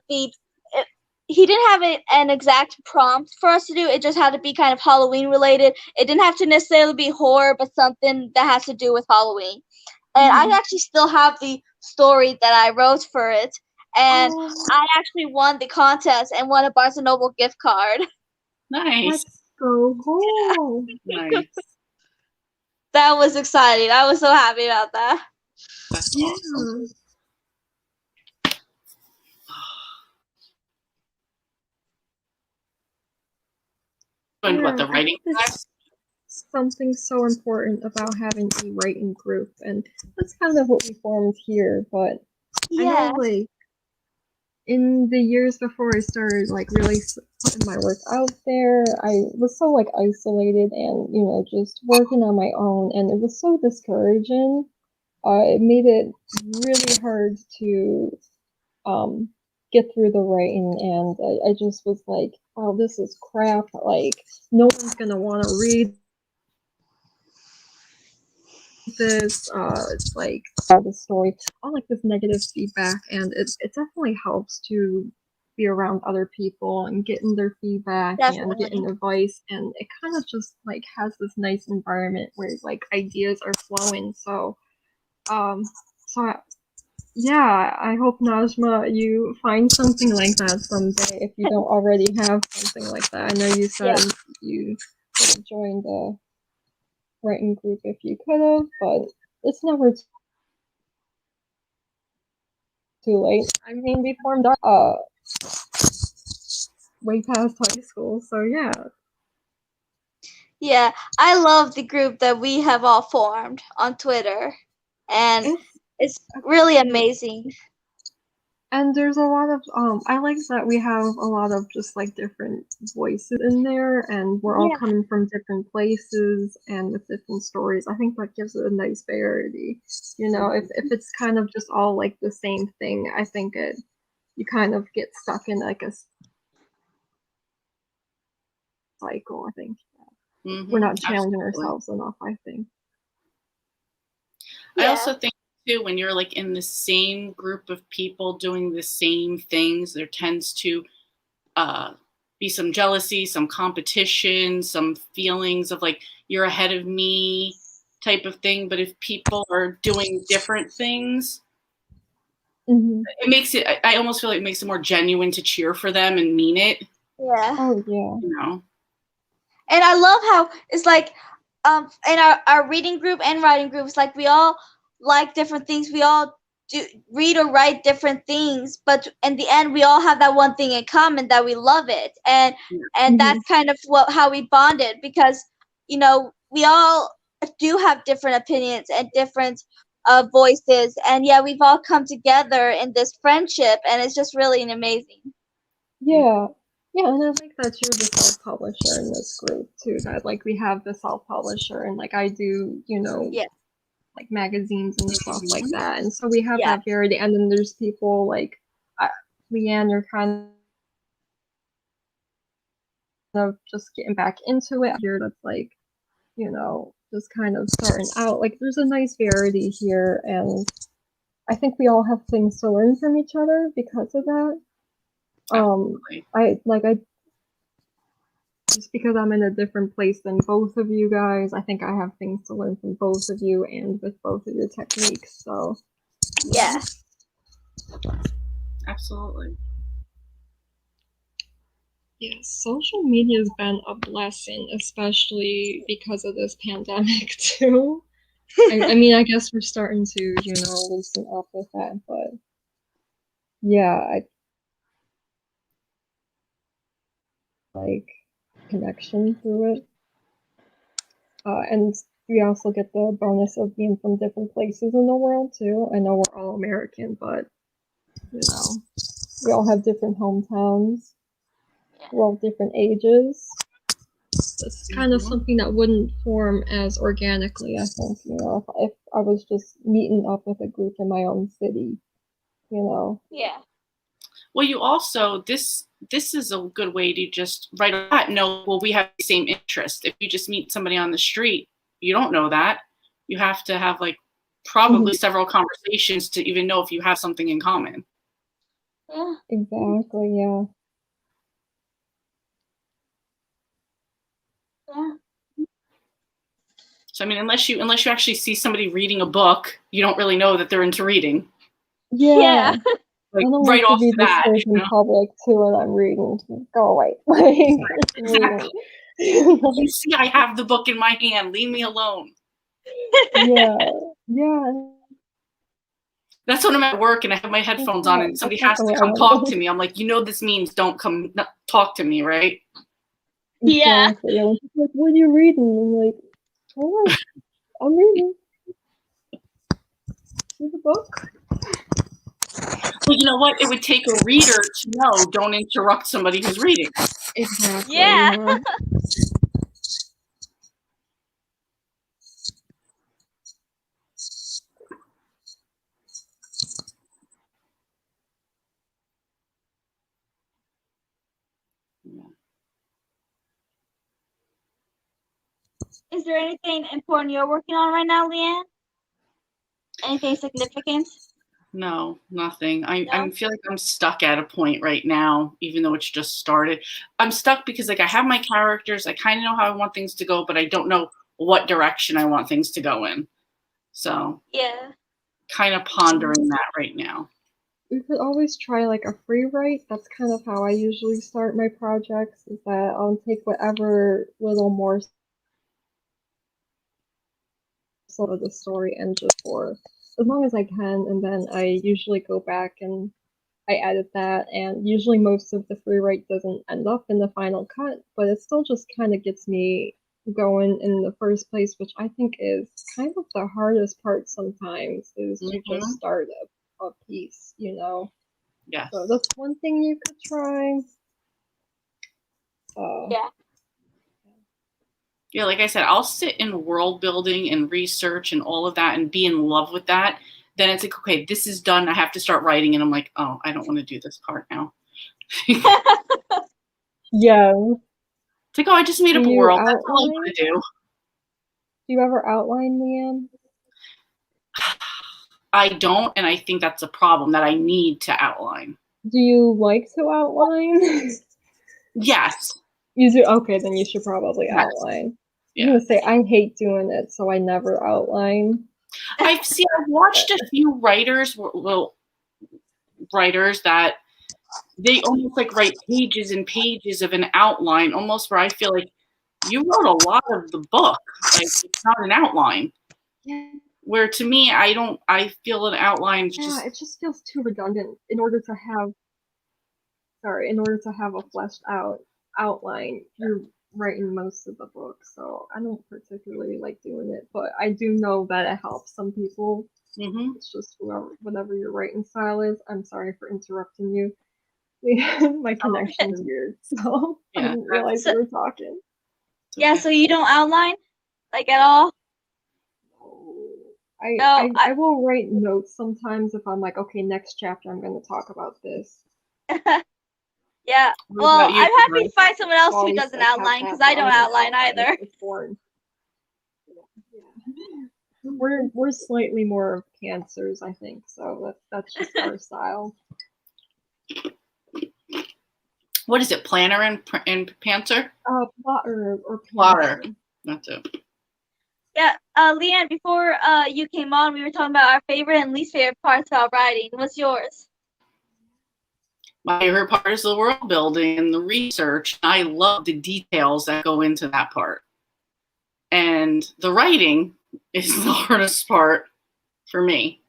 he didn't have an exact prompt for us to do. It just had to be kind of Halloween related. It didn't have to necessarily be horror, but something that has to do with Halloween. And I actually still have the story that I wrote for it. And I actually won the contest and won a Barnes & Noble gift card. Nice. That's so cool. Nice. That was exciting. I was so happy about that. That's awesome. And what, the writing class? Something so important about having a writing group, and that's kind of what we formed here. But I know, like, in the years before I started, like, really putting my work out there, I was so, like, isolated and, just working on my own, and it was so discouraging. It made it really hard to get through the writing, and I just was like, oh, this is crap. Like, no one's gonna want to read this like the story, all like this negative feedback, and it definitely helps to be around other people and getting their feedback and getting advice, and it kind of just like has this nice environment where like ideas are flowing. So yeah, I hope, Najma, you find something like that someday if you don't already have something like that. I know you said you could have joined the writing group if you could have, but it's never too late. I mean, we formed our way past high school, so yeah. Yeah, I love the group that we have all formed on Twitter, and it's really amazing. And there's a lot of I like that we have a lot of just like different voices in there, and we're all coming from different places and with different stories. I think that gives it a nice variety. If it's kind of just all like the same thing, I think you kind of get stuck in like a cycle. I think we're not challenging ourselves enough, I think. I also think too, when you're like in the same group of people doing the same things, there tends to be some jealousy, some competition, some feelings of like you're ahead of me type of thing. But if people are doing different things, it makes it, I almost feel like it makes it more genuine to cheer for them and mean it. Yeah. Oh yeah. And I love how it's like in our reading group and writing groups, like we all like different things. We all do read or write different things, but in the end we all have that one thing in common, that we love it. And that's kind of how we bonded, because we all do have different opinions and different voices, and yeah, we've all come together in this friendship, and it's just really amazing. Yeah. Yeah, and I like that you're the self-publisher in this group too. That like we have the self-publisher, and like I do, Yeah. like magazines and stuff like that. And so we have Yeah. that variety. And then there's people like Leanne, you're kind of just getting back into it here. That's like, just kind of starting out. Like there's a nice variety here, and I think we all have things to learn from each other because of that. Absolutely. I just because I'm in a different place than both of you guys, I think I have things to learn from both of you and with both of your techniques. So Yeah. Absolutely. yes, social media has been a blessing, especially because of this pandemic too. I mean, I guess we're starting to, loosen up with that, but yeah, I like connection through it. And we also get the bonus of being from different places in the world too. I know we're all American, but we all have different hometowns. We're all different ages. It's kind of something that wouldn't form as organically, I think, if I was just meeting up with a group in my own city, Yeah. Well, you also this is a good way to just right off that know, well, we have the same interest. If you just meet somebody on the street, you don't know that. You have to have like probably several conversations to even know if you have something in common. Yeah. Exactly, yeah. Yeah. So I mean, unless you actually see somebody reading a book, you don't really know that they're into reading. Yeah. Like I don't right like to off be the bat. disturbed in public too when I'm reading. Go away. Exactly. You see, I have the book in my hand. Leave me alone. Yeah. Yeah. That's when I'm at work and I have my headphones on and somebody has to come talk to me. I'm like, this means don't come talk to me, right? Yeah. Exactly. Yeah. When she's like, what are you reading? I'm like, all right, I'm reading. Read the book. Well, you know what? It would take a reader to know don't interrupt somebody who's reading. Exactly. Yeah. Is there anything important you're working on right now, Leanne? Anything significant? No, nothing. I feel like I'm stuck at a point right now, even though it's just started. I'm stuck because like I have my characters, I kind of know how I want things to go, but I don't know what direction I want things to go in. So yeah, kind of pondering that right now. We could always try like a free write. That's kind of how I usually start my projects, is that I'll take whatever little more of the story and just for as long as I can, and then I usually go back and I edit that, and usually most of the free write doesn't end up in the final cut, but it still just kind of gets me going in the first place, which I think is kind of the hardest part sometimes, is to just start a piece, Yeah. So that's one thing you could try. yeah. Yeah, like I said, I'll sit in world building and research and all of that and be in love with that. Then it's like, okay, this is done. I have to start writing. And I'm like, oh, I don't want to do this part now. Yeah. It's like, oh, I just made up a world. That's all I want to do. Do you ever outline, Leanne? I don't, and I think that's a problem that I need to outline. Do you like to outline? Yes. You do? Okay, then you should probably outline. Yeah. I'm gonna say I hate doing it, so I never outline. I've watched a few writers that they almost like write pages and pages of an outline, almost where I feel like you wrote a lot of the book. Like it's not an outline. Yeah. Where to me, I feel an outline it just feels too redundant in order to have a fleshed out outline. You're writing most of the book, so I don't particularly like doing it, but I do know that it helps some people Mm-hmm. It's just whatever your writing style is. I'm sorry for interrupting you. My connection's weird, so I didn't realize you were talking. Yeah, so you don't outline, like, at all? I will write notes sometimes if I'm like, okay, next chapter I'm going to talk about this. Yeah. Well, I'm happy to find someone else who doesn't outline, because I don't outline either. It's boring. Yeah. We're slightly more of Cancers, I think, so that's just our style. What is it, planner and pantser? Plotter or plotter. That's it. Yeah, Leanne, before you came on, we were talking about our favorite and least favorite parts about writing. What's yours? My favorite part is the world building and the research. I love the details that go into that part. And the writing is the hardest part for me.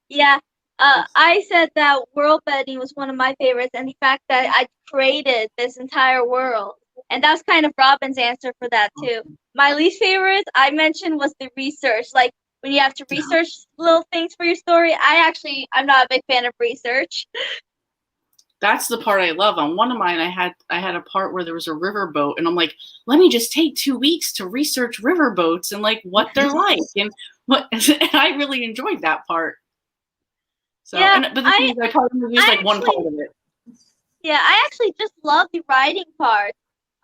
Yeah, I said that world building was one of my favorites, and the fact that I created this entire world. And that's kind of Robin's answer for that too. My least favorite I mentioned was the research. Like when you have to research little things for your story, I'm not a big fan of research. That's the part I love. On one of mine, I had a part where there was a riverboat, and I'm like, let me just take 2 weeks to research riverboats and like what they're like and what. And I really enjoyed that part. So, yeah, but the thing is, I probably used like one part of it. Yeah, I actually just love the writing part.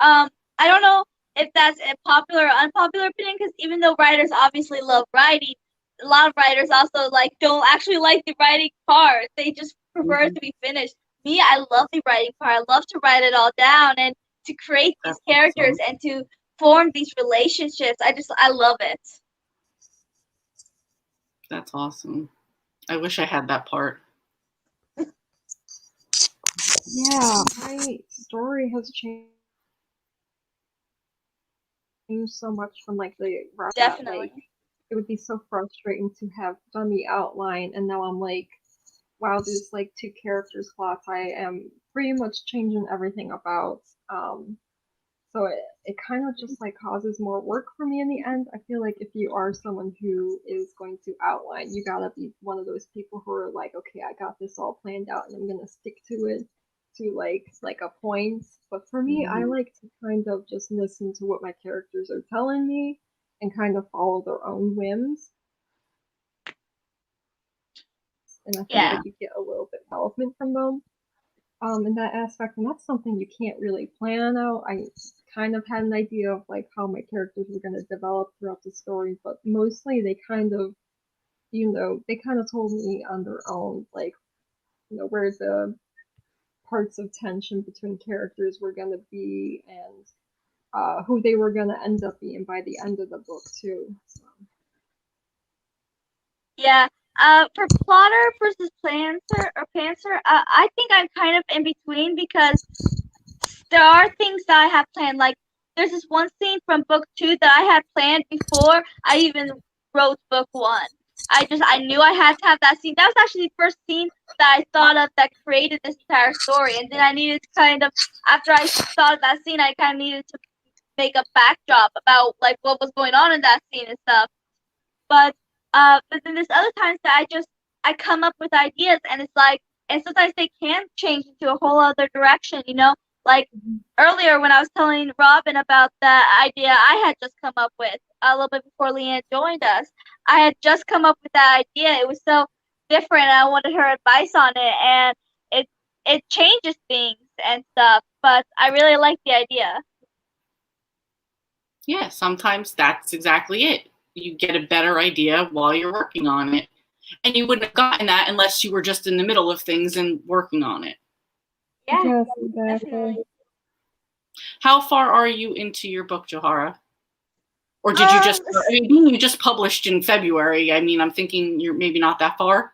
I don't know if that's a popular or unpopular opinion, because even though writers obviously love writing, a lot of writers also don't actually like the writing part. They just prefer it to be finished. Me, I love the writing part. I love to write it all down and to create these characters and to form these relationships. I love it. That's awesome. I wish I had that part. Yeah, my story has changed so much from like the route. Definitely. It would be so frustrating to have done the outline, and now I'm like, wow, there's like 2 character slots I am pretty much changing everything about. So it kind of just like causes more work for me in the end. I feel like if you are someone who is going to outline, you gotta be one of those people who are like, okay, I got this all planned out and I'm gonna stick to it to like a point. But for me, I like to kind of just listen to what my characters are telling me and kind of follow their own whims. And I feel like you get a little bit of development from them in that aspect, and that's something you can't really plan out. I kind of had an idea of like how my characters were going to develop throughout the story, but mostly they kind of, they kind of told me on their own, like, where the parts of tension between characters were going to be and who they were going to end up being by the end of the book too. So. Yeah. For plotter versus pantser, I think I'm kind of in between, because there are things that I have planned. Like there's this one scene from book 2 that I had planned before I even wrote book 1. I knew I had to have that scene. That was actually the first scene that I thought of that created this entire story. And then I needed to after I thought of that scene, I kind of needed to make a backdrop about like what was going on in that scene and stuff. But then there's other times that I come up with ideas, and it's like, and sometimes they can change into a whole other direction, Like earlier when I was telling Robin about the idea I had just come up with a little bit before Leanne joined us, I had just come up with that idea. It was so different, and I wanted her advice on it, and it changes things and stuff, but I really like the idea. Yeah, sometimes that's exactly it. You get a better idea while you're working on it. And you wouldn't have gotten that unless you were just in the middle of things and working on it. Yeah, yes, exactly. Definitely. How far are you into your book, Johara? Or did you just, you just published in February. I mean, I'm thinking you're maybe not that far.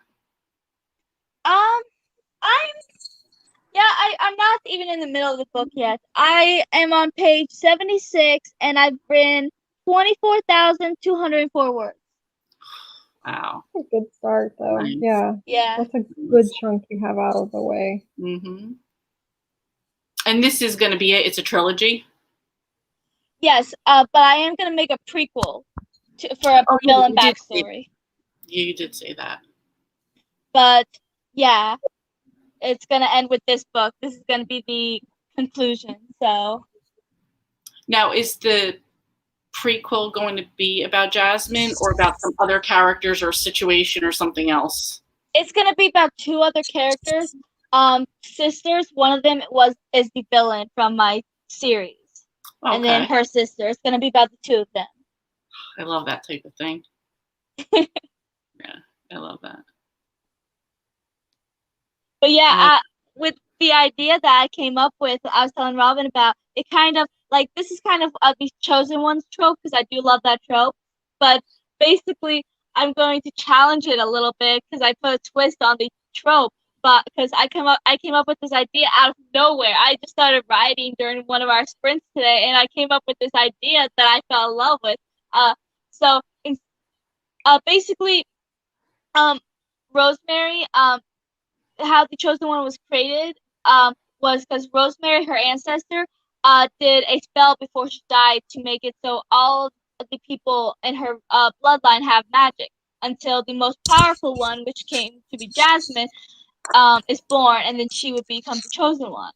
I'm not even in the middle of the book yet. I am on page 76, and I've written 24,204 words. Wow. That's a good start, though. Nice. Yeah. That's a good chunk you have out of the way. Mm-hmm. And this is going to be it? It's a trilogy? Yes, but I am going to make a prequel for a villain backstory. You did say that. But yeah, it's gonna end with this book. This is gonna be the conclusion. So now, is the prequel going to be about Jasmine or about some other characters or situation or something else? it's gonna be about two other characters, sisters. One of them is the villain from my series, Okay. and then her sister. It's gonna be about the two of them. I love that type of thing. Yeah, I love that. But yeah, with the idea that I came up with, I was telling Robin about it. Kind of like this is kind of the Chosen Ones trope because I do love that trope. But basically, I'm going to challenge it a little bit because I put a twist on the trope. But because I came up with this idea out of nowhere. I just started writing during one of our sprints today, and I came up with this idea that I fell in love with. So basically, Rosemary, how the Chosen One was created, was because Rosemary, her ancestor, did a spell before she died to make it so all of the people in her bloodline have magic until the most powerful one, which came to be Jasmine, is born, and then she would become the Chosen One.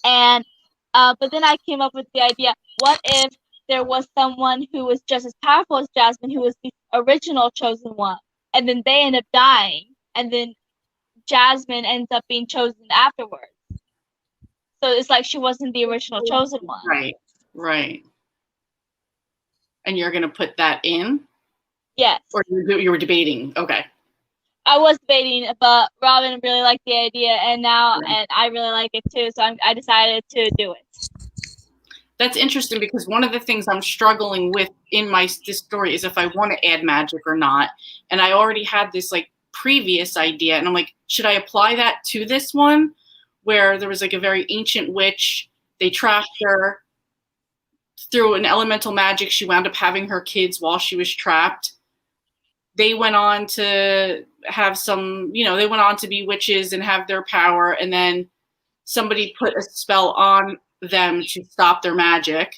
And but then I came up with the idea: what if there was someone who was just as powerful as Jasmine, who was the original Chosen One, and then they end up dying, and then Jasmine ends up being chosen afterwards. So it's like she wasn't the original Chosen One. Right. And you're going to put that in? Yes. Or you were debating? Okay. I was debating, but Robin really liked the idea, and I really like it too, so I decided to do it. That's interesting because one of the things I'm struggling with in this story is if I want to add magic or not. And I already had this like previous idea, and I'm like, should I apply that to this one where there was like a very ancient witch, they trapped her through an elemental magic, she wound up having her kids while she was trapped. They went on to have some, they went on to be witches and have their power, and then somebody put a spell on them to stop their magic.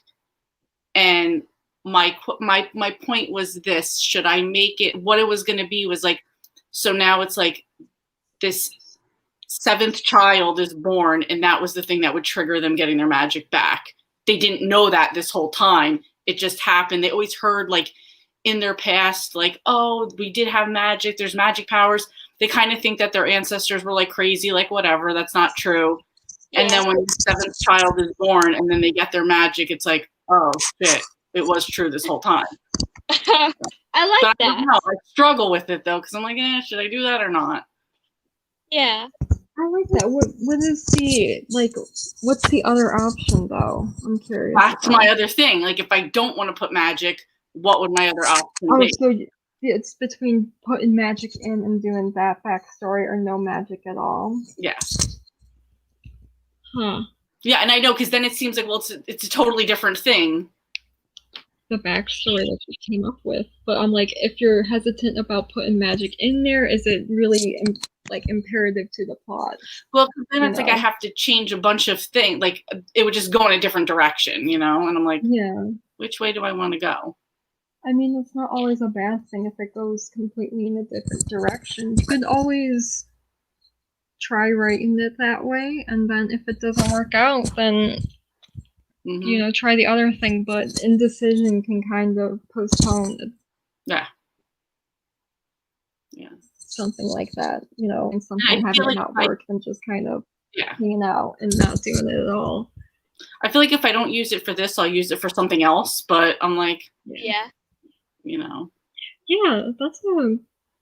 And my point was this: should I make it? What it was going to be was like, so now it's like this seventh child is born, and that was the thing that would trigger them getting their magic back. They didn't know that this whole time. It just happened. They always heard like in their past, like, oh, we did have magic. There's magic powers. They kind of think that their ancestors were like crazy, like whatever. That's not true. Yeah. And then when the seventh child is born and then they get their magic, it's like, oh shit, it was true this whole time. I like that. I struggle with it though, because I'm like, should I do that or not? Yeah. I like that. What is what's the other option though? I'm curious. That's my other thing. Like if I don't want to put magic, what would my other option be? So it's between putting magic in and doing that backstory or no magic at all. Yeah. Huh. Yeah, and I know because then it seems like, well, it's a totally different thing. The backstory that you came up with, but I'm like, if you're hesitant about putting magic in there, is it really imperative to the plot? Well, then it's like I have to change a bunch of things. Like it would just go in a different direction, And I'm like, yeah, which way do I want to go? I mean, it's not always a bad thing if it goes completely in a different direction. You could always try writing it that way, and then if it doesn't work out, then try the other thing. But indecision can kind of postpone it. Yeah. Something like that, and something having like not work than just kind of hanging out and not doing it at all. I feel like if I don't use it for this, I'll use it for something else. But I'm like, yeah. Yeah, that's a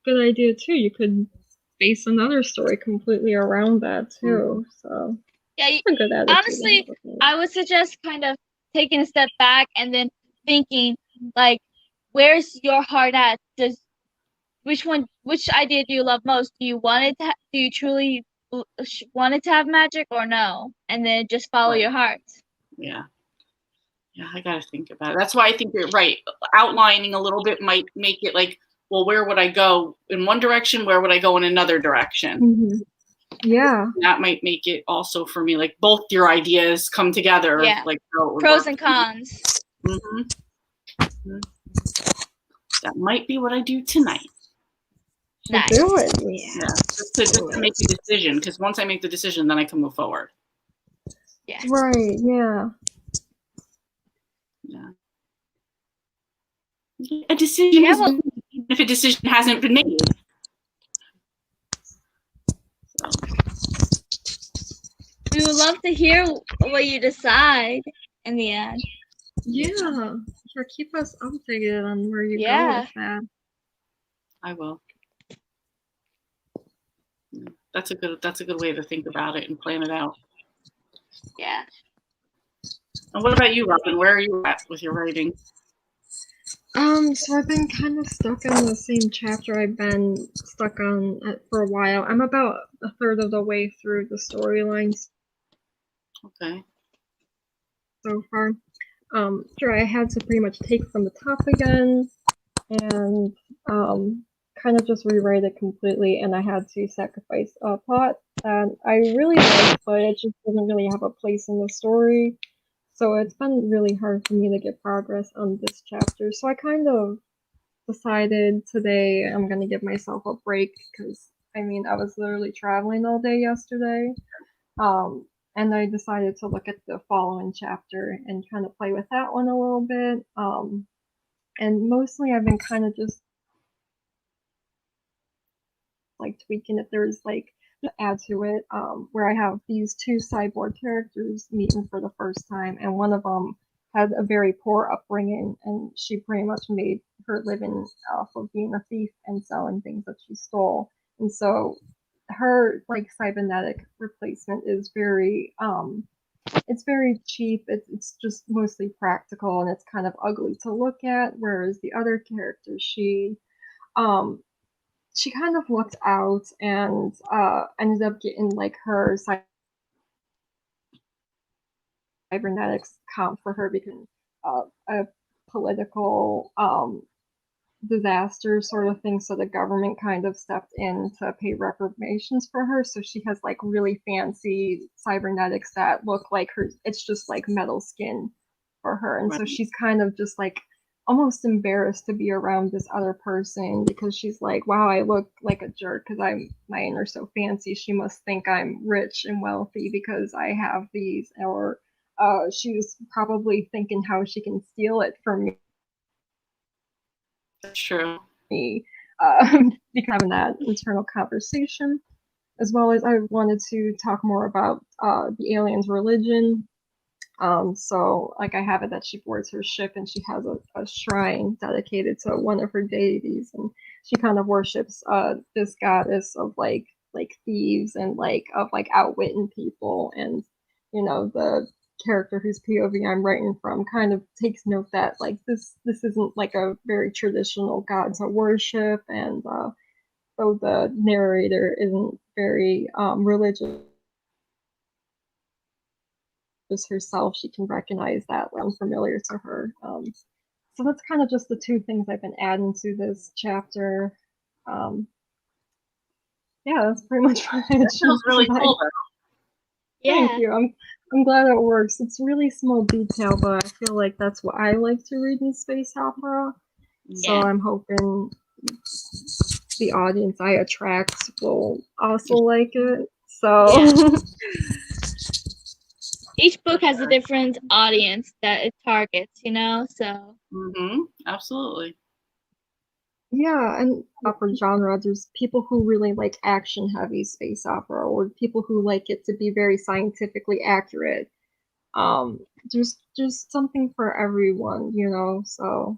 good idea too. You could base another story completely around that too. So yeah, honestly, I would suggest kind of taking a step back and then thinking like, where's your heart at? Which idea do you love most? Do you truly want it to have magic or no? And then just follow your heart. Yeah. Yeah, I gotta think about it. That's why I think you're right. Outlining a little bit might make it like, well, where would I go in one direction? Where would I go in another direction? Mm-hmm. Yeah. That might make it also for me, like both your ideas come together. Yeah. Like pros and cons. Mm-hmm. That might be what I do tonight. Nice. do it. Yeah, just to make a decision, because once I make the decision, then I can move forward. Yeah. Right, yeah. Yeah. A decision Yeah, has well- been made, even if a decision hasn't been made. So, We would love to hear what you decide in the end. Yeah. Sure, keep us updated on where you go Yeah. with that. I will. Yeah, that's a good way to think about it and plan it out. Yeah. Oh, And what about you, Robin? Where are you at with your writing? So I've been kind of stuck in the same chapter I've been stuck on for a while. I'm about a third of the way through the storylines Okay. so far. Sure, I had to pretty much take from the top again and kind of just rewrite it completely, and I had to sacrifice a plot that I really liked, but it just doesn't really have a place in the story. So it's been really hard for me to get progress on this chapter. So I kind of decided today I'm gonna give myself a break because I mean I was literally traveling all day yesterday. And I decided to look at the following chapter and kind of play with that one a little bit. And mostly I've been kind of just like tweaking it. There's like to add to it, where I have these two cyborg characters meeting for the first time, and one of them had a very poor upbringing, and she pretty much made her living off of being a thief and selling things that she stole. And so her like cybernetic replacement is very it's very cheap. It's just mostly practical, and it's kind of ugly to look at. Whereas the other character, um she kind of looked out and ended up getting like her cybernetics comp for her because a political disaster sort of thing. So the government kind of stepped in to pay reparations for her. So she has like really fancy cybernetics that look like her. It's just like metal skin for her, and so Right. she's kind of just like almost embarrassed to be around this other person because she's like, wow, I look like a jerk because my inner so fancy. She must think I'm rich and wealthy because I have these, or she was probably thinking how she can steal it from me. That's true. Because having that internal conversation, as well as I wanted to talk more about the alien's religion. So like I have it that she boards her ship and she has a shrine dedicated to one of her deities, and she kind of worships this goddess of like thieves and like of like outwitting people. And you know, the character whose POV I'm writing from kind of takes note that like this isn't like a very traditional god to worship, and though the narrator isn't very religious herself, she can recognize that unfamiliar to her. So that's kind of just the two things I've been adding to this chapter. Yeah, that's pretty much what I That sounds really cool, though. Yeah. Thank you. I'm glad it works. It's really small detail, but I feel like that's what I like to read in space opera. So Yeah. I'm hoping the audience I attract will also like it. So Each book has a different audience that it targets, you know? So Absolutely. yeah, and opera genre, there's people who really like action heavy space opera, or people who like it to be very scientifically accurate. There's something for everyone, you know. So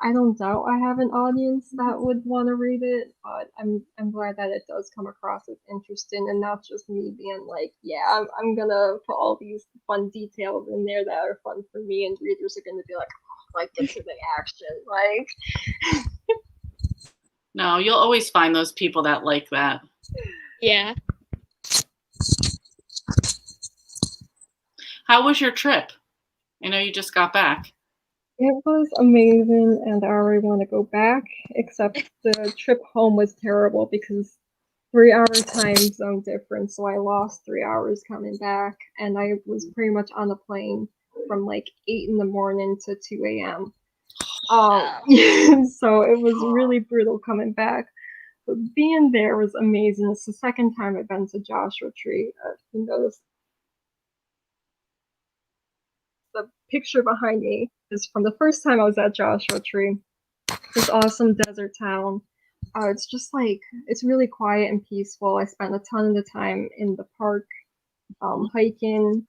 I don't doubt I have an audience that would want to read it, but I'm glad that it does come across as interesting and not just me being like, yeah, I'm gonna put all these fun details in there that are fun for me, and readers are gonna be like, oh, like get to the action, like. No, you'll always find those people that like that. yeah. How was your trip? I know you just got back. It was amazing, and I already want to go back, except the trip home was terrible because 3 hour time zone difference, so I lost 3 hours coming back, and I was pretty much on the plane from like 8 in the morning to 2 a.m. So it was really brutal coming back. But being there was amazing. It's the second time I've been to Joshua Tree. You notice the picture behind me is from the first time I was at Joshua Tree. This awesome desert town. It's just like, it's really quiet and peaceful. I spent a ton of the time in the park, hiking,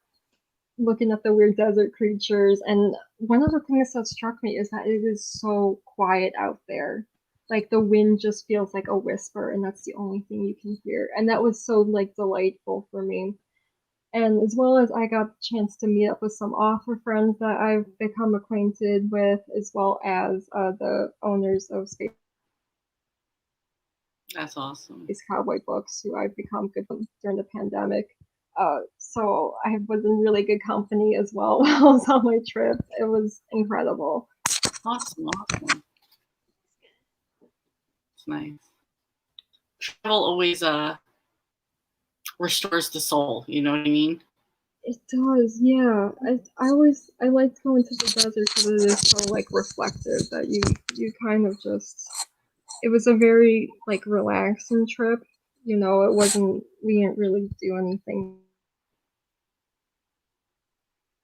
looking at the weird desert creatures. And one of the things that struck me is that it is so quiet out there. Like the wind just feels like a whisper, and that's the only thing you can hear. And that was so like delightful for me. And as well as I got the chance to meet up with some author friends that I've become acquainted with, as well as the owners of Space That's awesome. Cowboy Books, who I've become good with during the pandemic. So I was in really good company as well while I was on my trip. It was incredible. Awesome. It's nice. Travel always restores the soul. You know what I mean? It does, yeah. I liked going to the desert because it is so like reflective that you kind of just. It was a very like relaxing trip. You know, it wasn't. We didn't really do anything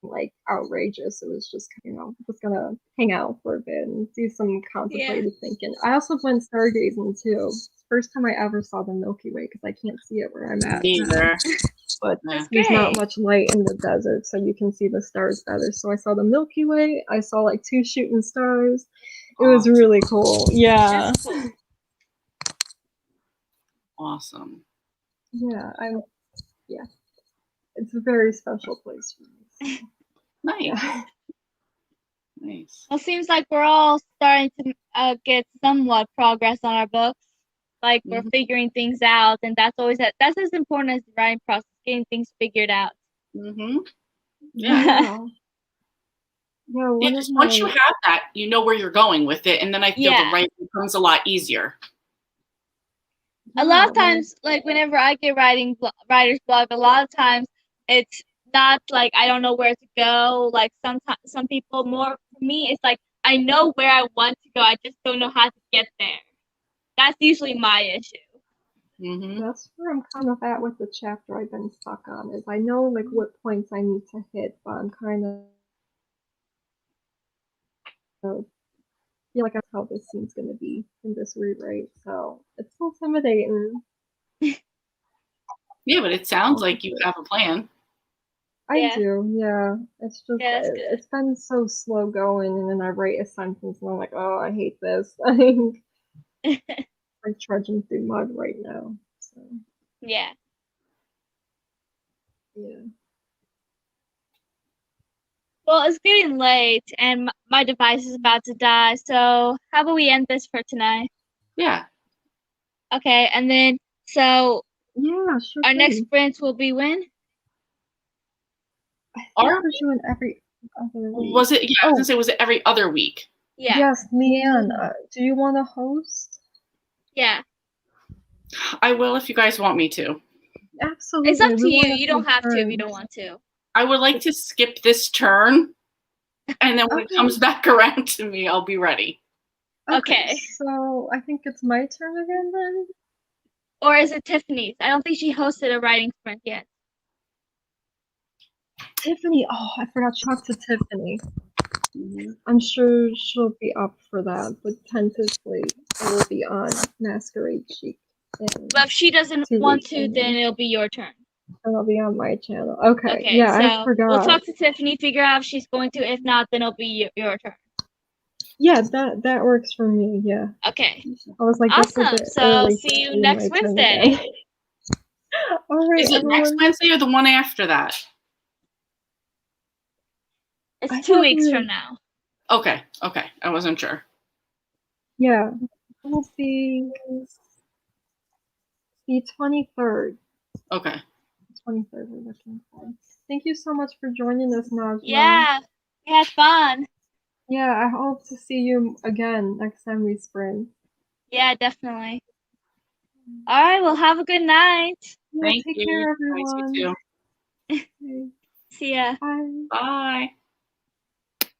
like outrageous. It was just, you know, just gonna hang out for a bit and do some contemplative thinking. I also went stargazing too. First time I ever saw the Milky Way, because I can't see it where I'm at. Neither. But Yeah. there's not much light in the desert, so you can see the stars better. So I saw the Milky Way. I saw like 2 shooting stars. It was really cool. Yeah. That's cool. Awesome. Yeah, it's a very special place for me. So, Nice. yeah. Nice. Well, it seems like we're all starting to get somewhat progress on our books. Like we're figuring things out, and that's as important as the writing process, getting things figured out. Mm-hmm. Yeah. Yeah, Just once you have that, you know where you're going with it, and then I feel the writing becomes a lot easier. A lot of times, like whenever I get writer's block, a lot of times it's not like I don't know where to go. Like sometimes some people more for me, it's like I know where I want to go, I just don't know how to get there. That's usually my issue. Mm-hmm. That's where I'm kind of at with the chapter I've been stuck on. Is I know like what points I need to hit, but I'm kind of feel like that's how this scene's gonna be in this rewrite. So it's intimidating. Yeah, but it sounds like you have a plan. I do, yeah. It's just it's been so slow going, and then I write a sentence and I'm like, oh, I hate this. I'm trudging through mud right now. So yeah. Well, it's getting late, and my device is about to die. So how about we end this for tonight? Yeah. Okay, and then so yeah, sure. Our next sprint will be when? I think we're doing every other week. Was it? Yeah, I was gonna say, was it every other week? Yeah. Yes, Leanne. Do you want to host? Yeah. I will if you guys want me to. Absolutely. It's up to you. You don't have to if you don't want to. I would like to skip this turn, and then when it comes back around to me, I'll be ready. Okay. So I think it's my turn again then? Or is it Tiffany's? I don't think she hosted a writing sprint yet. Tiffany. Oh, I forgot to talk to Tiffany. I'm sure she'll be up for that, but tentatively it will be on Masquerade Chic. But if she doesn't want to, then it'll be your turn. It'll be on my channel. Okay. Yeah, so I forgot. We'll talk to Tiffany, figure out if she's going to. If not, then it'll be your turn. Yeah, that works for me. Yeah. Okay. I was like, awesome. So see you next Wednesday. All right. Is it next Wednesday or the one after that? It's 2 weeks from now. Okay. Okay. I wasn't sure. Yeah. We'll see the 23rd. Okay. 23rd we're looking for. Thank you so much for joining us, Najma. Yeah. We had fun. Yeah, I hope to see you again next time we sprint. Yeah, definitely. All right, well, have a good night. Yeah, take care, everyone. Nice, you too. See ya. Bye. Bye.